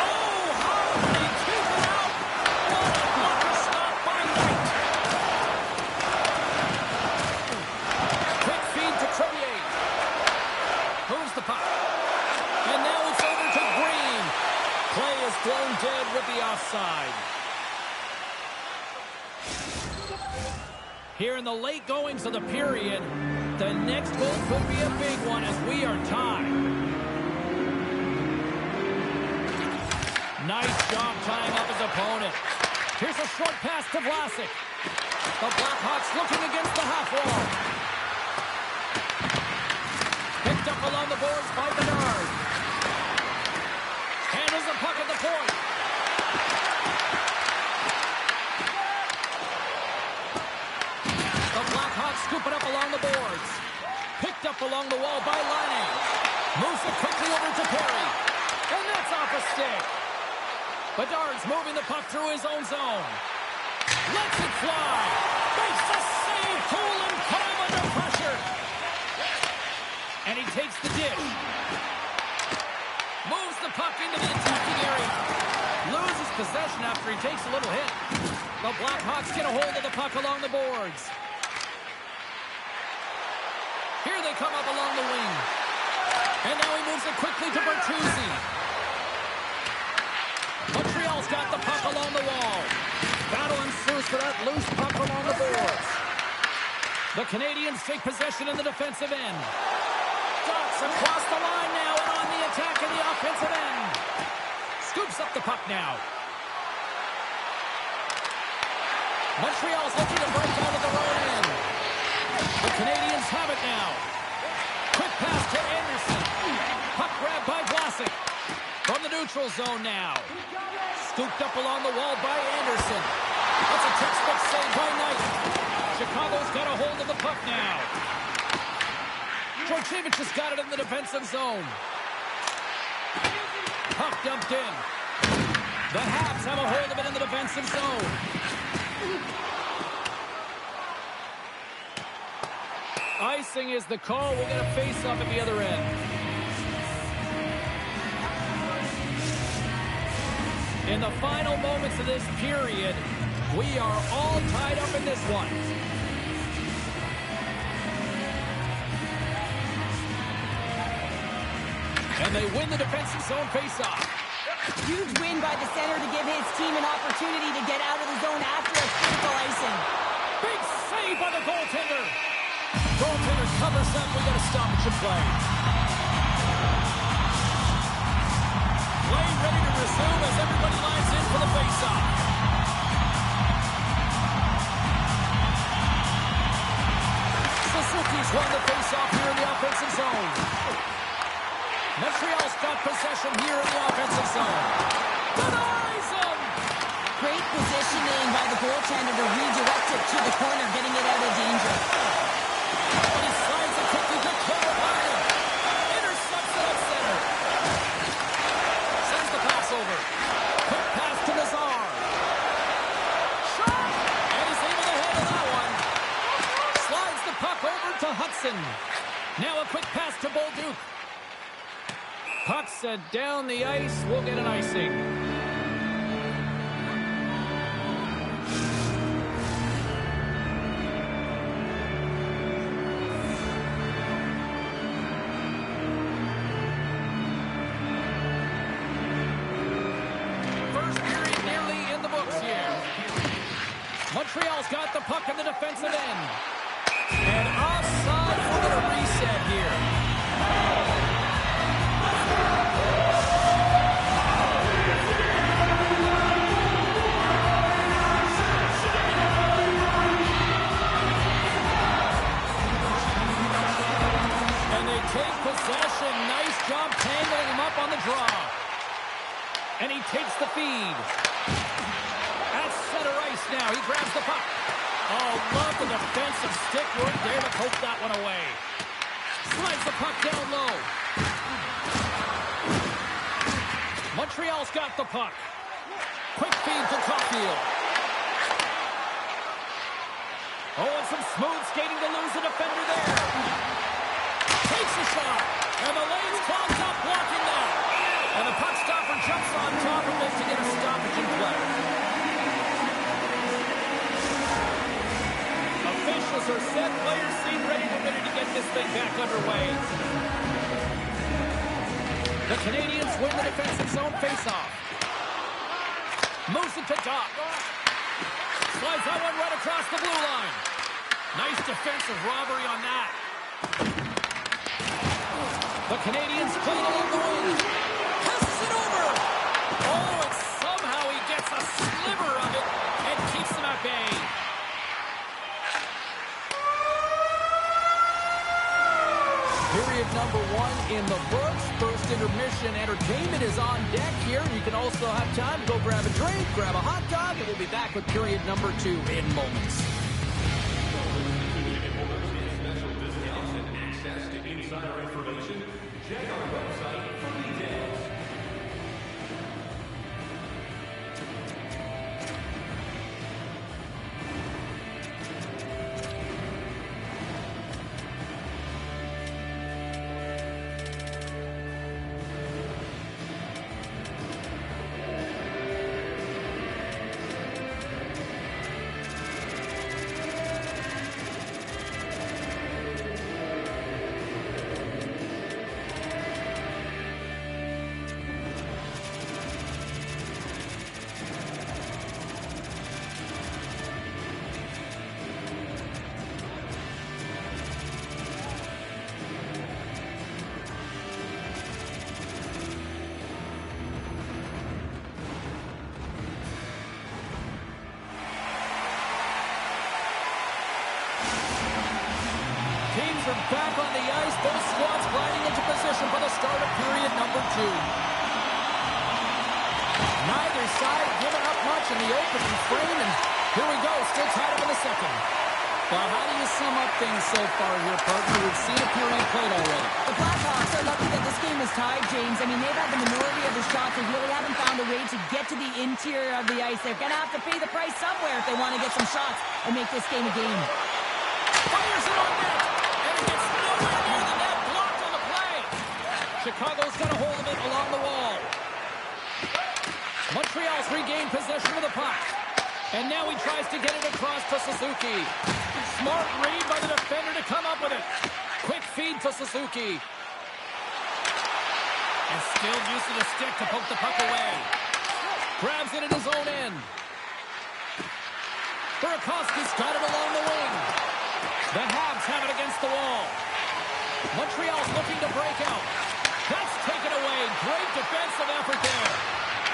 Oh, how did he keep it Here in the late goings of the period, the next goal could be a big one as we are tied. Nice job tying up his opponent. Here's a short pass to Vlasic. The Blackhawks looking against the half wall. Picked up along the boards by Bedard. Handles the puck at the point. The Blackhawks scoop it up along the boards. Picked up along the wall by Laine. Moves it quickly over to Perry. And that's off a stick. Bedard's moving the puck through his own zone. Lets it fly. Makes the save. Cool and calm under pressure. And he takes the dish. Moves the puck into the attacking area. Loses possession after he takes a little hit. The Blackhawks get a hold of the puck along the boards. Here they come up along the wing. And now he moves it quickly to Bertuzzi. Montreal's got the puck along the wall. Battle ensues for that loose puck along the boards. The Canadians take possession in the defensive end. Ducks across the line now and on the attack in the offensive end. Scoops up the puck now. Montreal's looking to break out of their own end. The Canadians have it now. Quick pass to Anderson. Puck grab by Vlasic. From the neutral zone now. Scooped up along the wall by Anderson. That's a textbook save by Knight. Chicago's got a hold of the puck now. Georgievich has got it in the defensive zone. Puck dumped in. The Habs have a hold of it in the defensive zone. Icing is the call. We'll get a face-off at the other end. In the final moments of this period, we are all tied up in this one. And they win the defensive zone face-off. Huge win by the center to give his team an opportunity to get out of the zone after a critical icing. Big save by the goaltender. Goaltender covers up. We got a stoppage in play. Play ready to resume as everybody lines in for the face-off. Suzuki's won the face-off here in the offensive zone. Montreal's got possession here in the offensive zone. Denies him! Great positioning by the goaltender to redirect it to the corner, getting it out of danger. And he slides it quickly to Cole Ryan. Intercepts it at center. Sends the pass over. Quick pass to Nazar. Shot! And he's able to handle that one. Slides the puck over to Hudson. Now a quick pass to Bolduc. Puck set down the ice. We'll get an icing. First period nearly in the books here. Montreal's got the puck in the defensive end. And offside for the reset here. Take possession. Nice job tangling him up on the draw. And he takes the feed. At center ice now. He grabs the puck. Oh, love the defensive stick work there to poke that one away. Slides the puck down low. Montreal's got the puck. Quick feed to Caulfield. Oh, and some smooth skating to lose the defender there. Takes a shot, and the lane's clogged up, blocking that. And the puck stopper jumps on top of it to get a stoppage in play. Officials are set, players seem ready to get this thing back underway. The Canadians win the defensive zone faceoff. Moves it to Doc. Slides that one right across the blue line. Nice defensive robbery on that. The Canadians play it along the wing. Passes it over. Oh, and somehow he gets a sliver of it and keeps them at bay. Period number 1 in the books. First intermission entertainment is on deck here. You can also have time to go grab a drink, grab a hot dog, and we'll be back with period number 2 in moments. Special discounts and access to insider information. Check our website for details. Teams are back on the ice. Both squads gliding into position for the start of period number 2. Neither side giving up much in the opening frame, and here we go, still tied up in the second. Well, how do you sum up things so far here, partner? We've seen a period played already. The Blackhawks are lucky that this game is tied, James. I mean, they've had the minority of the shots. They really haven't found a way to get to the interior of the ice. They're going to have to pay the price somewhere if they want to get some shots and make this game a game. Fires it on net. And it gets nowhere near the net. Blocked on the play. Chicago's got a hold of it along the wall. Montreal's regained possession of the puck. And now he tries to get it across to Suzuki. Smart read by the defender to come up with it. Quick feed to Suzuki. And still using the stick to poke the puck away. Grabs it in his own end. Burakovsky's got it along the wing. The Habs have it against the wall. Montreal's looking to break out. That's taken away. Great defensive effort there.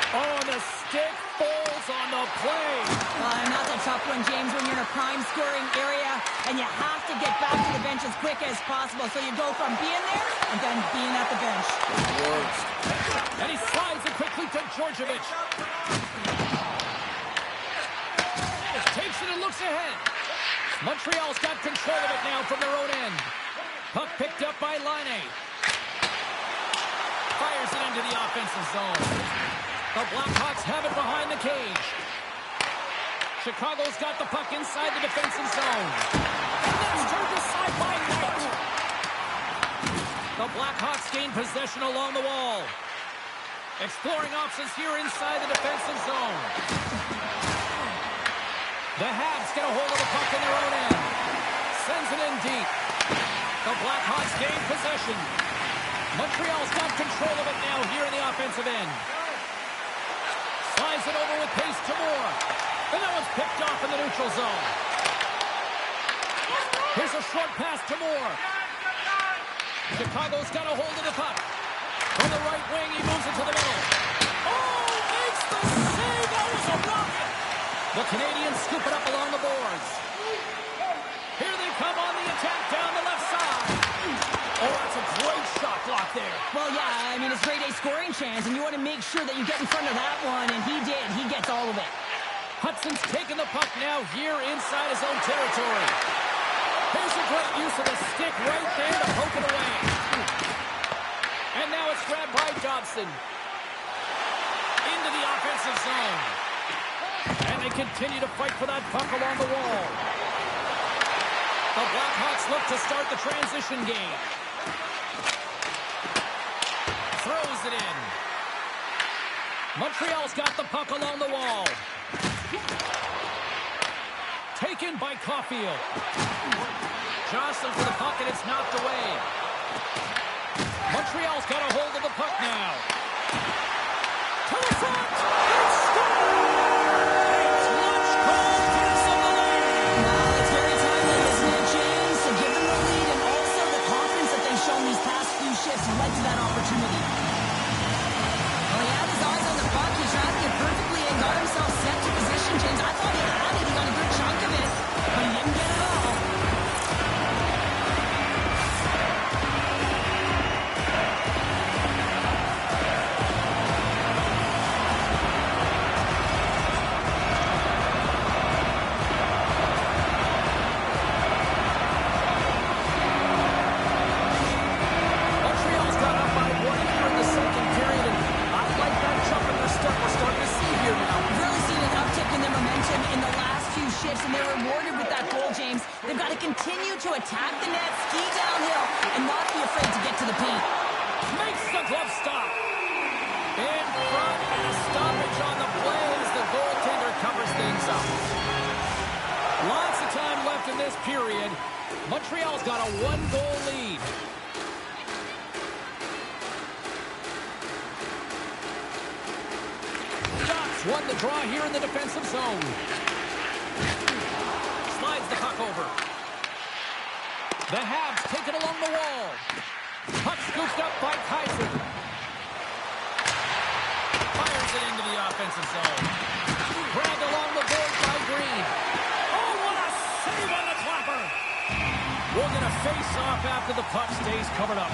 Oh, and the stick falls on the play. And that's a tough one, James, when you're in a prime scoring area and you have to get back to the bench as quick as possible. So you go from being there and then being at the bench. Worst. And he slides it quickly to Georgievich. Takes it and looks ahead. Montreal's got control of it now from their own end. Puck picked up by Laine. Fires it into the offensive zone. The Blackhawks have it behind the cage. Chicago's got the puck inside the defensive zone. And that's turned aside by Knight. The Blackhawks gain possession along the wall. Exploring options here inside the defensive zone. The Habs get a hold of the puck in their own end. Sends it in deep. The Blackhawks gain possession. Montreal's got control of it now here in the offensive end. Slides it over with pace to Moore. And that one's picked off in the neutral zone. Here's a short pass to Moore. Chicago's got a hold of the puck. From the right wing, he moves it to the middle. Oh, makes the save. That was a rocket. The Canadians scoop it up along the boards. Here they come on the attack down the left side. Oh, that's a great shot block there. Well, yeah, I mean, it's grade A scoring chance, and you want to make sure that you get in front of that one, and he did. He gets all of it. Hudson's taking the puck now here inside his own territory. Here's a great use of the stick right there to poke it away. And now it's grabbed by Dobson. Into the offensive zone. And they continue to fight for that puck along the wall. The Blackhawks look to start the transition game. Throws it in. Montreal's got the puck along the wall. Taken by Caulfield. Johnson for the puck, and it's knocked away. Montreal's got a hold of the puck now. To the front. It's scored! A clutch goal to sacrifice, and they're rewarded with that goal, James. They've got to continue to attack the net, ski downhill, and not be afraid to get to the paint. Makes the glove stop. In front, and a stoppage on the play as the goaltender covers things up. Lots of time left in this period. Montreal's got a one-goal lead. Ducks won the draw here in the defensive zone. Slides the puck over. The Habs take it along the wall. Puck scooped up by Kaiser. Fires it into the offensive zone. Grabbed along the board by Green. Oh, what a save on the clapper! We're going to face off after the puck stays covered up.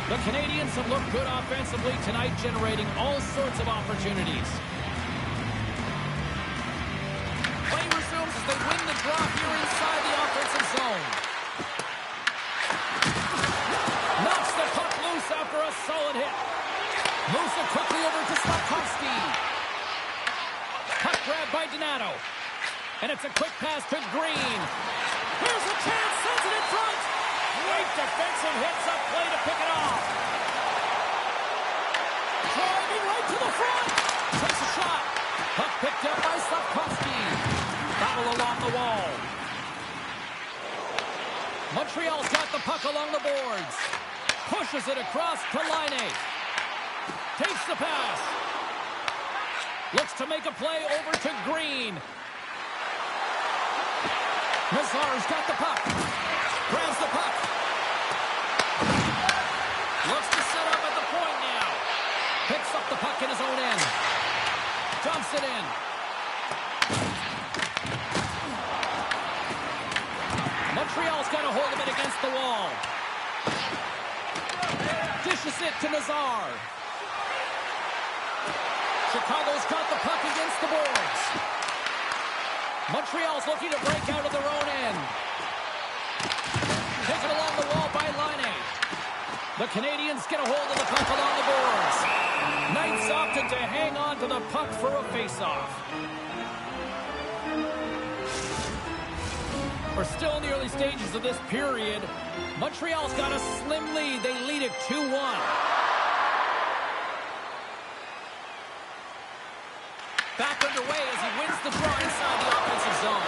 The Canadians have looked good offensively tonight, generating all sorts of opportunities. Play resumes as they win the draw here inside the offensive zone. Knocks the puck loose after a solid hit. Moves it quickly over to Slafkovsky. Puck grabbed by Donato. And it's a quick pass to Green. Here's a chance, sends it in front. Great defensive hits up play to pick it off. Driving right to the front. Takes a shot. Puck picked up by Slafkovsky. Battle along the wall. Montreal's got the puck along the boards. Pushes it across to Laine. Takes the pass. Looks to make a play over to Green. Nazar's got the puck. Grabs the puck. Looks to set up at the point now. Picks up the puck in his own end. Dumps it in. Montreal's got a hold of it against the wall. Dishes it to Nazar. Chicago's got the puck against the boards. Montreal's looking to break out of their own end. Taken along the wall by Laine. The Canadians get a hold of the puck along the boards. Knights opted to hang on to the puck for a face-off. We're still in the early stages of this period. Montreal's got a slim lead. They lead it 2-1. Back underway as he wins the draw inside the offensive zone.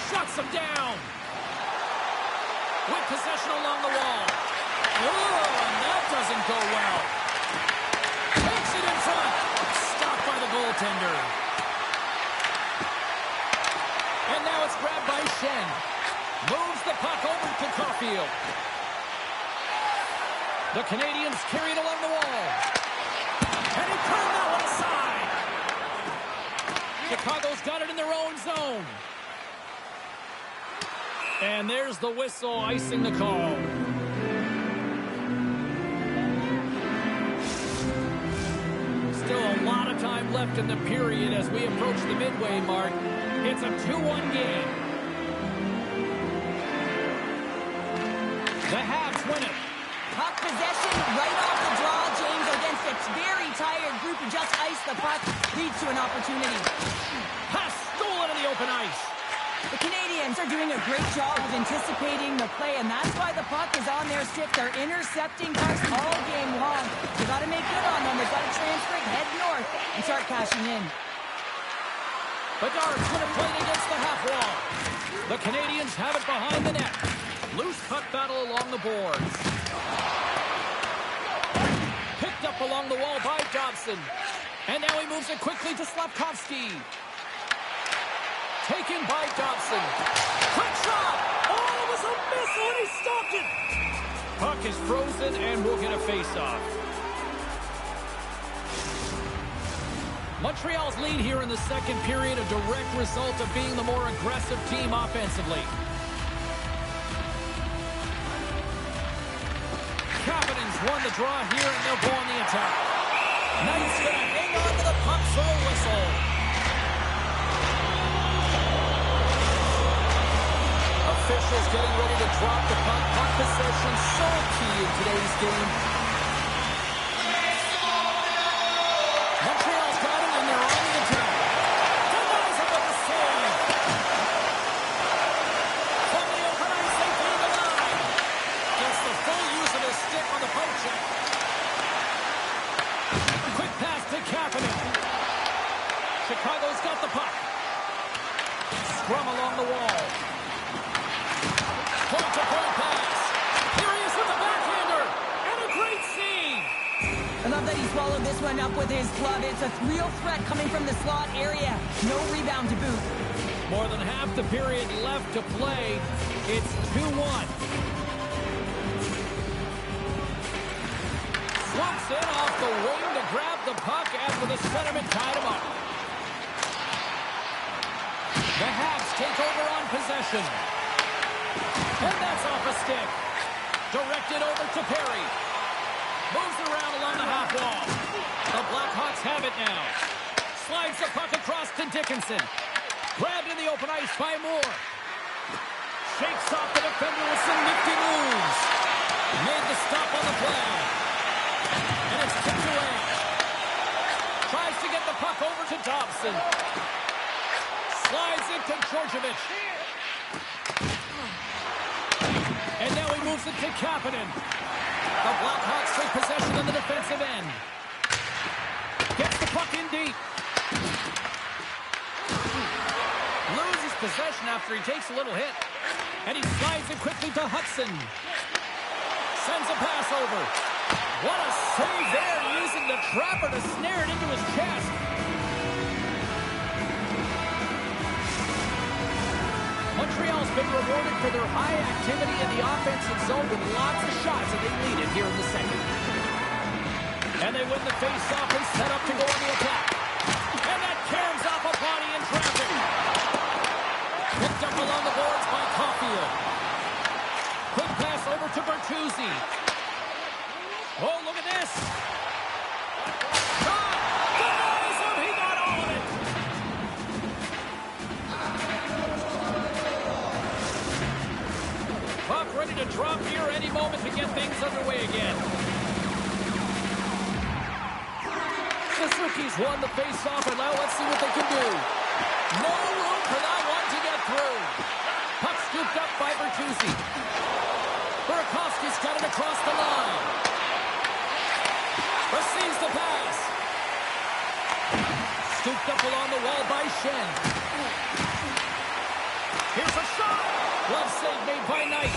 Shuts him down. With possession along the wall. Oh, and that doesn't go well. Takes it in front. Stopped by the goaltender. And now it's grabbed by Shen. Moves the puck over to Caulfield. The Canadians carry it along the wall. And he turned that one aside. Chicago's got it in their own zone. And there's the whistle icing the call. Still a lot of time left in the period as we approach the midway mark. It's a 2-1 game. The Habs win it. Puck possession right off the draw, James, against a very tired group who just iced the puck. Leads to an opportunity. Pass stolen in the open ice. The Canadians are doing a great job of anticipating the play, and that's why the puck is on their stick. They're intercepting pucks all game long. They've got to make good on them. They've got to transfer it, head north, and start cashing in. Bedard's going to play it against the half wall. The Canadians have it behind the net. Loose puck battle along the boards. Picked up along the wall by Dobson. And now he moves it quickly to Slafkovsky. Taken by Dobson. Quick shot! Oh, it was a missile and he stopped it! Puck is frozen and we'll get a face-off. Montreal's lead here in the second period, a direct result of being the more aggressive team offensively. Capitans won the draw here and they'll go on the attack. Knights gonna hang on to the puck for a whistle. Officials getting ready to drop the puck. Puck possession so key in today's game. Montreal's got it and they're on the attack. got the puck. Scrum along the wall. Point-to-point pass. Here he is with the backhander. And a great save. I love that he swallowed this one up with his glove. It's a real threat coming from the slot area. No rebound to boot. More than half the period left to play. It's 2-1. Swoops in off the wing to grab the puck after the centerman tied him up. The Habs take over on possession. And that's off a stick. Directed over to Perry. Moves around along the half wall. The Blackhawks have it now. Slides the puck across to Dickinson. Grabbed in the open ice by Moore. Shakes off the defender with some nifty moves. Made the stop on the play. And it's tipped away. Tries to get the puck over to Dobson. Slides into Georgievich. And now he moves it to Kapanen. The Blackhawks take possession on the defensive end. Gets the puck in deep. Loses possession after he takes a little hit. And he slides it quickly to Hudson. Sends a pass over. What a save there, using the trapper to snare it into his chest. Montreal's been rewarded for their high activity in the offensive zone with lots of shots, and they lead it here in the second. And they win the face-off and set up to go on the attack. And that caroms off a body in traffic. Picked up along the boards by Caulfield. Quick pass over to Bertuzzi. Oh, look at this. Shot! Denies him! He got all of it! Puck ready to drop here any moment to get things underway again. The Rookies won the face-off, and now let's see what they can do. No room for that one to get through. Puck scooped up by Bertuzzi. Burakovsky's got it across the line. Receives the pass. Scooped up along the wall by Shen. Here's a shot. Glove save made by Knight.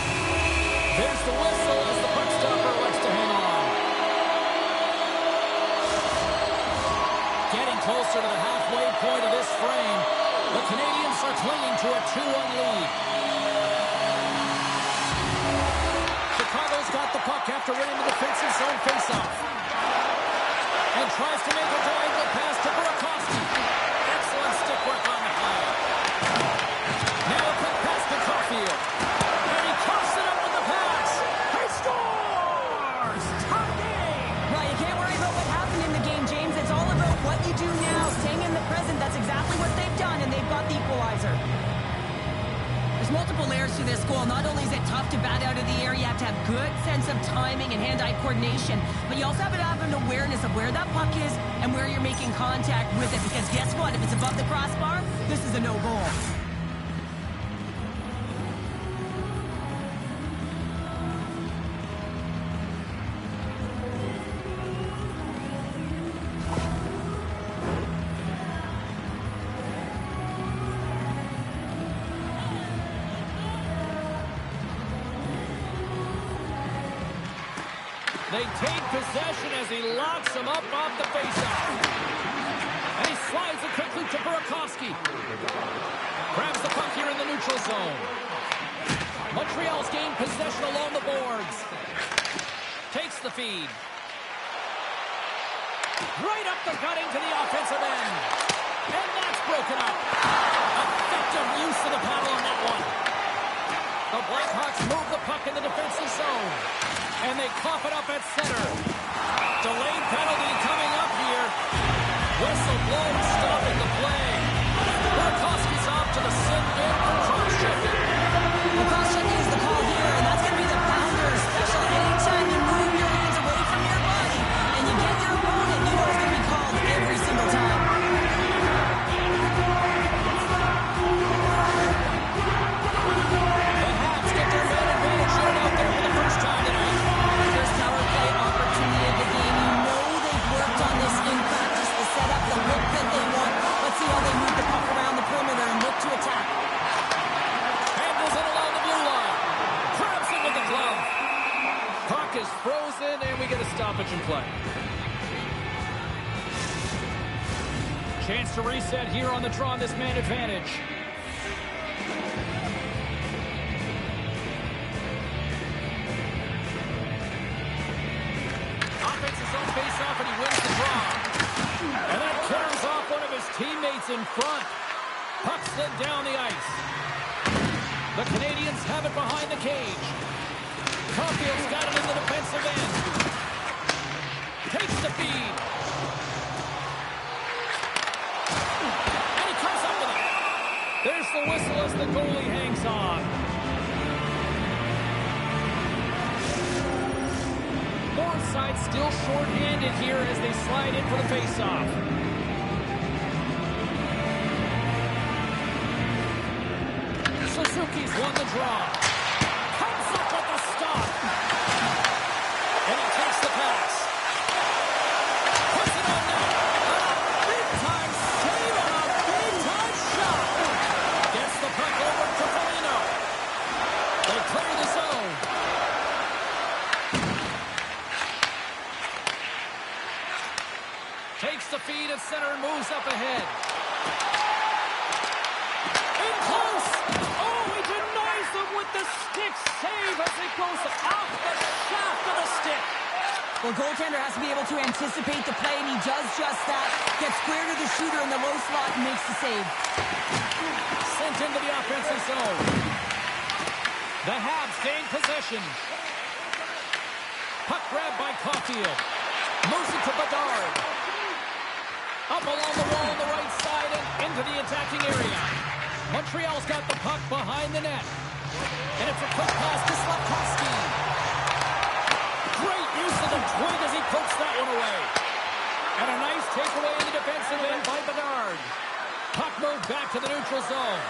There's the whistle as the puck stopper likes to hang on. Getting closer to the halfway point of this frame, the Canadians are clinging to a 2-1 lead. Chicago's got the puck after winning the defensive zone faceoff. And tries to make a diagonal pass to Burakovsky. Excellent stick work on the play. Now a quick pass to Caulfield. And he coughs it up with the pass. He scores! Tie game! Well, you can't worry about what happened in the game, James. It's all about what you do now, staying in the present. That's exactly what they've done, and they've got the equalizer. There's multiple layers to this goal. Not only is it tough to bat out of the air, you have to have good sense of timing and hand-eye coordination, but you also have to have an awareness of where that puck is and where you're making contact with it, because guess what? If it's above the crossbar, this is a no-goal. They take possession as he locks him up off the faceoff. And he slides it quickly to Burakovsky. Grabs the puck here in the neutral zone. Montreal's gained possession along the boards. Takes the feed. Right up the gutting to the offensive end. And that's broken up. Effective use of the paddle on that one. The Blackhawks move the puck in the defensive zone. And they cough it up at center. Delayed penalty coming up here. Whistle blown, stopping the play. Burakovsky's off to the sin bin for cross-checking. Well, cross-checking is the call here, and that's going to be the pounder special. Anytime you move your hands away from your body and you get your opponent, you know it's going to be called every single time. The Habs get their man advantage here out there for the first time tonight. First power play opportunity of the game. You know they've worked on this in practice to set up the look that they want play. Chance to reset here on the draw on this man advantage. Offense's own face-off, and he wins the draw. And that carries off one of his teammates in front. Puck slid down the ice. The Canadians have it behind the cage. Caulfield's got it in the defensive end. Takes the feed. And he comes up with it. There's the whistle as the goalie hangs on. North side still short-handed here as they slide in for the face-off. Suzuki's won the draw. Comes up with the stop. And he takes the pass. Puts it on net. Big-time save and a big-time shot. Gets the puck over to Foligno. They clear the zone. Takes the feed at center and moves up ahead. In close. Oh, he denies them with the stick save as it goes off the shaft of the stick. Well, goaltender has to be able to anticipate the play, and he does just that. Gets square to the shooter in the low slot and makes the save. Sent into the offensive zone. The Habs gain possession. Puck grab by Caulfield. Moves it to Bedard. Up along the wall on the right side and into the attacking area. Montreal's got the puck behind the net. And it's a quick pass to Slafkovsky. Great use of the twig as he pokes that one away. And a nice takeaway in the defensive end by Bedard. Puck moved back to the neutral zone.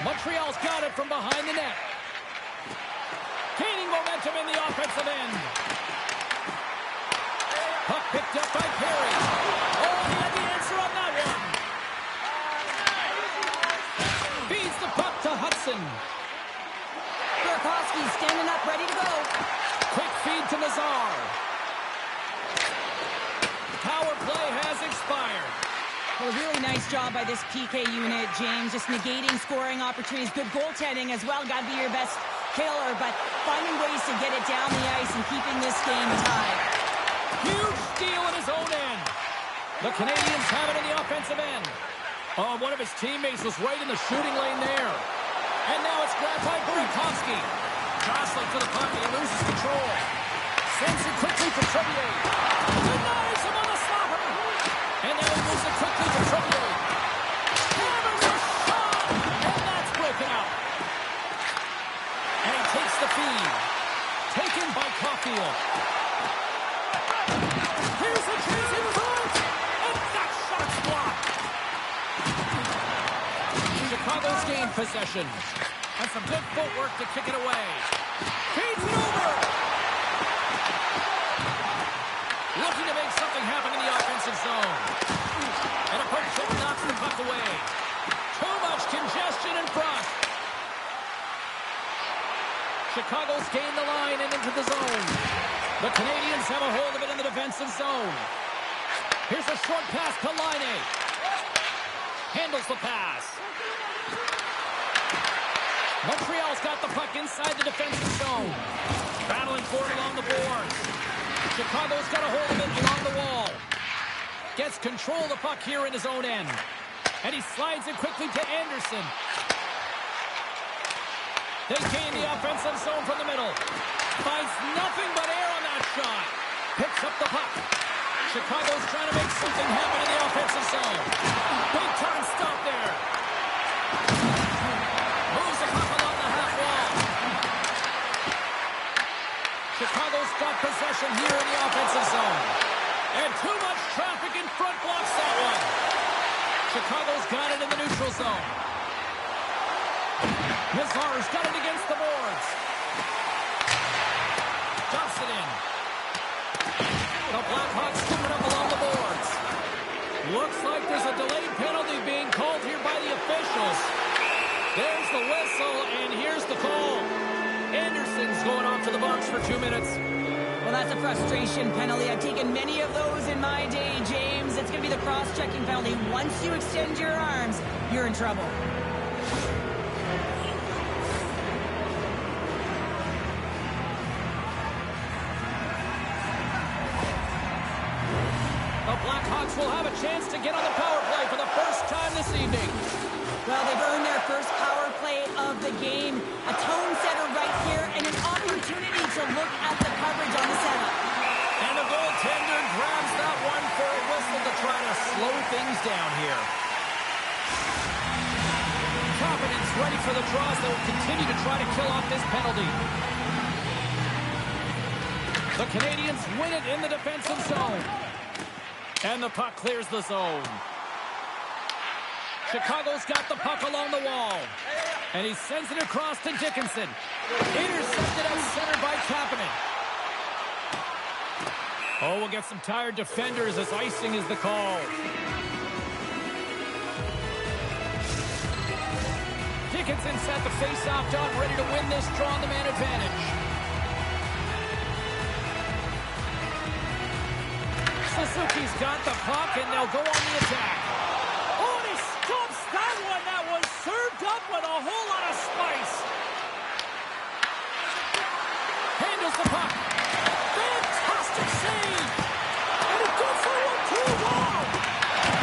Montreal's got it from behind the net. Gaining momentum in the offensive end. Puck picked up by Perry. Oh, he had the answer on that one. Feeds the puck to Hudson. Burakovsky standing up, ready to go. Quick feed to Nazar. Power play has expired. Well, a really nice job by this PK unit, James. Just negating scoring opportunities. Good goaltending as well. Got to be your best killer, but finding ways to get it down the ice and keeping this game tied. Huge steal in his own end. The Canadians have it in the offensive end. Oh, one of his teammates was right in the shooting lane there. And now it's grabbed by Burakovsky. Jostling to the puck and he loses control. Sends it quickly for Trevier. Denies him on the slapper. And now he moves it quickly for Trevier. Hammers a shot. And that's broken out. And he takes the feed. Taken by Caulfield. Here's a chance in front. And that shot's blocked. Chicago's gained possession. And some good footwork to kick it away. Feeds it over. Looking to make something happen in the offensive zone. And a puck check knocks the puck away. Too much congestion in front. Chicago's gained the line and into the zone. The Canadians have a hold of it in the defensive zone. Here's a short pass to Laine. Handles the pass. Montreal's got the puck inside the defensive zone. Battling for it along the boards. Chicago's got a hold of it along the wall. Gets control of the puck here in his own end. And he slides it quickly to Anderson. They gain the offensive zone from the middle. Finds nothing but air on that shot. Picks up the puck. Chicago's trying to make something happen in the offensive zone. Big time stop there. Moves the puck along the half wall. Chicago's got possession here in the offensive zone. And too much traffic in front blocks that one. Chicago's got it in the neutral zone. Nazar's got it against the boards. Dumps it in. The Blackhawks scoop it up along the boards. Looks like there's a delayed penalty being called here by the officials. There's the whistle, and here's the call. Anderson's going off to the box for 2 minutes. Well, Well, that's a frustration penalty. I've taken many of those in my day, James. It's going to be the cross-checking penalty. Once you extend your arms, you're in trouble. The Blackhawks will have a chance to get on the power play for the first time this evening. Well, they've earned their first power play of the game. A tone setter right here and an opportunity to look at the coverage on the setup. And the goaltender grabs that one for a whistle to try to slow things down here. Confidence ready for the draws that will continue to try to kill off this penalty. The Canadians win it in the defensive zone. And the puck clears the zone. Chicago's got the puck along the wall. And he sends it across to Dickinson. Intercepted at center by Kapanen. Oh, we'll get some tired defenders as icing is the call. Dickinson set the face-off dot, ready to win this draw on the man advantage. Suzuki's got the puck, and they'll go on the attack. Oh, and he stops that one. That was served up with a whole lot of spice. Handles the puck. Fantastic save. And he goes for one, too. Wow.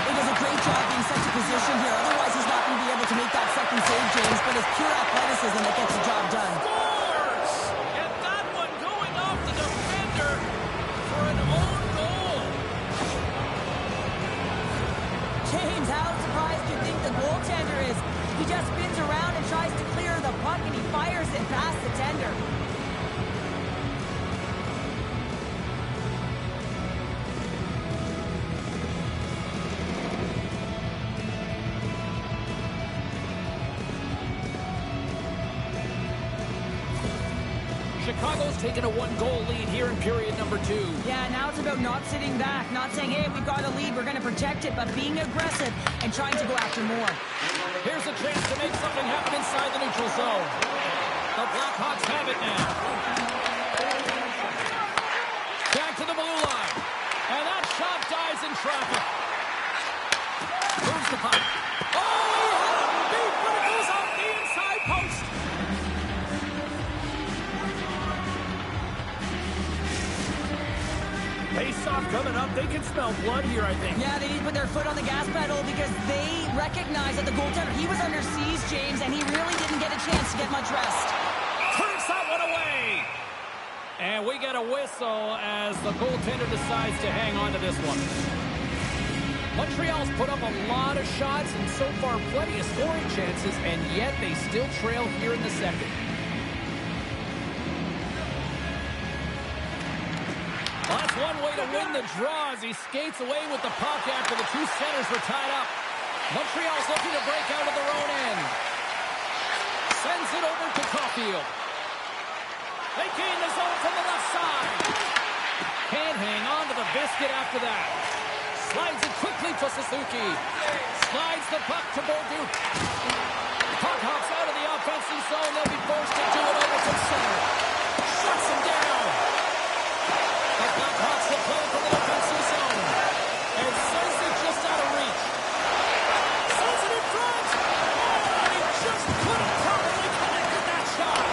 He does a great job being such a position here. Otherwise, he's not going to be able to make that second save, James. But it's pure athleticism that gets the job done. Scores! And that one going off the defender for an own goal. James, how surprised do you think the goaltender is? He just spins around and tries to clear the puck, and he fires it past the tender. Chicago's taken a one-goal lead here in period number 2. Yeah, now it's about not sitting back, not saying, hey, we've got a lead, we're going to protect it, but being aggressive and trying to go after more. Here's a chance to make something happen inside the neutral zone. The Blackhawks have it now. Back to the blue line. And that shot dies in traffic. Moves the puck. Oh, he had it beat, but it goes off the inside post. Face-off coming up. They can smell blood here, I think. Yeah, they need to put their foot on the gas pedal because they recognize that the goaltender, he was under siege, James, and he really didn't get a chance to get much rest. Turns that one away. And we get a whistle as the goaltender decides to hang on to this one. Montreal's put up a lot of shots and so far plenty of scoring chances, and yet they still trail here in the second. Well, that's one way to win the draw as he skates away with the puck after the two centers were tied up. Montreal's looking to break out of their own end. Sends it over to Caulfield. They gain the zone from the left side. Can't hang on to the biscuit after that. Slides it quickly to Suzuki. Slides the puck to Bolduc. Puck hops out of the offensive zone. They'll be forced to do it over from center. Shuts him down. The Blackhawks will play from the defensive zone. And sends it just out of reach. Sends it in front. Oh, and he just couldn't properly connect with that shot.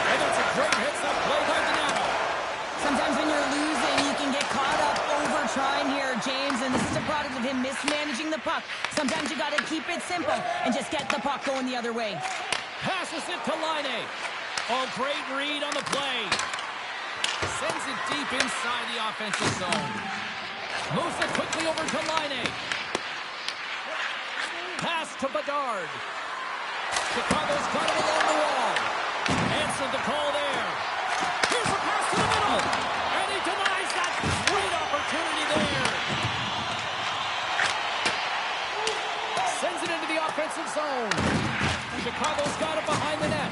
And that's a great hits-up play by Donato. Sometimes when you're losing, you can get caught up over trying here, James, and this is a product of him mismanaging the puck. Sometimes you got to keep it simple and just get the puck going the other way. Passes it to Laine. Oh, great read on the play. Sends it deep inside the offensive zone. Moves it quickly over to Laine. Pass to Bedard. Chicago's got it along the wall. Answered the call there. Here's a pass to the middle. And he denies that great opportunity there. Sends it into the offensive zone. Chicago's got it behind the net.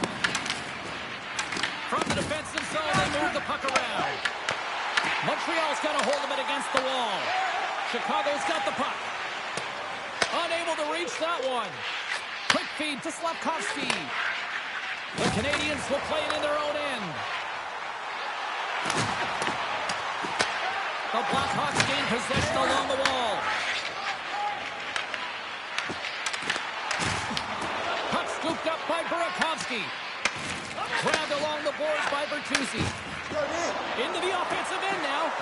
From the defensive zone, they move the puck around. Montreal's got a hold of it against the wall. Chicago's got the puck. Unable to reach that one. Quick feed to Slavkovsky. The Canadians will play it in their own end. The Blackhawks gain possession along the wall. Puck scooped up by Burakovsky. Grabbed along the boards by Bertuzzi. Into the offensive end now.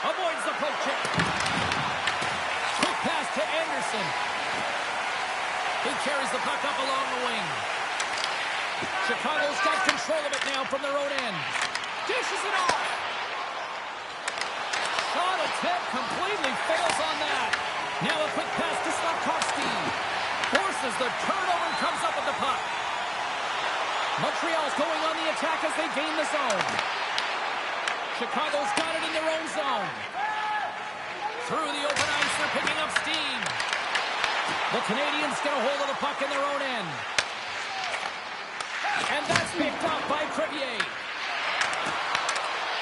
Avoids the poke check. Quick pass to Anderson. He carries the puck up along the wing. Chicago's got control of it now from their own end. Dishes it off. Shot attempt completely fails on that. Now a quick pass to Slavkovsky. Forces the turnover and comes up with the puck. Montreal's going on the attack as they gain the zone. Chicago's got it in their own zone. Through the open ice, they're picking up steam. The Canadians get a hold of the puck in their own end. And that's picked up by Crevier.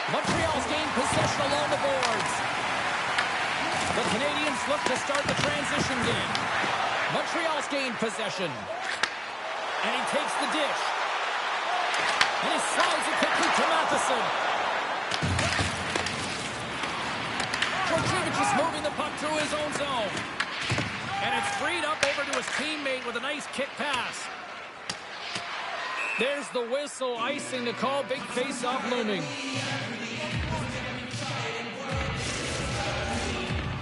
Montreal's gained possession along the boards. The Canadians look to start the transition game. Montreal's gained possession. And he takes the dish. And he slides it quickly to Matheson. Georgievich is moving the puck through his own zone. And it's freed up over to his teammate with a nice kick pass. There's the whistle, icing to call, big face-off looming.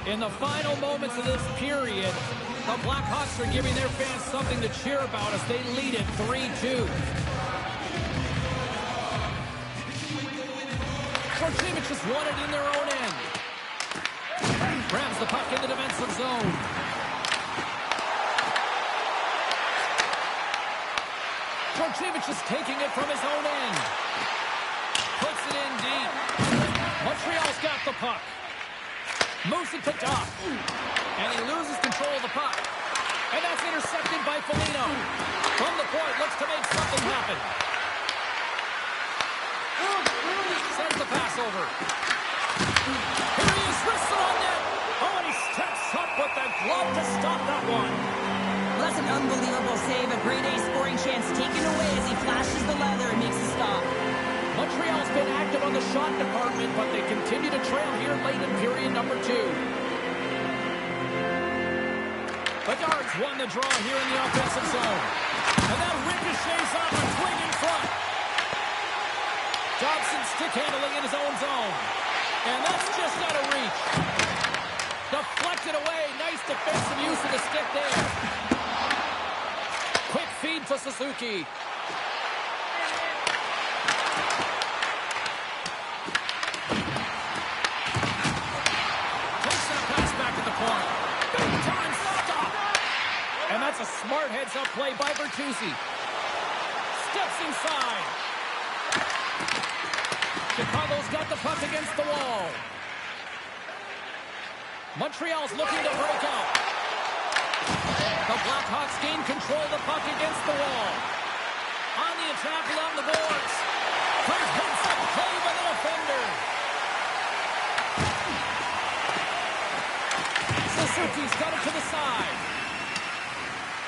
In the final moments of this period, the Blackhawks are giving their fans something to cheer about as they lead it 3-2. Georgievich has won it in their own end. Grabs the puck in the defensive zone. Georgievich is taking it from his own end. Puts it in deep. Montreal's got the puck. Moves it to Doc. And he loses control of the puck. And that's intercepted by Foligno. From the point, looks to make something happen. Sends the pass over. Here he is, wristed on net. Oh, and he steps up with the glove to stop that one. Well, that's an unbelievable save. A grade A scoring chance taken away as he flashes the leather and makes a stop. Montreal's been active on the shot department, but they continue to trail here late in period number 2. Bedard's won the draw here in the offensive zone. And that ricochets off a swing in front. Dobson stick handling in his own zone. And that's just out of reach. Deflected away. Nice defensive use of the stick there. Quick feed to Suzuki. Takes that pass back at the point. Big time stop. And that's a smart heads-up play by Bertuzzi. Steps inside. Chicago's got the puck against the wall. Montreal's looking to break out. The Blackhawks gain control of the puck against the wall. On the attack along the boards. First hits up play by the defender. Suzuki's got it to the side.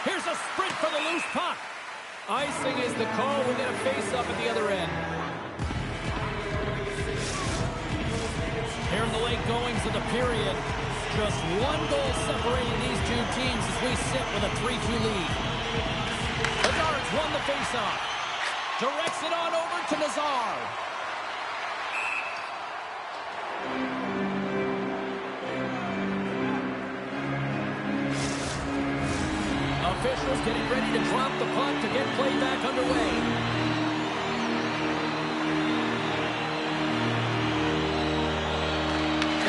Here's a sprint for the loose puck. Icing is the call. We'll get a face-up at the other end. Here in the late goings of the period, just one goal separating these two teams as we sit with a 3-2 lead. Bedard's won the faceoff. Directs it on over to Nazar. Officials getting ready to drop the puck to get play back underway.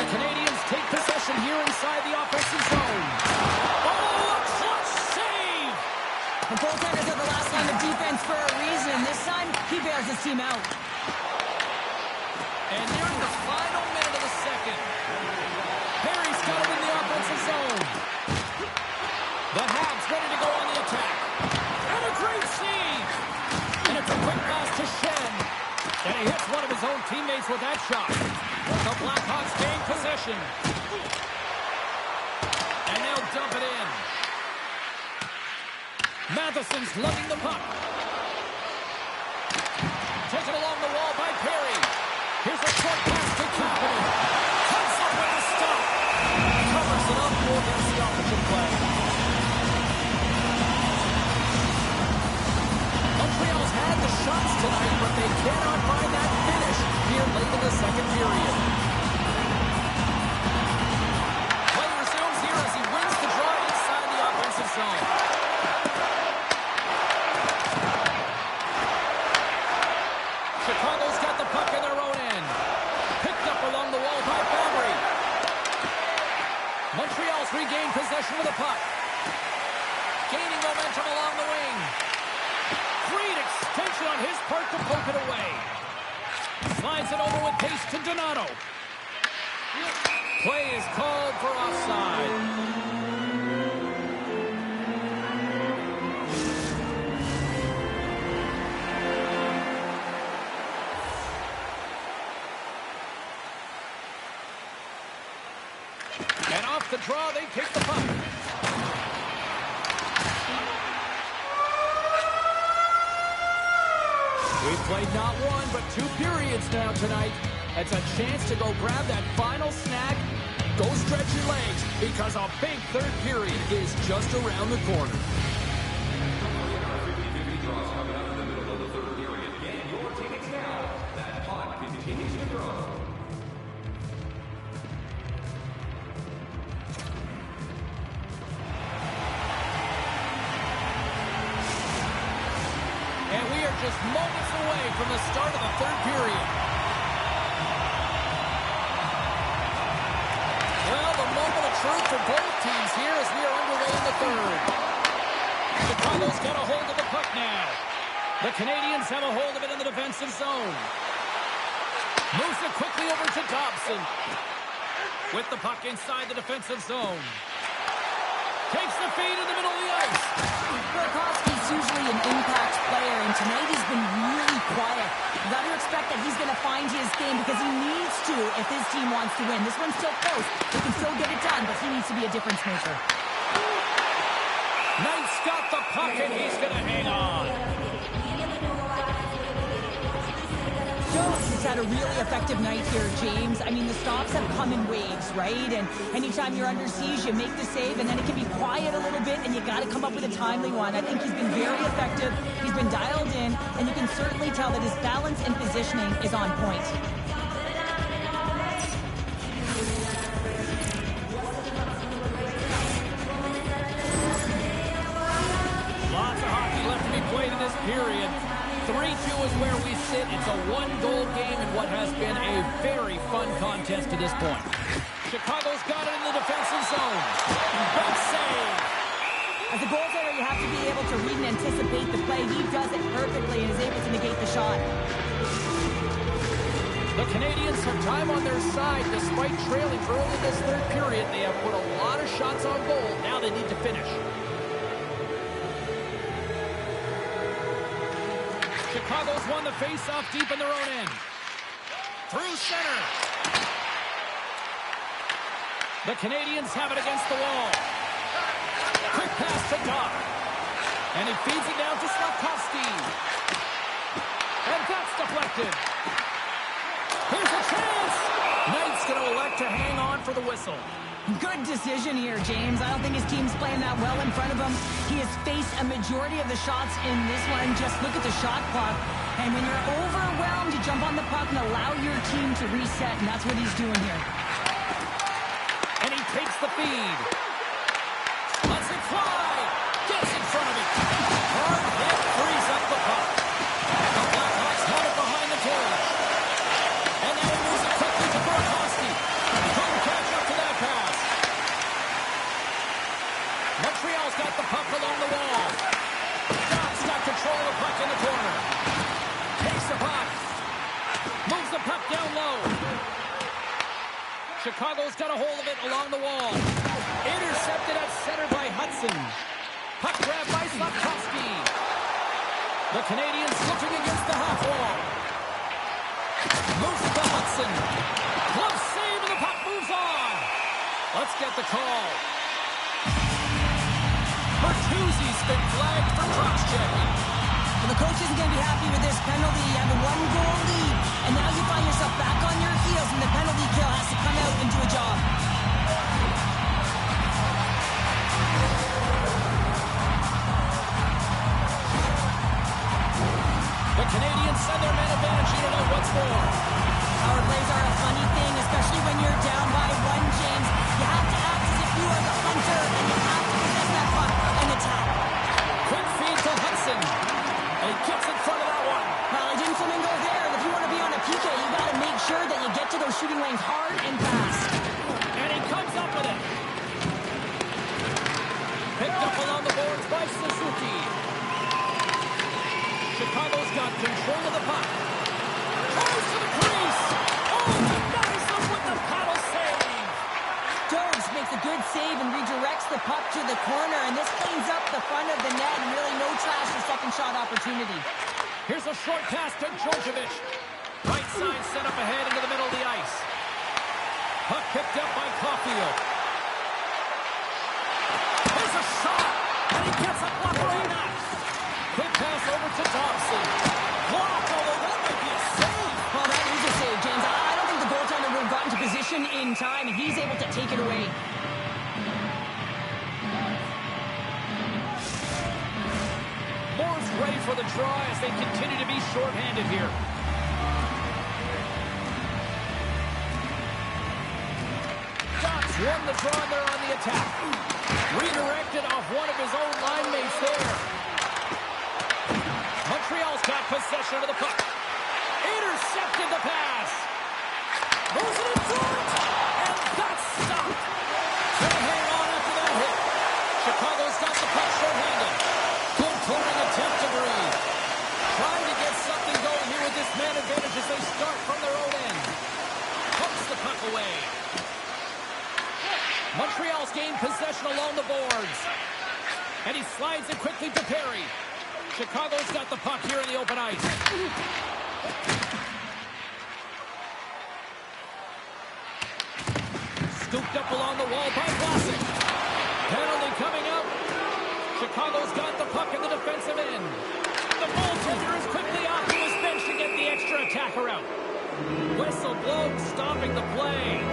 Canadians take possession here inside the offensive zone. Oh, a clutch save! The goaltenders are the last line of defense for a reason. This time, he bails his team out. And nearing the final minute of the second. Perry's got it in the offensive zone. The Habs ready to go on the attack. And a great save! And it's a quick pass to Shen. And he hits one of his own teammates with that shot. The Blackhawks gain possession. And they'll dump it in. Matheson's lugging the puck. Taken along the wall by Perry. Here's a short pass to Kapanen. cannot find that finish here late in the second period. Play resumes here as he wins the draw inside the offensive zone. Chicago's got the puck in their own end. Picked up along the wall by Fabry. Montreal's regained possession of the puck. Gaining momentum along the wing. Great extension on his part to poke it away. Slides it over with pace to Donato. Play is called for offside. And off the draw, they take the puck. We've played not one, but 2 periods now tonight. It's a chance to go grab that final snack. Go stretch your legs, because a big third period is just around the corner. 50-50 draws coming up in the middle of the third period. Get your tickets now. That puck continues to grow. And we are just moments away from the start of the third period. Well, the moment of truth for both teams here as we are underway in the third. Chicago's got a hold of the puck now. The Canadians have a hold of it in the defensive zone. Moves it quickly over to Dobson. With the puck inside the defensive zone. Takes the feed in the middle of the ice. Burakovsky's usually an impact player, and tonight he's been really quiet. You got to expect that he's going to find his game because he needs to if his team wants to win. This one's still close. He can still get it done, but he needs to be a difference maker. Knight's got the puck, and he's going to hang on. Jones has had a really effective night here, James. I mean, the stops have come in waves, right? And anytime you're under siege, you make the save, and then it can be quiet a little bit, and you got to come up with a timely one. I think he's been very effective. He's been dialed in, and you can certainly tell that his balance and positioning is on point. Lots of hockey left to be played in this period. 3-2 is where we sit. It's a one-goal game in what has been a very fun contest to this point. Chicago's got it in the defensive zone. Big save. As a goaltender, you have to be able to read and anticipate the play. He does it perfectly and is able to negate the shot. The Canadians have time on their side. Despite trailing early in this third period, they have put a lot of shots on goal. Now they need to finish. Chicago's won the face-off deep in their own end. Through center. The Canadians have it against the wall. Quick pass to Doc. And he feeds it down to Slafkovsky. And that's deflected. Here's a chance. Knight's going to elect to hang on for the whistle. Good decision here, James. I don't think his team's playing that well in front of him. He has faced a majority of the shots in this one. Just look at the shot clock. And when you're overwhelmed, you jump on the puck and allow your team to reset, and that's what he's doing here. And he takes the feed. Lets it fly. Gets in front of it. Hard hit frees up the puck. The Blackhawks have it behind the cage. And now he moves it quickly to Burakovsky. Couldn't catch up to that pass. Montreal's got the puck along the wall. Doc's got control of the puck in the corner. Takes the puck. Moves the puck down low. Chicago's got a hold of it along the wall. Intercepted at center by Hudson. Puck grab by Slafkovsky. The Canadians looking against the half wall. Moves to Hudson. Glove save and the puck moves on. Let's get the call. Bertuzzi's been flagged for cross-checking. Well, the coach isn't going to be happy with this penalty. You have a one-goal lead, and now you find yourself back on your heels, and the penalty kill has to come out and do a job. The Canadians send their men advance. once more. Power plays are a funny thing, especially when you're down by one, James. You have to act as if you are the hunter, and you have to possess that puck and attack. Quick feed to Hudson. And he gets in front of that one. Well, it didn't flamingo there. If you want to be on a PK, you got to make sure that you get to those shooting lanes hard and fast. And he comes up with it. Picked up along the boards by Suzuki. Chicago's got control of the puck. Goes to the crease. Oh, denies him with the paddle save. Jones makes a good save and redirects the puck to the corner, and this cleans up the front of the net, and really no trash for second shot opportunity. Here's a short pass to Georgievich. Right side set up ahead into the middle of the ice. Puck picked up by Caulfield. There's a shot, and he gets a block away net. Quick pass over to Thompson. Blocked, although that might be a save. Well, that is a save, James. I don't think the goaltender would have gotten to position in time, and he's able to take it away. Moore's ready for the draw as they continue to be shorthanded here. Dots won the draw, and they're on the attack. Redirected off one of his own line mates there. Montreal's got possession of the puck. Intercepted the pass. Moves it in front. And that's stopped. Can't hang on after that hit. Chicago's got the puck short-handed. Good clearing attempt to breathe. Trying to get something going here with this man advantage as they start from their own end. Pumps the puck away. Montreal's gained possession along the boards. And he slides it quickly to Perry. Chicago's got the puck here in the open ice. Scooped up along the wall by Vlasic. Penalty coming up. Chicago's got the puck in the defensive end. The goaltender is quickly off to his bench to get the extra attacker out. Whistle blown, stopping the play.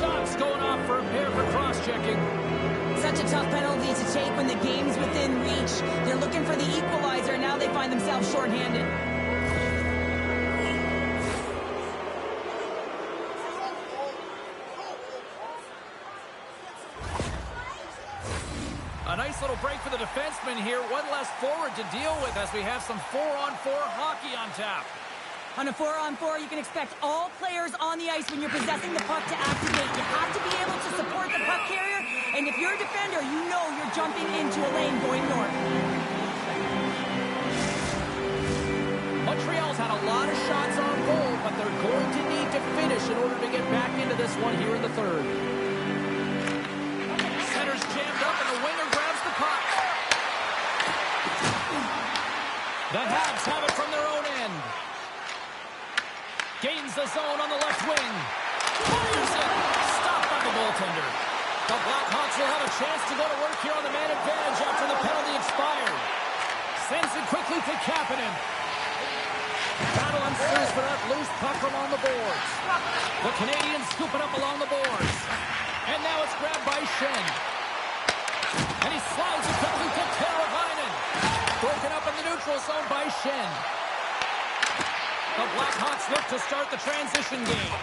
Dots going off for a pair for cross-checking. Such a tough penalty to take when the game's within reach. They're looking for the equalizer, and now they find themselves shorthanded. A nice little break for the defenseman here. One less forward to deal with as we have some 4-on-4 hockey on tap. On a 4-on-4, you can expect all players on the ice when you're possessing the puck to activate. You have to be able to support the puck carrier, and if you're a defender, you know you're jumping into a lane going north. Montreal's had a lot of shots on goal, but they're going to need to finish in order to get back into this one here in the third. Center's jammed up, and the winger grabs the puck. The Habs have it from their own end. Gains the zone on the left wing. Fires it. Stopped by the goaltender. The Blackhawks will have a chance to go to work here on the man advantage after the penalty expired. Sends it quickly to Kapanen. Battle ensues for that loose puck along the boards. The Canadians scoop it up along the boards. And now it's grabbed by Schenn. And he slides it quickly to Teravainen. Broken up in the neutral zone by Schenn. The Blackhawks look to start the transition game.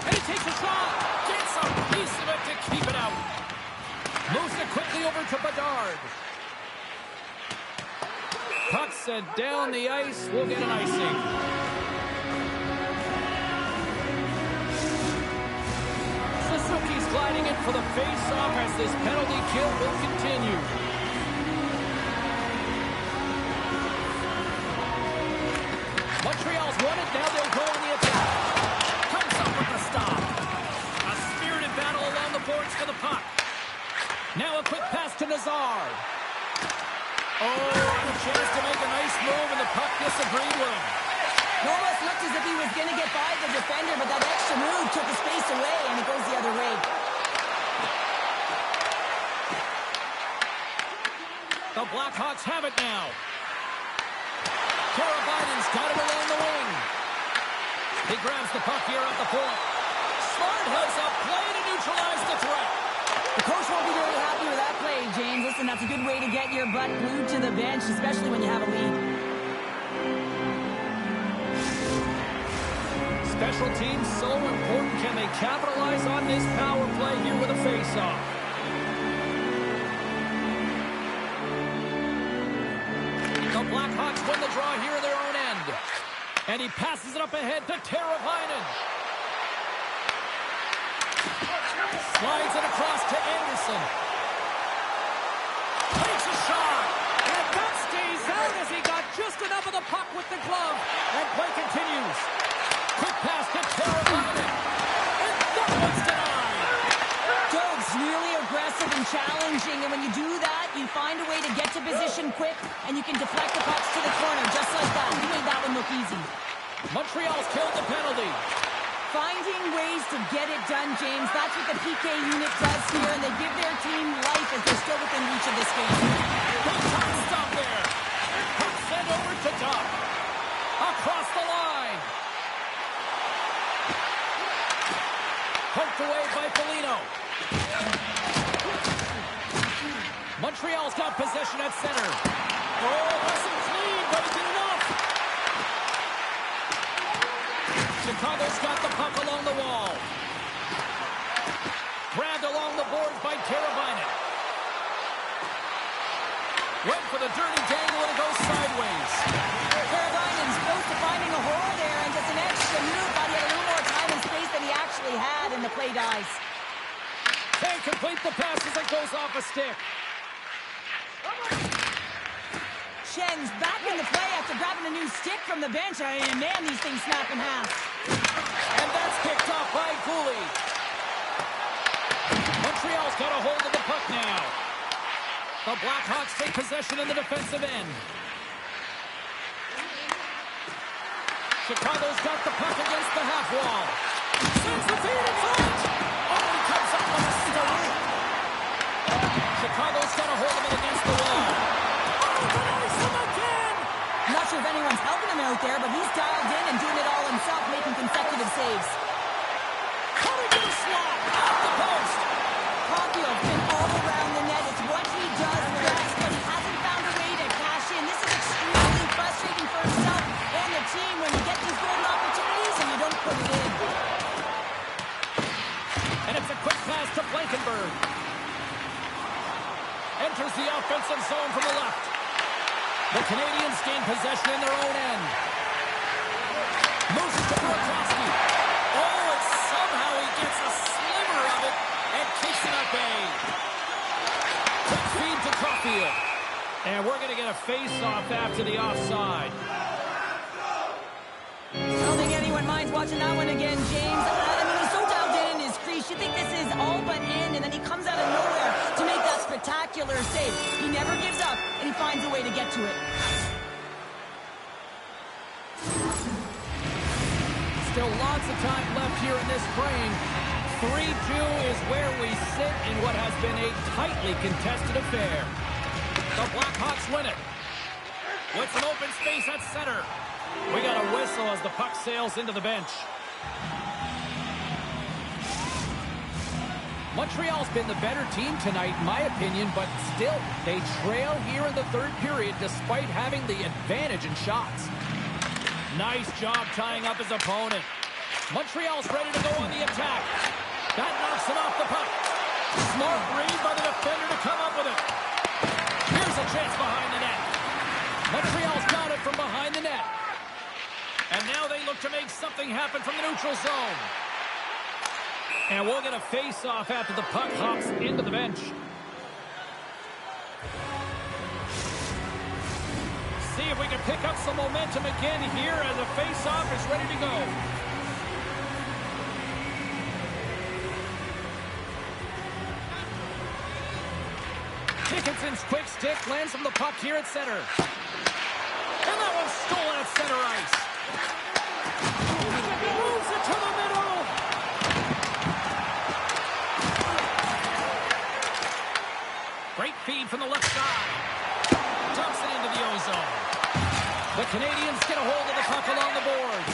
And he takes a shot. Gets a piece of it to keep it out. Moves it quickly over to Bedard. Puck sent down the ice. We'll get an icing. Suzuki's gliding in for the face-off as this penalty kill will continue. Montreal's won it. Now they'll go on the attack. Comes up with the stop. A spirited battle along the boards for the puck. Now a quick pass to Nazar. Oh, and a chance to make a nice move, and the puck disagreed with him. It almost looked as if he was going to get by the defender, but that extra move took the space away, and it goes the other way. The Blackhawks have it now. Teravainen's got it along the wing. He grabs the puck here at the point. Smart has a play to neutralize the threat. The coach won't be very happy with that play, James. Listen, that's a good way to get your butt glued to the bench, especially when you have a lead. Special teams so important. Can they capitalize on this power play here with a face-off? The Blackhawks win the draw here in their own end. And he passes it up ahead to Teravainen. Slides it across to Anderson. Takes a shot. And that stays out as he got just enough of the puck with the glove. And play continues. Quick pass to Teravainen. And that one's denied. Doug's really aggressive and challenging, and when you do that, you find a way to get to position quick, and you can deflect the pucks to the corner, just like that. He made that one look easy. Montreal's killed the penalty. Finding ways to get it done, James. That's what the PK unit does here, and they give their team life as they're still within reach of this game. Good shot stop there. Puck sent over to Doug. Across the line. Poked away by Foligno. Montreal's got possession at center. Oh, wasn't clean, but he did enough. Chicago's got the puck along the wall. Grabbed along the boards by Teravainen. Went for the dirty dangle and it goes sideways. Teravainen's close to finding a hole there and just an extra move. Thought he had a little more time and space than he actually had, and the play dies. Can't complete the pass as it goes off a stick. Schen's back in the play after grabbing a new stick from the bench. And man, these things snap in half. And that's picked off by Cooley. Montreal's got a hold of the puck now. The Blackhawks take possession in the defensive end. Chicago's got the puck against the half wall. Sends the feed in front. Oh, he comes up with a stop. Chicago's got a hold of it against the wall. Not sure if anyone's helping him out there, but he's dialed in and doing it all himself, making consecutive saves. Coming to the slot. Off the post. Caulfield's been all around the net. It's what he does best, but he hasn't found a way to cash in. This is extremely frustrating for himself and the team when you get these golden opportunities and you don't put it in. And it's a quick pass to Blankenberg. Enters the offensive zone from the left. The Canadians gain possession in their own end. Moves to Burakovsky. Oh, and somehow he gets a sliver of it and kicks it up a. Quick feed to Caulfield. And we're going to get a face-off after the offside. I don't think anyone minds watching that one again, James. I mean, he's so dialed in his crease. You think this is all but in, and then he comes out of nowhere to make that spectacular save. He never gives up, and he finds a way to get to it. Still lots of time left here in this frame. 3-2 is where we sit in what has been a tightly contested affair. The Blackhawks win it. With some open space at center. We got a whistle as the puck sails into the bench. Montreal's been the better team tonight, in my opinion, but still, they trail here in the third period despite having the advantage in shots. Nice job tying up his opponent. Montreal's ready to go on the attack. That knocks him off the puck. Smart read by the defender to come up with it. Here's a chance behind the net. Montreal's got it from behind the net. And now they look to make something happen from the neutral zone. And we'll get a face-off after the puck hops into the bench. See if we can pick up some momentum again here as the face-off is ready to go. Dickinson's quick stick lands on the puck here at center. And that one's stolen at center ice. Moves it to the middle. Great feed from the left side. Dumps it into the ozone. The Canadians get a hold of the puck along the boards.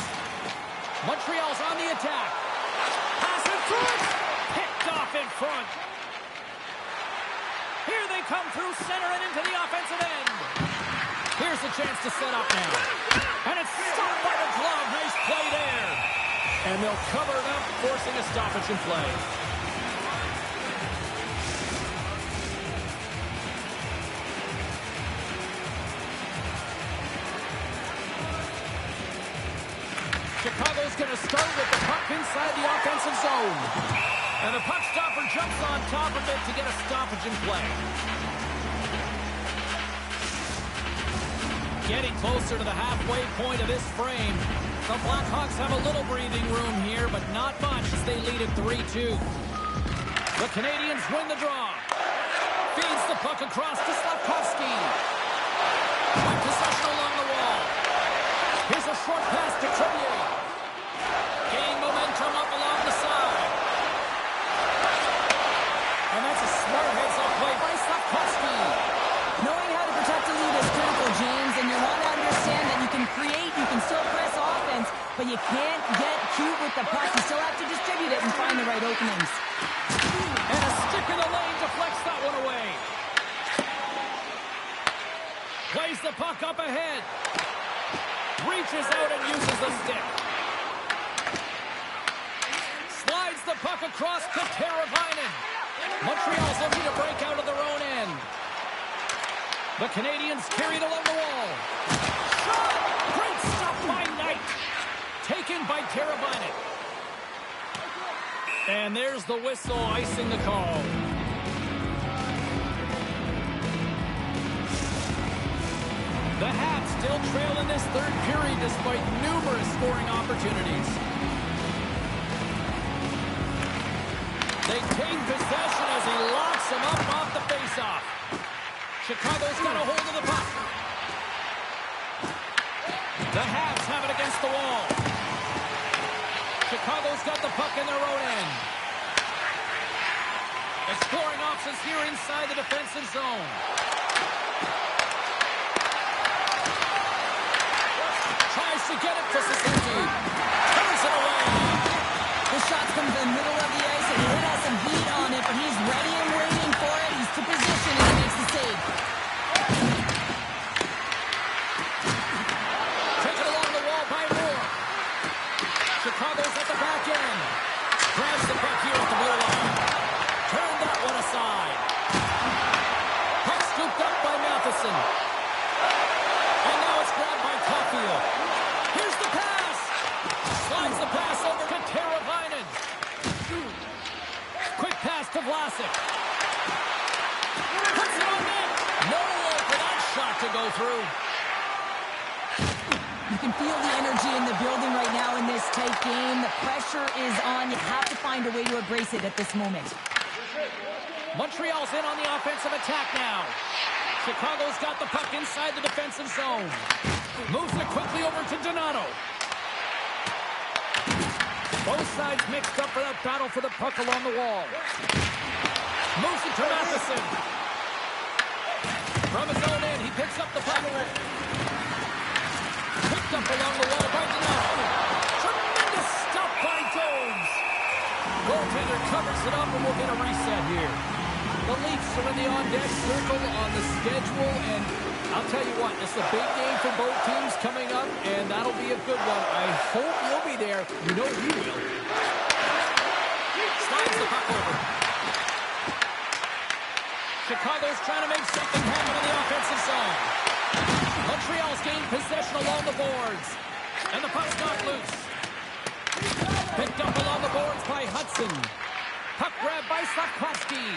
Montreal's on the attack. Pass in front. Picked off in front. Here they come through center and into the offensive end. Here's the chance to set up now. And it's stopped by the glove. Nice play there. And they'll cover it up, forcing a stoppage in play. Chicago's going to start with the puck inside the offensive zone. And the puck stopper jumps on top of it to get a stoppage in play. Getting closer to the halfway point of this frame. The Blackhawks have a little breathing room here, but not much as they lead at 3-2. The Canadians win the draw. Feeds the puck across to Slavkovsky. Quick possession along the wall. Here's a short pass to Trevor. Gain momentum up along the side. And that's a smart heads-up play by Slavkovsky. Knowing how to protect a lead is critical, James, and you want to understand that you can create, you can still press offense, but you can't get cute with the puck. You still have to distribute it and find the right openings. And a stick in the lane deflects that one away. Plays the puck up ahead. Reaches out and uses the stick. Slides the puck across to Teravainen. Montreal's looking to break out of their own end. The Canadians carried along the wall. Shot! Great stop by Knight. Taken by Teravainen. And there's the whistle icing the call. The Habs still trail in this third period despite numerous scoring opportunities. They take possession as he locks him up off the faceoff. Chicago's got a hold of the puck. The Habs have it against the wall. Chicago's got the puck in their own end. Exploring options here inside the defensive zone. Tries to get it to Suzuki. Turns it away. The shot's come to the middle of the ice, and he has some heat on it, but he's ready and waiting for it. He's to position, and he makes the save. Taken along the wall by Moore. Chicago's at the back end. Grabs the puck here at the blue line. Turn that one aside. Puck scooped up by Matheson. And now it's grabbed by Caulfield. Here's the pass. Slides the pass over to Teravainen. Quick pass to Vlasic. Puts it on net. Nowhere for that shot to go through. You can feel the energy in the building right now in this tight game. The pressure is on. You have to find a way to embrace it at this moment. Montreal's in on the offensive attack now. Chicago's got the puck inside the defensive zone. Moves it quickly over to Donato. Both sides mixed up for that battle for the puck along the wall. Moves it to Matheson. From his own end, he picks up the puck. Picked up along the wall by Donato. Tremendous stop by Jones. Goaltender covers it up, and we'll get a reset here. The Leafs are in the on-deck circle on the schedule, and I'll tell you what, it's a big game for both teams coming up, and that'll be a good one. I hope you'll be there. You know you will. Slides the puck over. Chicago's trying to make something happen in the offensive zone. Montreal's gained possession along the boards, and the puck's got loose. Picked up along the boards by Hudson. Puck grab by Slavkovsky.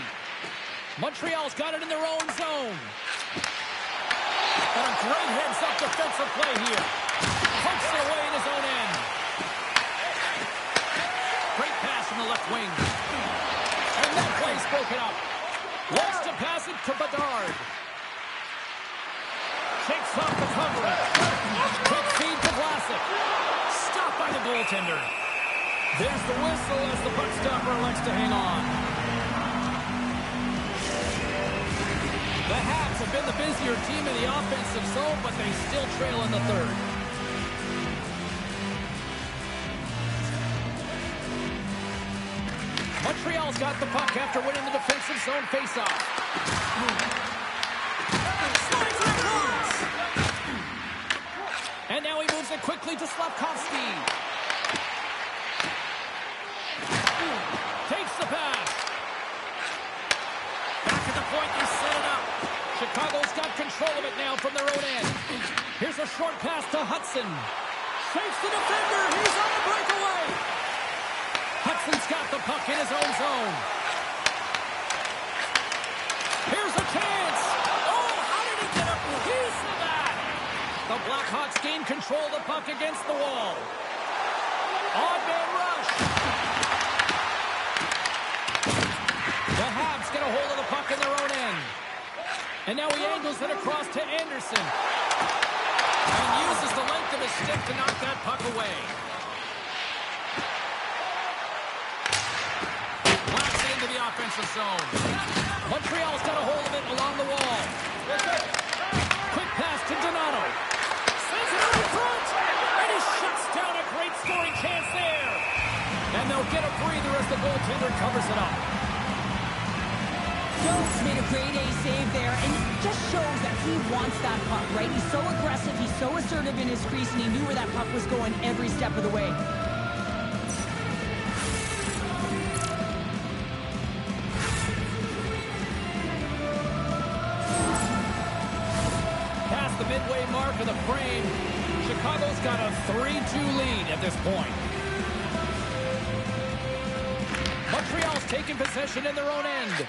Montreal's got it in their own zone. And a great heads-up defensive play here. Pokes it away in his own end. Great pass from the left wing. And that play's broken up. Wants to pass it to Bedard. Shakes off the coverage. Quick feed to Vlasic. Stopped by the goaltender. There's the whistle as the puck stopper elects to hang on. The Habs have been the busier team in the offensive zone, but they still trail in the third. Montreal's got the puck after winning the defensive zone faceoff. And now he moves it quickly to Slavkovsky. now from their own end. Here's a short pass to Hudson. Shakes the defender. He's on a breakaway. Hudson's got the puck in his own zone. Here's a chance. Oh, how did he get a piece of that? The Blackhawks gain control of the puck against the wall. On-man rush. The Habs get a hold of the puck in their own end. And now he angles it across to Anderson. And uses the length of his stick to knock that puck away. Blacks it into the offensive zone. Montreal's got a hold of it along the wall. Quick pass to Donato. Sends it out in front. And he shuts down a great scoring chance there. And they'll get a breather as the goaltender covers it up. Jones made a great A save there, and it just shows that he wants that puck, right? He's so aggressive, he's so assertive in his crease, and he knew where that puck was going every step of the way. Past the midway mark of the frame, Chicago's got a 3-2 lead at this point. Montreal's taking possession in their own end.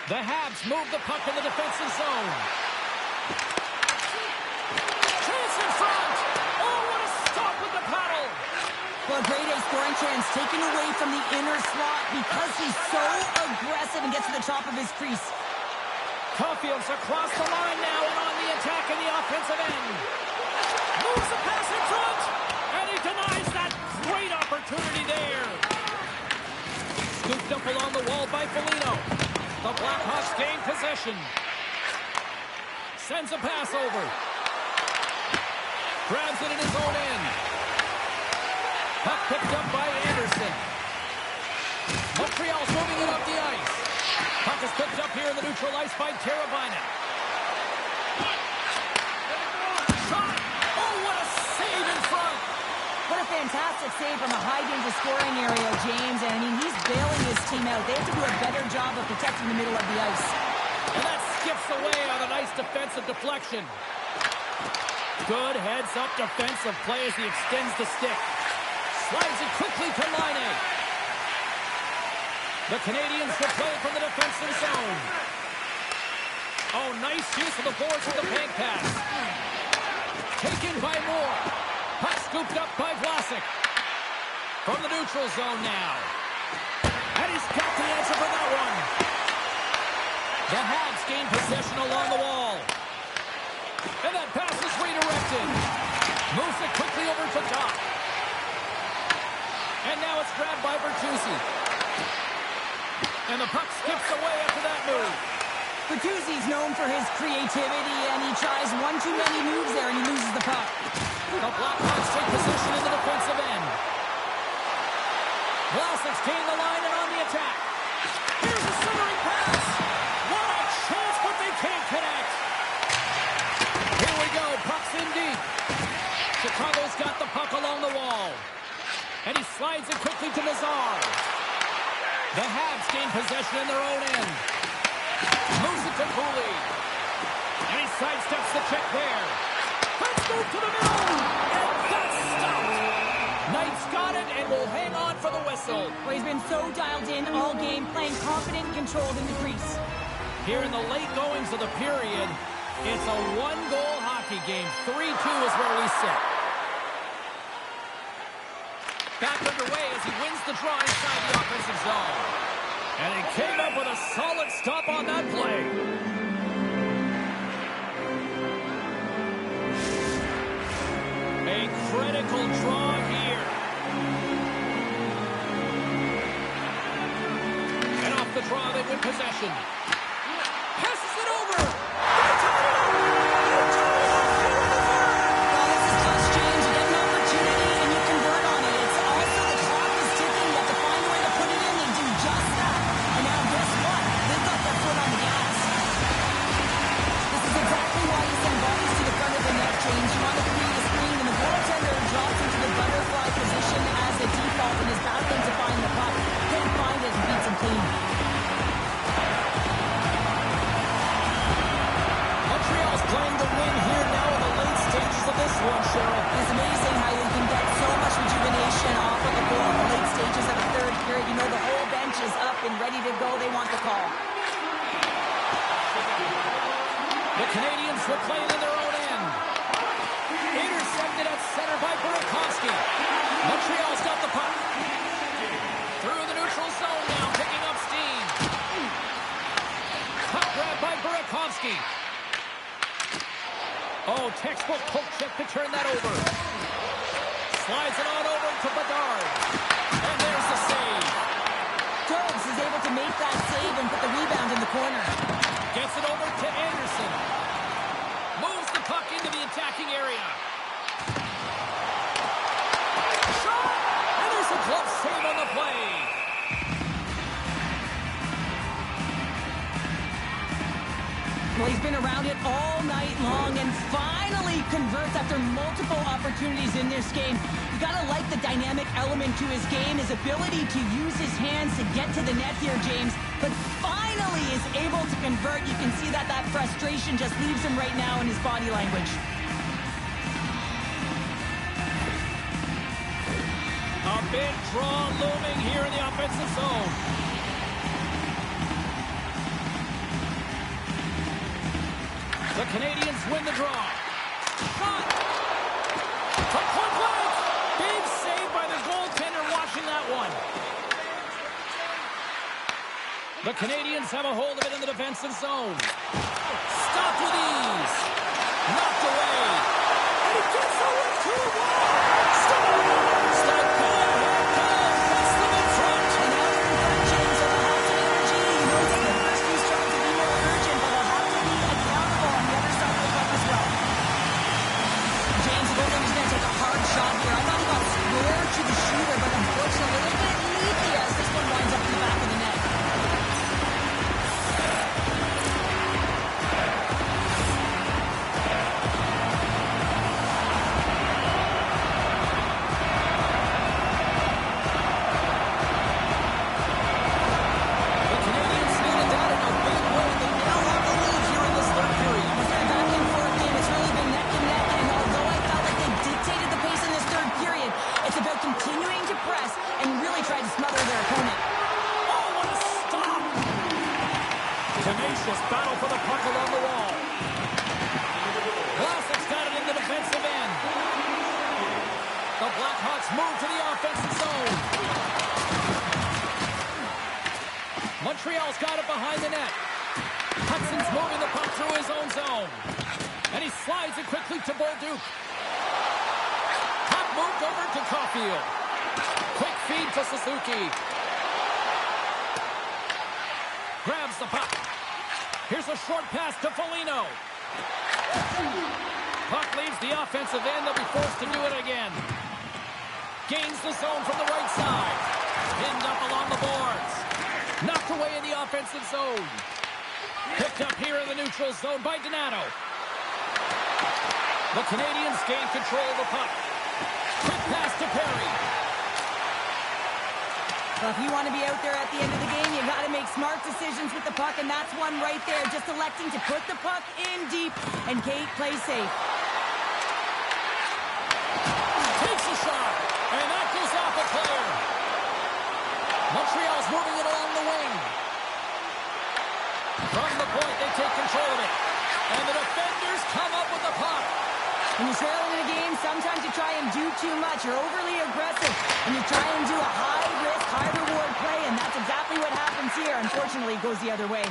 The Habs move the puck in the defensive zone. Chance in front. Oh, what a stop with the paddle. Well, great A scoring chance taken away from the inner slot because he's so aggressive and gets to the top of his crease. Caulfield's across the line now and on the attack in the offensive end. Moves the pass in front. And he denies that great opportunity there. Scooped up along the wall by Foligno. The Blackhawks gain possession. Sends a pass over. Grabs it in his own end. Puck picked up by Anderson. Montreal's moving it up the ice. Puck is picked up here in the neutral ice by Teravainen. Shot! Oh, what a save in front! What a fantastic save from a high-danger scoring area, James. And, I mean, he's bailing his team out. They have to do a better job of protecting the middle of the ice. And that skips away on a nice defensive deflection. Good heads-up defensive play as he extends the stick. Slides it quickly to Laine. The Canadians will play from the defensive zone. Oh, nice use of the boards with the bank pass. Taken by Moore. Puck scooped up by Vlasic. From the neutral zone now. And he's got the answer for that one. The Habs gain possession along the wall. And that pass is redirected. Moves it quickly over to top. And now it's grabbed by Bertuzzi. And the puck skips away after that move. Bertuzzi's known for his creativity, and he tries one too many moves there, and he loses the puck. The Blackhawks take possession in the defensive end. Vlasic's gained the line and on the attack. Here's a centering pass. What a chance, but they can't connect. Here we go. Puck's in deep. Chicago's got the puck along the wall. And he slides it quickly to Nazar. The Habs gain possession in their own end. Moves it to Cooley. And he sidesteps the check there. Let's move to the middle. And that's stopped. Knight's got it and will hang on for the whistle. Well, he's been so dialed in all game, playing confident and controlled in the crease. Here in the late goings of the period, it's a one-goal hockey game. 3-2 is where we sit. Back underway as he wins the draw inside the offensive zone. And he came up with a solid stop on that play. A critical draw here. And off the draw, they win possession. Passes it over. They tie it up. They tie it up. Well, this is clutch, James. You get an opportunity and you convert on it. It's also the clock is ticking. You have to find a way to put it in and do just that. And now guess what? They've got their foot on the gas. This is exactly why you send bodies to the front of the net, James. You want to create a screen, and the goaltender drops into the butterfly position as a default and is battling to find the puck. Can't find it and beats him clean. up and ready to go. They want the call. The Canadians will play it in their own end. Intercepted at center by Burakovsky. Montreal's got the puck. Through the neutral zone now, picking up steam. Puck grab by Burakovsky. Oh, textbook poke check to turn that over. Slides it on over to Bedard. And there's the save. Groves is able to make that save and put the rebound in the corner. Gets it over to Anderson. Moves the puck into the attacking area. Shot! And there's a glove save on the play. Well, he's been around it all night long and finally converts after multiple opportunities in this game. You gotta like the dynamic element to his game, his ability to use his hands to get to the net here, James. But finally is able to convert. You can see that frustration just leaves him right now in his body language. A big draw looming here in the offensive zone. The Canadians win the draw. Shot! From point blank! Big save by the goaltender watching that one. The Canadians have a hold of it in the defensive zone. Stopped with ease. Knocked away. And he gets over 2-1. Stop going. Here it comes. That's the in front. And now they're in front, James, so they'll have some energy. You know that the first few strikes will be more urgent, but they'll have to be accountable on the other side of the puck as well. James, I don't think he's going to take a hard shot here. I thought he got square to the shooter, but unfortunately a little bit leaky as this one winds up in the back of the net. Tenacious battle for the puck along the wall. Vlasic's got it in the defensive end. The Blackhawks move to the offensive zone. Montreal's got it behind the net. Hudson's moving the puck through his own zone. And he slides it quickly to Bolduc. Puck moved over to Caulfield. Quick feed to Suzuki. Grabs the puck. Here's a short pass to Foligno. Puck leaves the offensive end. They'll be forced to do it again. Gains the zone from the right side. Pinned up along the boards. Knocked away in the offensive zone. Picked up here in the neutral zone by Donato. The Canadians gain control of the puck. Quick pass to Perry. Well, if you want to be out there at the end of the game, you got to make smart decisions with the puck, and that's one right there, just electing to put the puck in deep and Kate plays safe. Takes a shot, and that goes off a player. Montreal's moving it along the wing. From the point, they take control of it. And the defenders come up with the puck. When you're trailing in a game, sometimes you try and do too much. You're overly aggressive, and you try and do a high-risk, high-reward play, and that's exactly what happens here. Unfortunately, it goes the other way.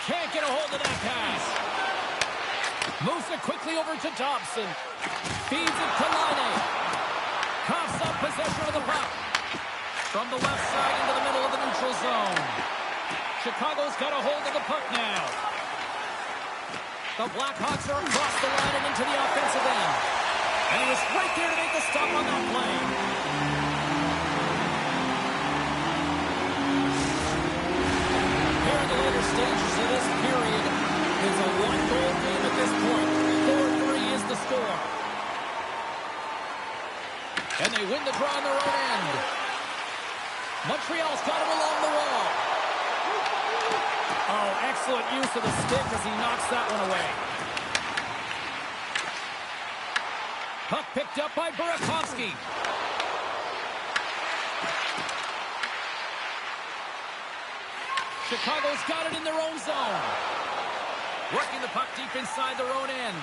Can't get a hold of that pass. Moves it quickly over to Dobson. Feeds it to Laine. Coughs up possession of the puck. From the left side into the middle of the neutral zone. Chicago's got a hold of the puck now. The Blackhawks are across the line and into the offensive end. And he was right there to make the stop on that play. Here in the later stages of this period, it's a one-goal game at this point. 4-3 is the score. And they win the draw on their own end. Montreal's got him along the wall. Oh, excellent use of the stick as he knocks that one away. Puck picked up by Chicago's got it in their own zone. Working the puck deep inside their own end.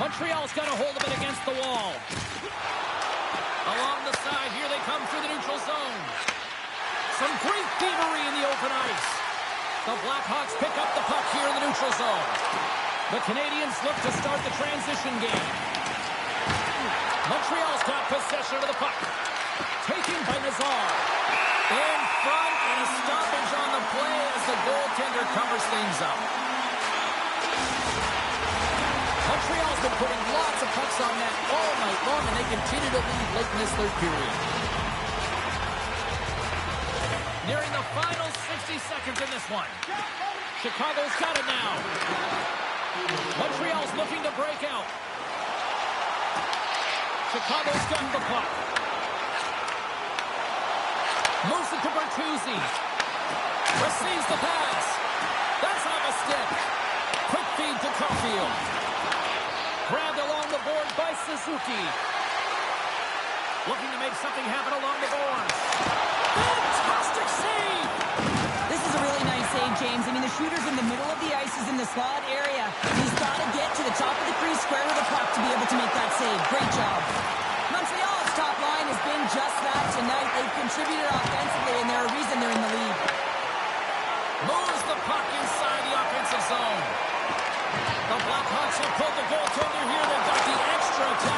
Montreal's got a hold of it against the wall. Along the side, here they come through the neutral zone. Some great thievery in the open ice. The Blackhawks pick up the puck here in the neutral zone. The Canadians look to start the transition game. Montreal's got possession of the puck. Taken by Nazar. In front, and a stoppage on the play as the goaltender covers things up. Montreal's been putting lots of pucks on net all night long, and they continue to lead late in this third period. Nearing the final 60 seconds in this one. Chicago's got it now. Montreal's looking to break out. Chicago's got the puck. Moves it to Bertuzzi. Receives the pass. That's off a stick. Quick feed to Caulfield. Grabbed along the board by Suzuki. Looking to make something happen along the boards. Fantastic save! This is a really nice save, James. I mean, the shooter's in the middle of the ice. He's in the slot area. He's got to get to the top of the crease square with the puck to be able to make that save. Great job. Montreal's top line has been just that tonight. They've contributed offensively, and they're a reason they're in the lead. Moves the puck inside the offensive zone. The Blackhawks have pulled the goaltender here. They've got the extra attack.